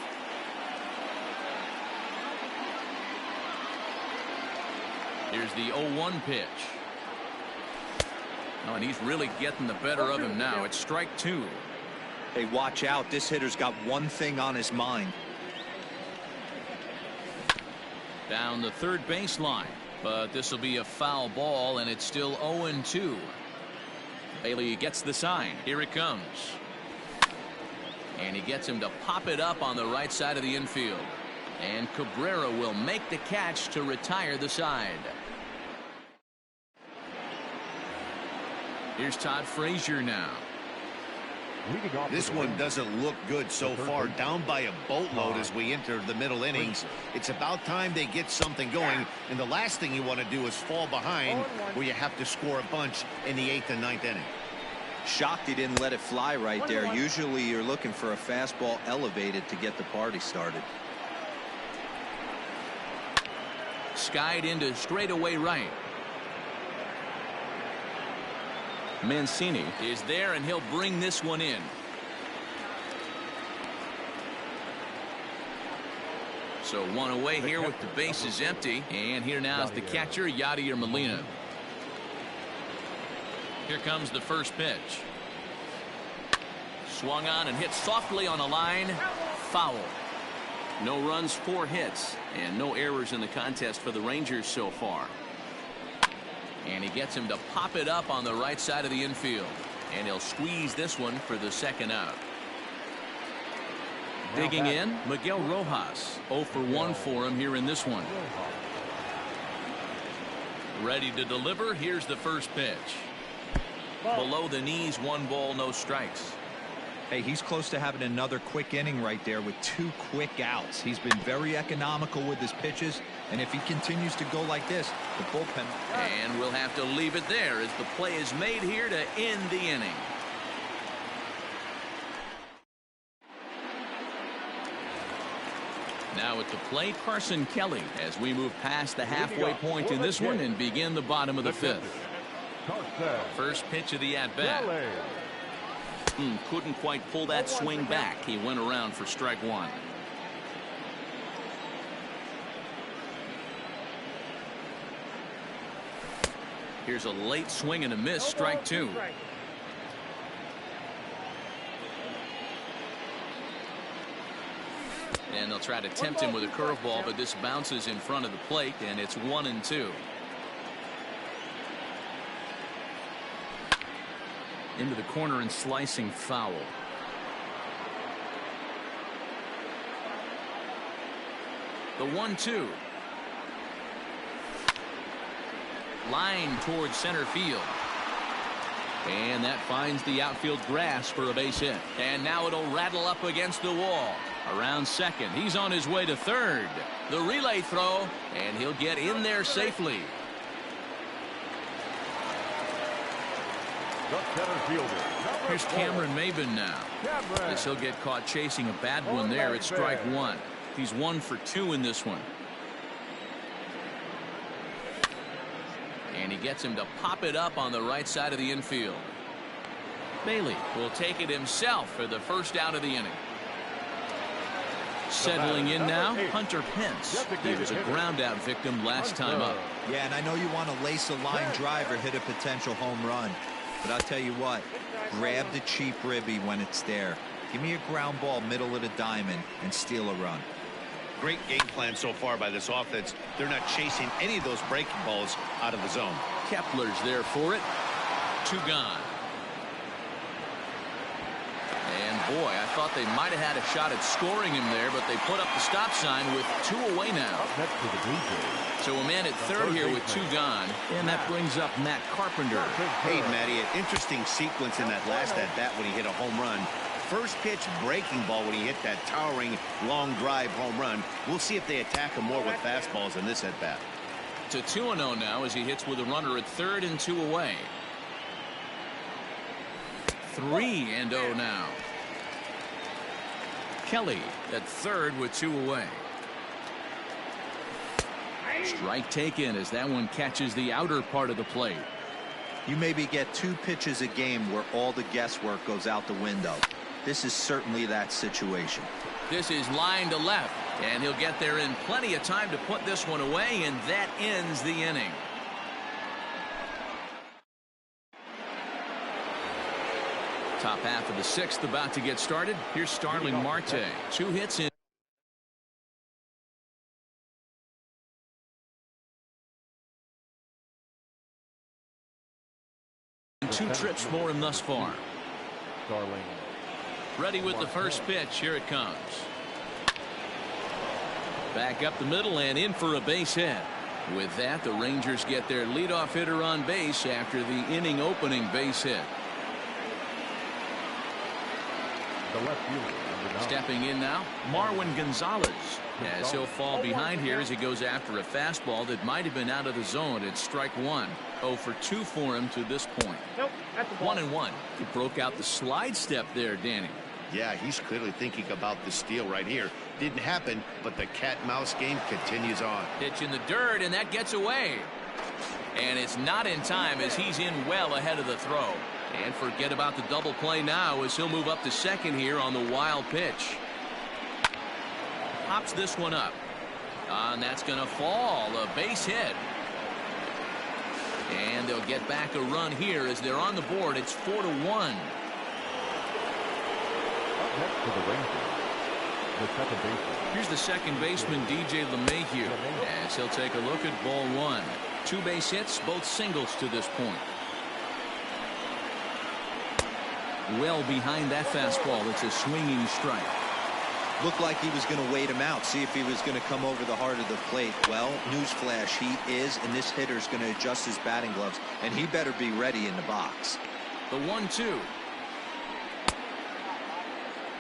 Here's the 0-1 pitch. Oh, and he's really getting the better of him now. It's strike 2. Hey, watch out. This hitter's got one thing on his mind. Down the third baseline, but this will be a foul ball, and it's still 0-2. Bailey gets the sign. Here it comes. And he gets him to pop it up on the right side of the infield. And Cabrera will make the catch to retire the side. Here's Todd Frazier now. This one doesn't look good so far. Down by a boatload as we enter the middle innings. It's about time they get something going, and the last thing you want to do is fall behind where you have to score a bunch in the 8th and 9th inning. Shocked he didn't let it fly right there. Usually you're looking for a fastball elevated to get the party started. Skied into straightaway right. Mancini is there, and he'll bring this one in. So 1 away here with the bases empty. And here now is the catcher, Yadier Molina. Here comes the first pitch. Swung on and hit softly on a line. Foul. No runs, 4 hits, and no errors in the contest for the Rangers so far. And he gets him to pop it up on the right side of the infield. And he'll squeeze this one for the second out. Digging in, Miguel Rojas. 0 for 1 for him here in this one. Ready to deliver. Here's the first pitch. Below the knees, 1 ball, no strikes. Hey, he's close to having another quick inning right there with 2 quick outs. He's been very economical with his pitches, and if he continues to go like this, the bullpen. And we'll have to leave it there as the play is made here to end the inning. Now at the plate, Carson Kelly, as we move past the halfway point in this one and begin the bottom of the 5th. First pitch of the at-bat. Couldn't quite pull that swing back. He went around for strike 1. Here's a late swing and a miss, strike 2. And they'll try to tempt him with a curveball, but this bounces in front of the plate, and it's 1-2. Into the corner and slicing foul. The 1-2. Line towards center field. And that finds the outfield grass for a base hit. And now it'll rattle up against the wall. Around second. He's on his way to third. The relay throw, and he'll get in there safely. Here's Cameron Maben now. As he'll get caught chasing a bad one there. It's strike 1. He's 1 for 2 in this one. And he gets him to pop it up on the right side of the infield. Bailey will take it himself for the first out of the inning. Settling in now, Hunter Pence. He was a ground out victim last time up. Yeah, and I know you want to lace a line drive or hit a potential home run. But I'll tell you what, grab the cheap ribby when it's there. Give me a ground ball middle of the diamond and steal a run. Great game plan so far by this offense. They're not chasing any of those breaking balls out of the zone. Kepler's there for it. 2 gone. And boy, I thought they might have had a shot at scoring him there, but they put up the stop sign with 2 away now. So a man at third here with 2 gone, and that brings up Matt Carpenter. Hey, Matty, an interesting sequence in that last at-bat when he hit a home run. First pitch breaking ball when he hit that towering long drive home run. We'll see if they attack him more with fastballs in this at-bat. To 2-0 now as he hits with a runner at third and 2 away. 3-0 now. Kelly at third with 2 away. Strike taken as that one catches the outer part of the plate. You maybe get 2 pitches a game where all the guesswork goes out the window. This is certainly that situation. This is line to left, and he'll get there in plenty of time to put this one away, and that ends the inning. Top half of the 6th about to get started. Here's Starling Marte. 2 hits in. 2 trips for him thus far. Ready with the first pitch. Here it comes. Back up the middle and in for a base hit. With that, the Rangers get their leadoff hitter on base after the inning opening base hit. Stepping in now, Marwin Gonzalez, as he'll fall behind here as he goes after a fastball that might have been out of the zone. It's strike 1. 0 for 2 for him to this point. Nope, that's a ball. 1-1. He broke out the slide step there, Danny. Yeah, he's clearly thinking about the steal right here. Didn't happen, but the cat-mouse game continues on. Pitch in the dirt, and that gets away. And it's not in time as he's in well ahead of the throw. And forget about the double play now as he'll move up to second here on the wild pitch. Pops this one up. And that's going to fall. A base hit. And they'll get back a run here as they're on the board. It's 4-1. Here's the second baseman, DJ LeMahieu, as he'll take a look at ball 1. 2 base hits, both singles to this point. Well behind that fastball. It's a swinging strike. Looked like he was going to wait him out, see if he was going to come over the heart of the plate. Well, newsflash, he is, and this hitter's going to adjust his batting gloves, and he better be ready in the box. The 1-2.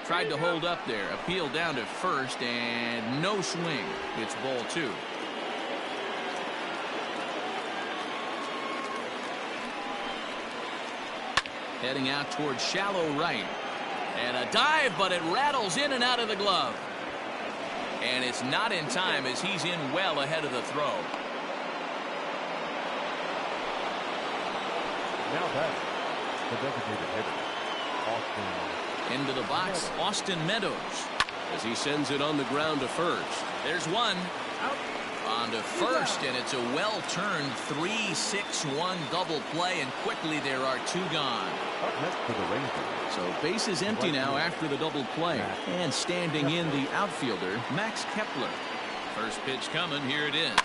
Tried to hold up there. Appeal down to first, and no swing. It's ball 2. Heading out towards shallow right. And a dive, but it rattles in and out of the glove. And it's not in time as he's in well ahead of the throw. Now back, the designated hitter, Austin. Into the box, Austin Meadows, as he sends it on the ground to first. There's one. On to first, and it's a well-turned 3-6-1 double play, and quickly there are 2 gone. Up next for the Rangers. So base is empty now after the double play. And standing in the outfielder, Max Kepler. First pitch coming, here it is.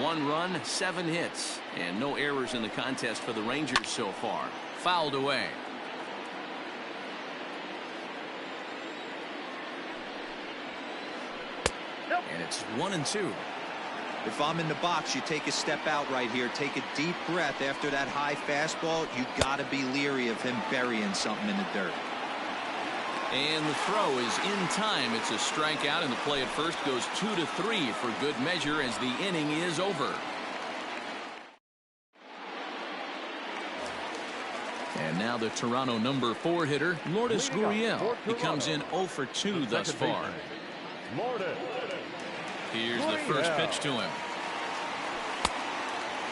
One run, 7 hits, and no errors in the contest for the Rangers so far. Fouled away. And it's 1-2. If I'm in the box, you take a step out right here, take a deep breath after that high fastball. You got to be leery of him burying something in the dirt. And the throw is in time. It's a strikeout, and the play at first goes 2-3 for good measure as the inning is over. And now the Toronto number 4 hitter, Lourdes Gurriel. He comes in 0 for 2 thus far. Lourdes. Here's the first pitch to him.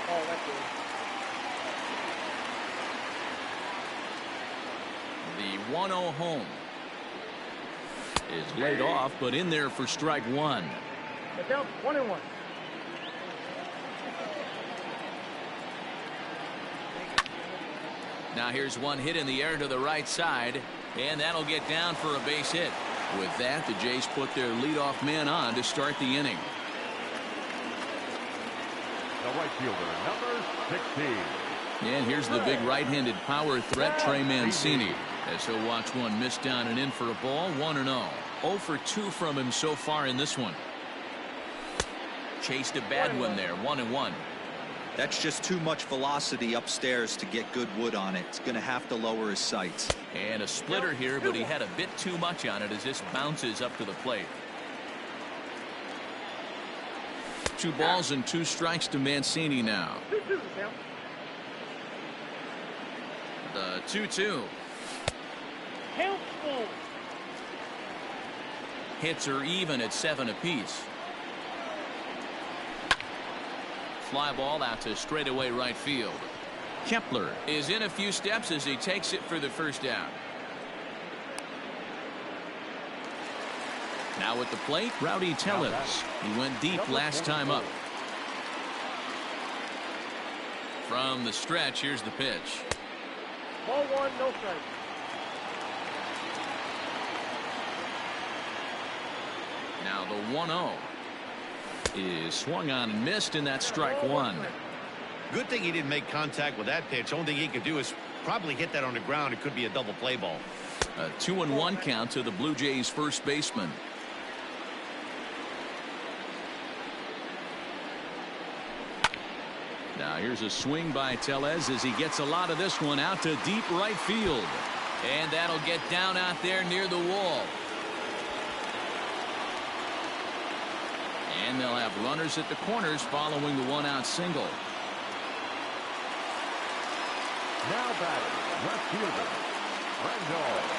Oh, that's good. The 1-0 home is laid off, but in there for strike 1. Get down, 1-1. Now here's one hit in the air to the right side, and that'll get down for a base hit. With that, the Jays put their leadoff man on to start the inning. The right fielder, number 16. And here's the big right-handed power threat, Trey Mancini, as he'll watch one miss down and in for a ball. 1-0. 0 for 2 from him so far in this one. Chased a bad one there. 1-1. That's just too much velocity upstairs to get good wood on it. It's going to have to lower his sights. And a splitter here, but he had a bit too much on it as this bounces up to the plate. 2 balls and 2 strikes to Mancini now. The 2-2. Hits are even at 7 apiece. Fly ball out to straightaway right field. Kepler is in a few steps as he takes it for the first down. Now at the plate, Rowdy Tellez. He went deep last time up. From the stretch, here's the pitch. Ball 1, no strike. Now the 1-0 is swung on and missed, and that's strike 1. Good thing he didn't make contact with that pitch. Only thing he could do is probably hit that on the ground. It could be a double play ball. A 2-1 count to the Blue Jays first baseman. Now here's a swing by Tellez as he gets a lot of this one out to deep right field. And that'll get down out there near the wall. And they'll have runners at the corners following the 1-out single. Now batting, left fielder, Randall.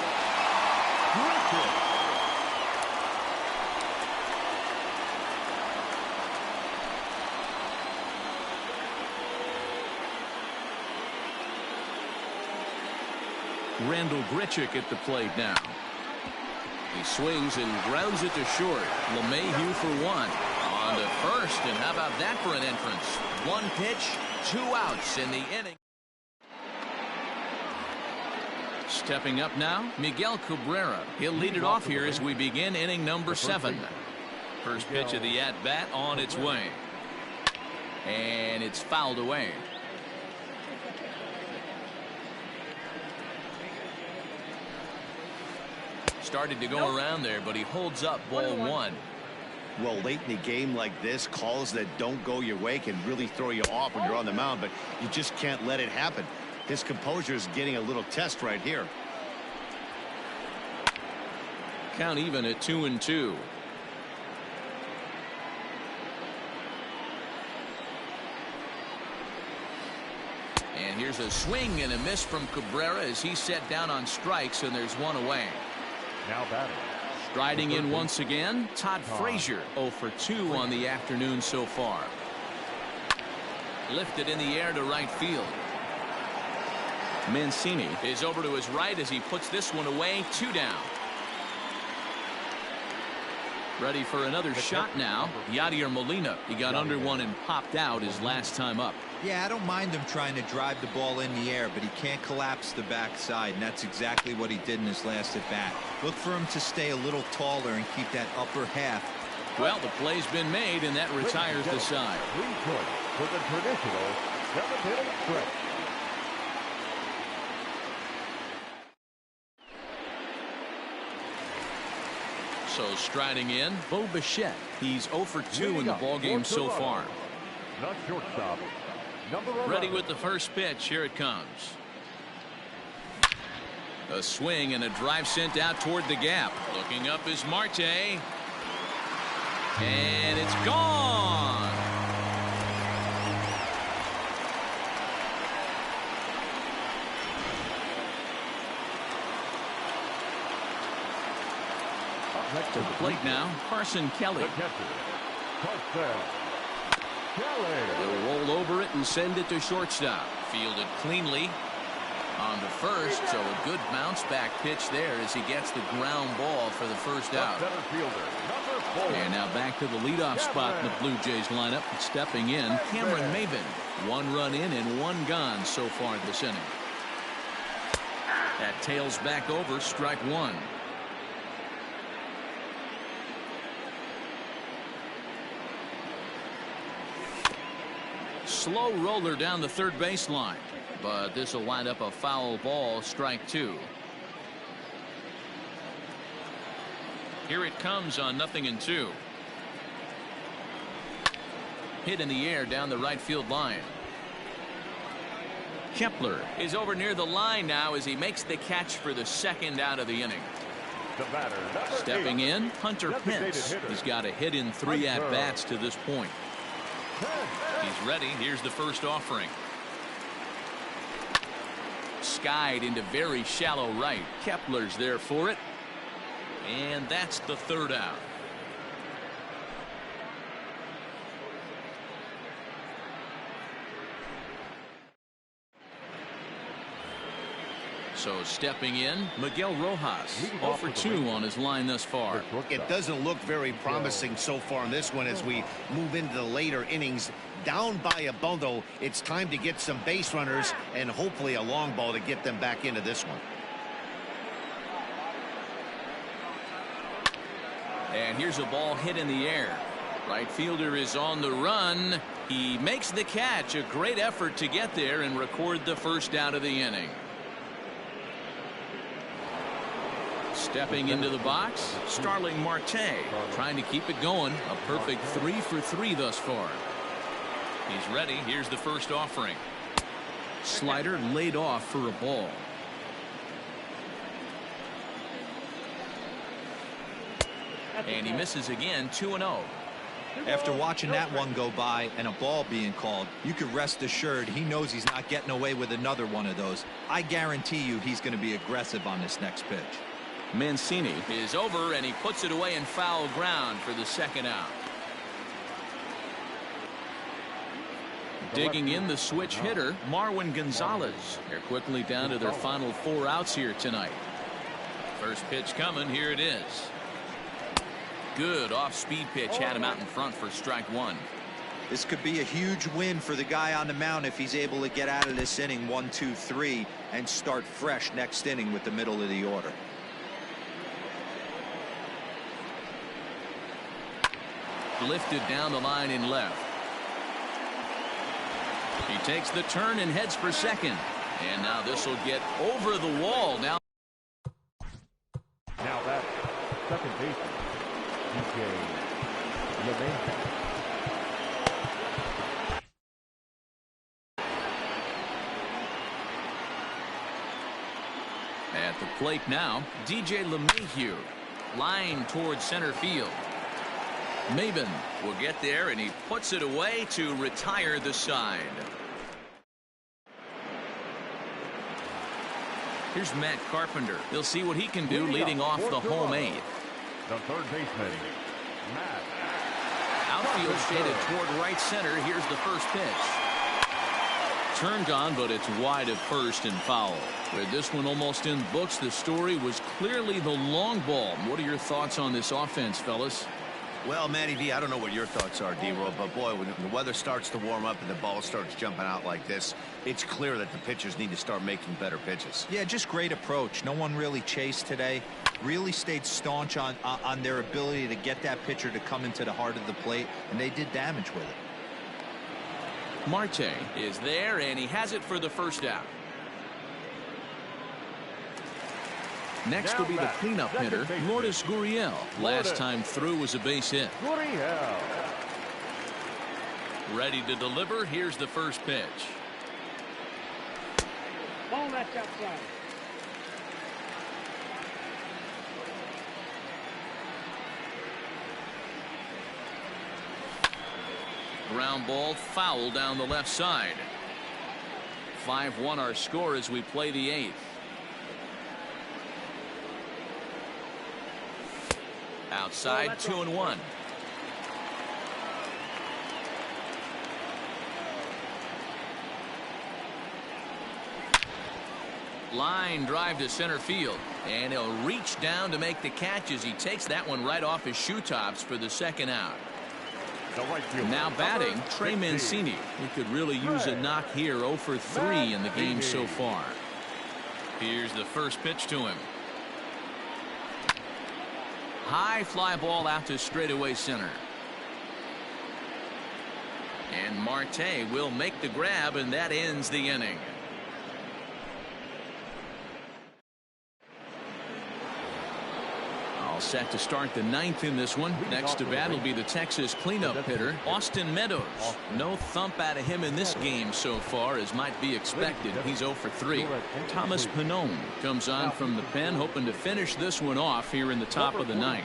Randall Grichuk at the plate now. He swings and grounds it to short. LeMahieu for 1. On to first, and how about that for an entrance? 1 pitch, 2 outs in the inning. Stepping up now, Miguel Cabrera. He'll lead it off here as we begin inning number 7. First pitch of the at-bat on its way. And it's fouled away. Started to go around there, but he holds up ball one. Well, late in the game like this, calls that don't go your way can really throw you off when you're on the mound, but you just can't let it happen. His composure is getting a little test right here. Count even at 2-2. And here's a swing and a miss from Cabrera as he's set down on strikes, and there's one away. Now batting. Striding in once again, Todd Frazier, 0 for 2 on the afternoon so far. Lifted in the air to right field. Mancini is over to his right as he puts this one away. 2 down. Ready for another shot now. Yadier Molina. He got under one and popped out his last time up. Yeah, I don't mind him trying to drive the ball in the air, but he can't collapse the backside, and that's exactly what he did in his last at bat. Look for him to stay a little taller and keep that upper half. Well, the play's been made, and that retires the side. 3 points for the traditional 7th-inning stretch. So striding in, Bo Bichette. He's 0 for 2 in the ballgame so far. Not shortstop. Number 11. Ready with the first pitch. Here it comes. A swing and a drive sent out toward the gap. Looking up is Marte. And it's gone. Next To the plate now, Carson Kelly. The catcher, Carson Kelly. They'll roll over it and send it to shortstop. Fielded cleanly on the first, so a good bounce back pitch there as he gets the ground ball for the first out. Center fielder, number 4. And now back to the leadoff spot in the Blue Jays lineup. Stepping in, Cameron Maven. 1 run in and 1 gone so far this inning. That tails back over, strike 1. Slow roller down the third baseline, but this will wind up a foul ball, strike 2. Here it comes on 0-2. Hit in the air down the right field line. Kepler is over near the line now as he makes the catch for the second out of the inning. The batter, number Stepping 8. in, Hunter Pence. He's got a hit in 3 at-bats to this point. He's ready. Here's the first offering. Skied into very shallow right. Kepler's there for it. And that's the third out. So stepping in, Miguel Rojas, 0 for 2 on his line thus far. It doesn't look very promising so far in this one as we move into the later innings. Down by a bundle, it's time to get some base runners and hopefully a long ball to get them back into this one. And here's a ball hit in the air. Right fielder is on the run. He makes the catch. A great effort to get there and record the first out of the inning. Stepping into the box, Starling Marte, trying to keep it going. A perfect 3 for 3 thus far. He's ready. Here's the first offering. Slider laid off for a ball. And he misses again. 2-0. After watching that one go by and a ball being called, you can rest assured he knows he's not getting away with another one of those. I guarantee you he's going to be aggressive on this next pitch. Mancini is over, and he puts it away in foul ground for the second out. Digging in the switch hitter, Marwin Gonzalez. They're quickly down to their final 4 outs here tonight. First pitch coming. Here it is. Good off-speed pitch, had him out in front for strike 1. This could be a huge win for the guy on the mound if he's able to get out of this inning 1, 2, 3 and start fresh next inning with the middle of the order. lifted down the line in left. He takes the turn and heads for second. And now this will get over the wall. Now that's second baseman, DJ LeMay. At the plate now, DJ LeMahieu. Line towards center field. Maben will get there, and he puts it away to retire the side. Here's Matt Carpenter. He'll see what he can do leading off the home eighth. The third baseman, Matt. Outfield shaded toward right center. Here's the first pitch. Turned on, but it's wide at first and foul. With this one almost in books, the story was clearly the long ball. What are your thoughts on this offense, fellas? Well, Matty V, I don't know what your thoughts are, D-Roll, but boy, when the weather starts to warm up and the ball starts jumping out like this, it's clear that the pitchers need to start making better pitches. Yeah, just great approach. No one really chased today. Really stayed staunch on their ability to get that pitcher to come into the heart of the plate, and they did damage with it. Marte is there, and he has it for the first out. Next will be the cleanup hitter, Lourdes Gurriel. Last time through was a base hit. Gurriel. Ready to deliver. Here's the first pitch. Ball that's outside. Ground ball foul down the left side. 5-1 our score as we play the eighth. Outside, 2-1. Line drive to center field, and he'll reach down to make the catch as he takes that one right off his shoe tops for the second out. Now batting, Trey Mancini. He could really use a knock here. 0 for 3 in the game so far. Here's the first pitch to him. High fly ball out to straightaway center. And Marte will make the grab, and that ends the inning. All set to start the ninth in this one. Next to bat will be the Texas cleanup hitter, Austin Meadows. No thump out of him in this game so far, as might be expected. He's 0 for 3. Thomas Pannone comes on from the pen, hoping to finish this one off here in the top of the ninth.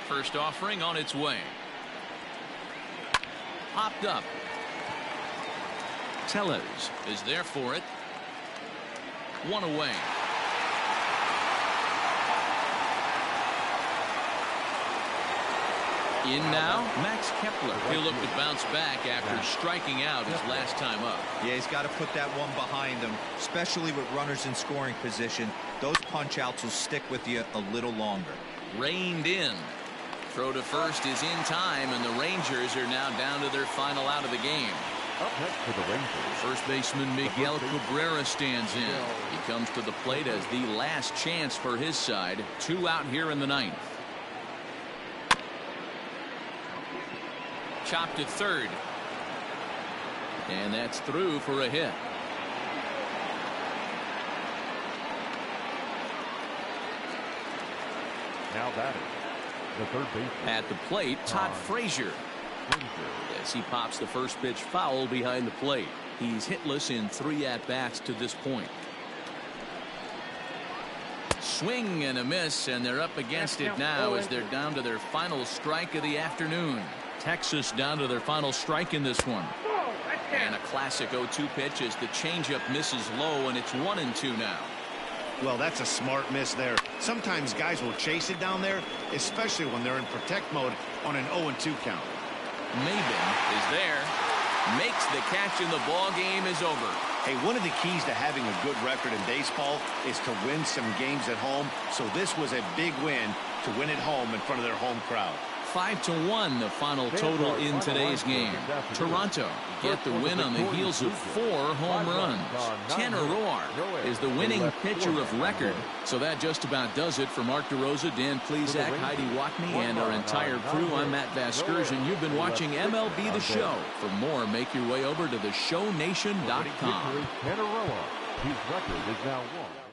First offering on its way. Popped up. Tellez is there for it. One away. In now, Max Kepler. He'll look to bounce back after striking out his last time up. Yeah, he's got to put that one behind him, especially with runners in scoring position. Those punch outs will stick with you a little longer. Reined in. Throw to first is in time, and the Rangers are now down to their final out of the game. Up next for the Rangers, First baseman Miguel Cabrera stands in. He comes to the plate as the last chance for his side. 2 out here in the ninth. Chopped to third. And that's through for a hit. now batting, the third baseman. At the plate, Todd Frazier. As he pops the first pitch foul behind the plate. He's hitless in 3 at-bats to this point. Swing and a miss, and they're up against it now as they're down to their final strike of the afternoon. Texas down to their final strike in this one. And a classic 0-2 pitch as the changeup misses low, and it's 1-2 now. Well, that's a smart miss there. Sometimes guys will chase it down there, especially when they're in protect mode on an 0-2 count. Maben is there, makes the catch, and the ball game is over. Hey, one of the keys to having a good record in baseball is to win some games at home. So this was a big win to win at home in front of their home crowd. 5-1 the final total in today's game. Toronto get the win on the heels of 4 home runs. Tanner Roark is the winning pitcher of record. So that just about does it for Mark DeRosa, Dan Plesac, Heidi Watney, and our entire crew. I'm Matt Vasgersian. You've been watching MLB The Show. For more, make your way over to theshownation.com. Tanner Roark, his record is now 1.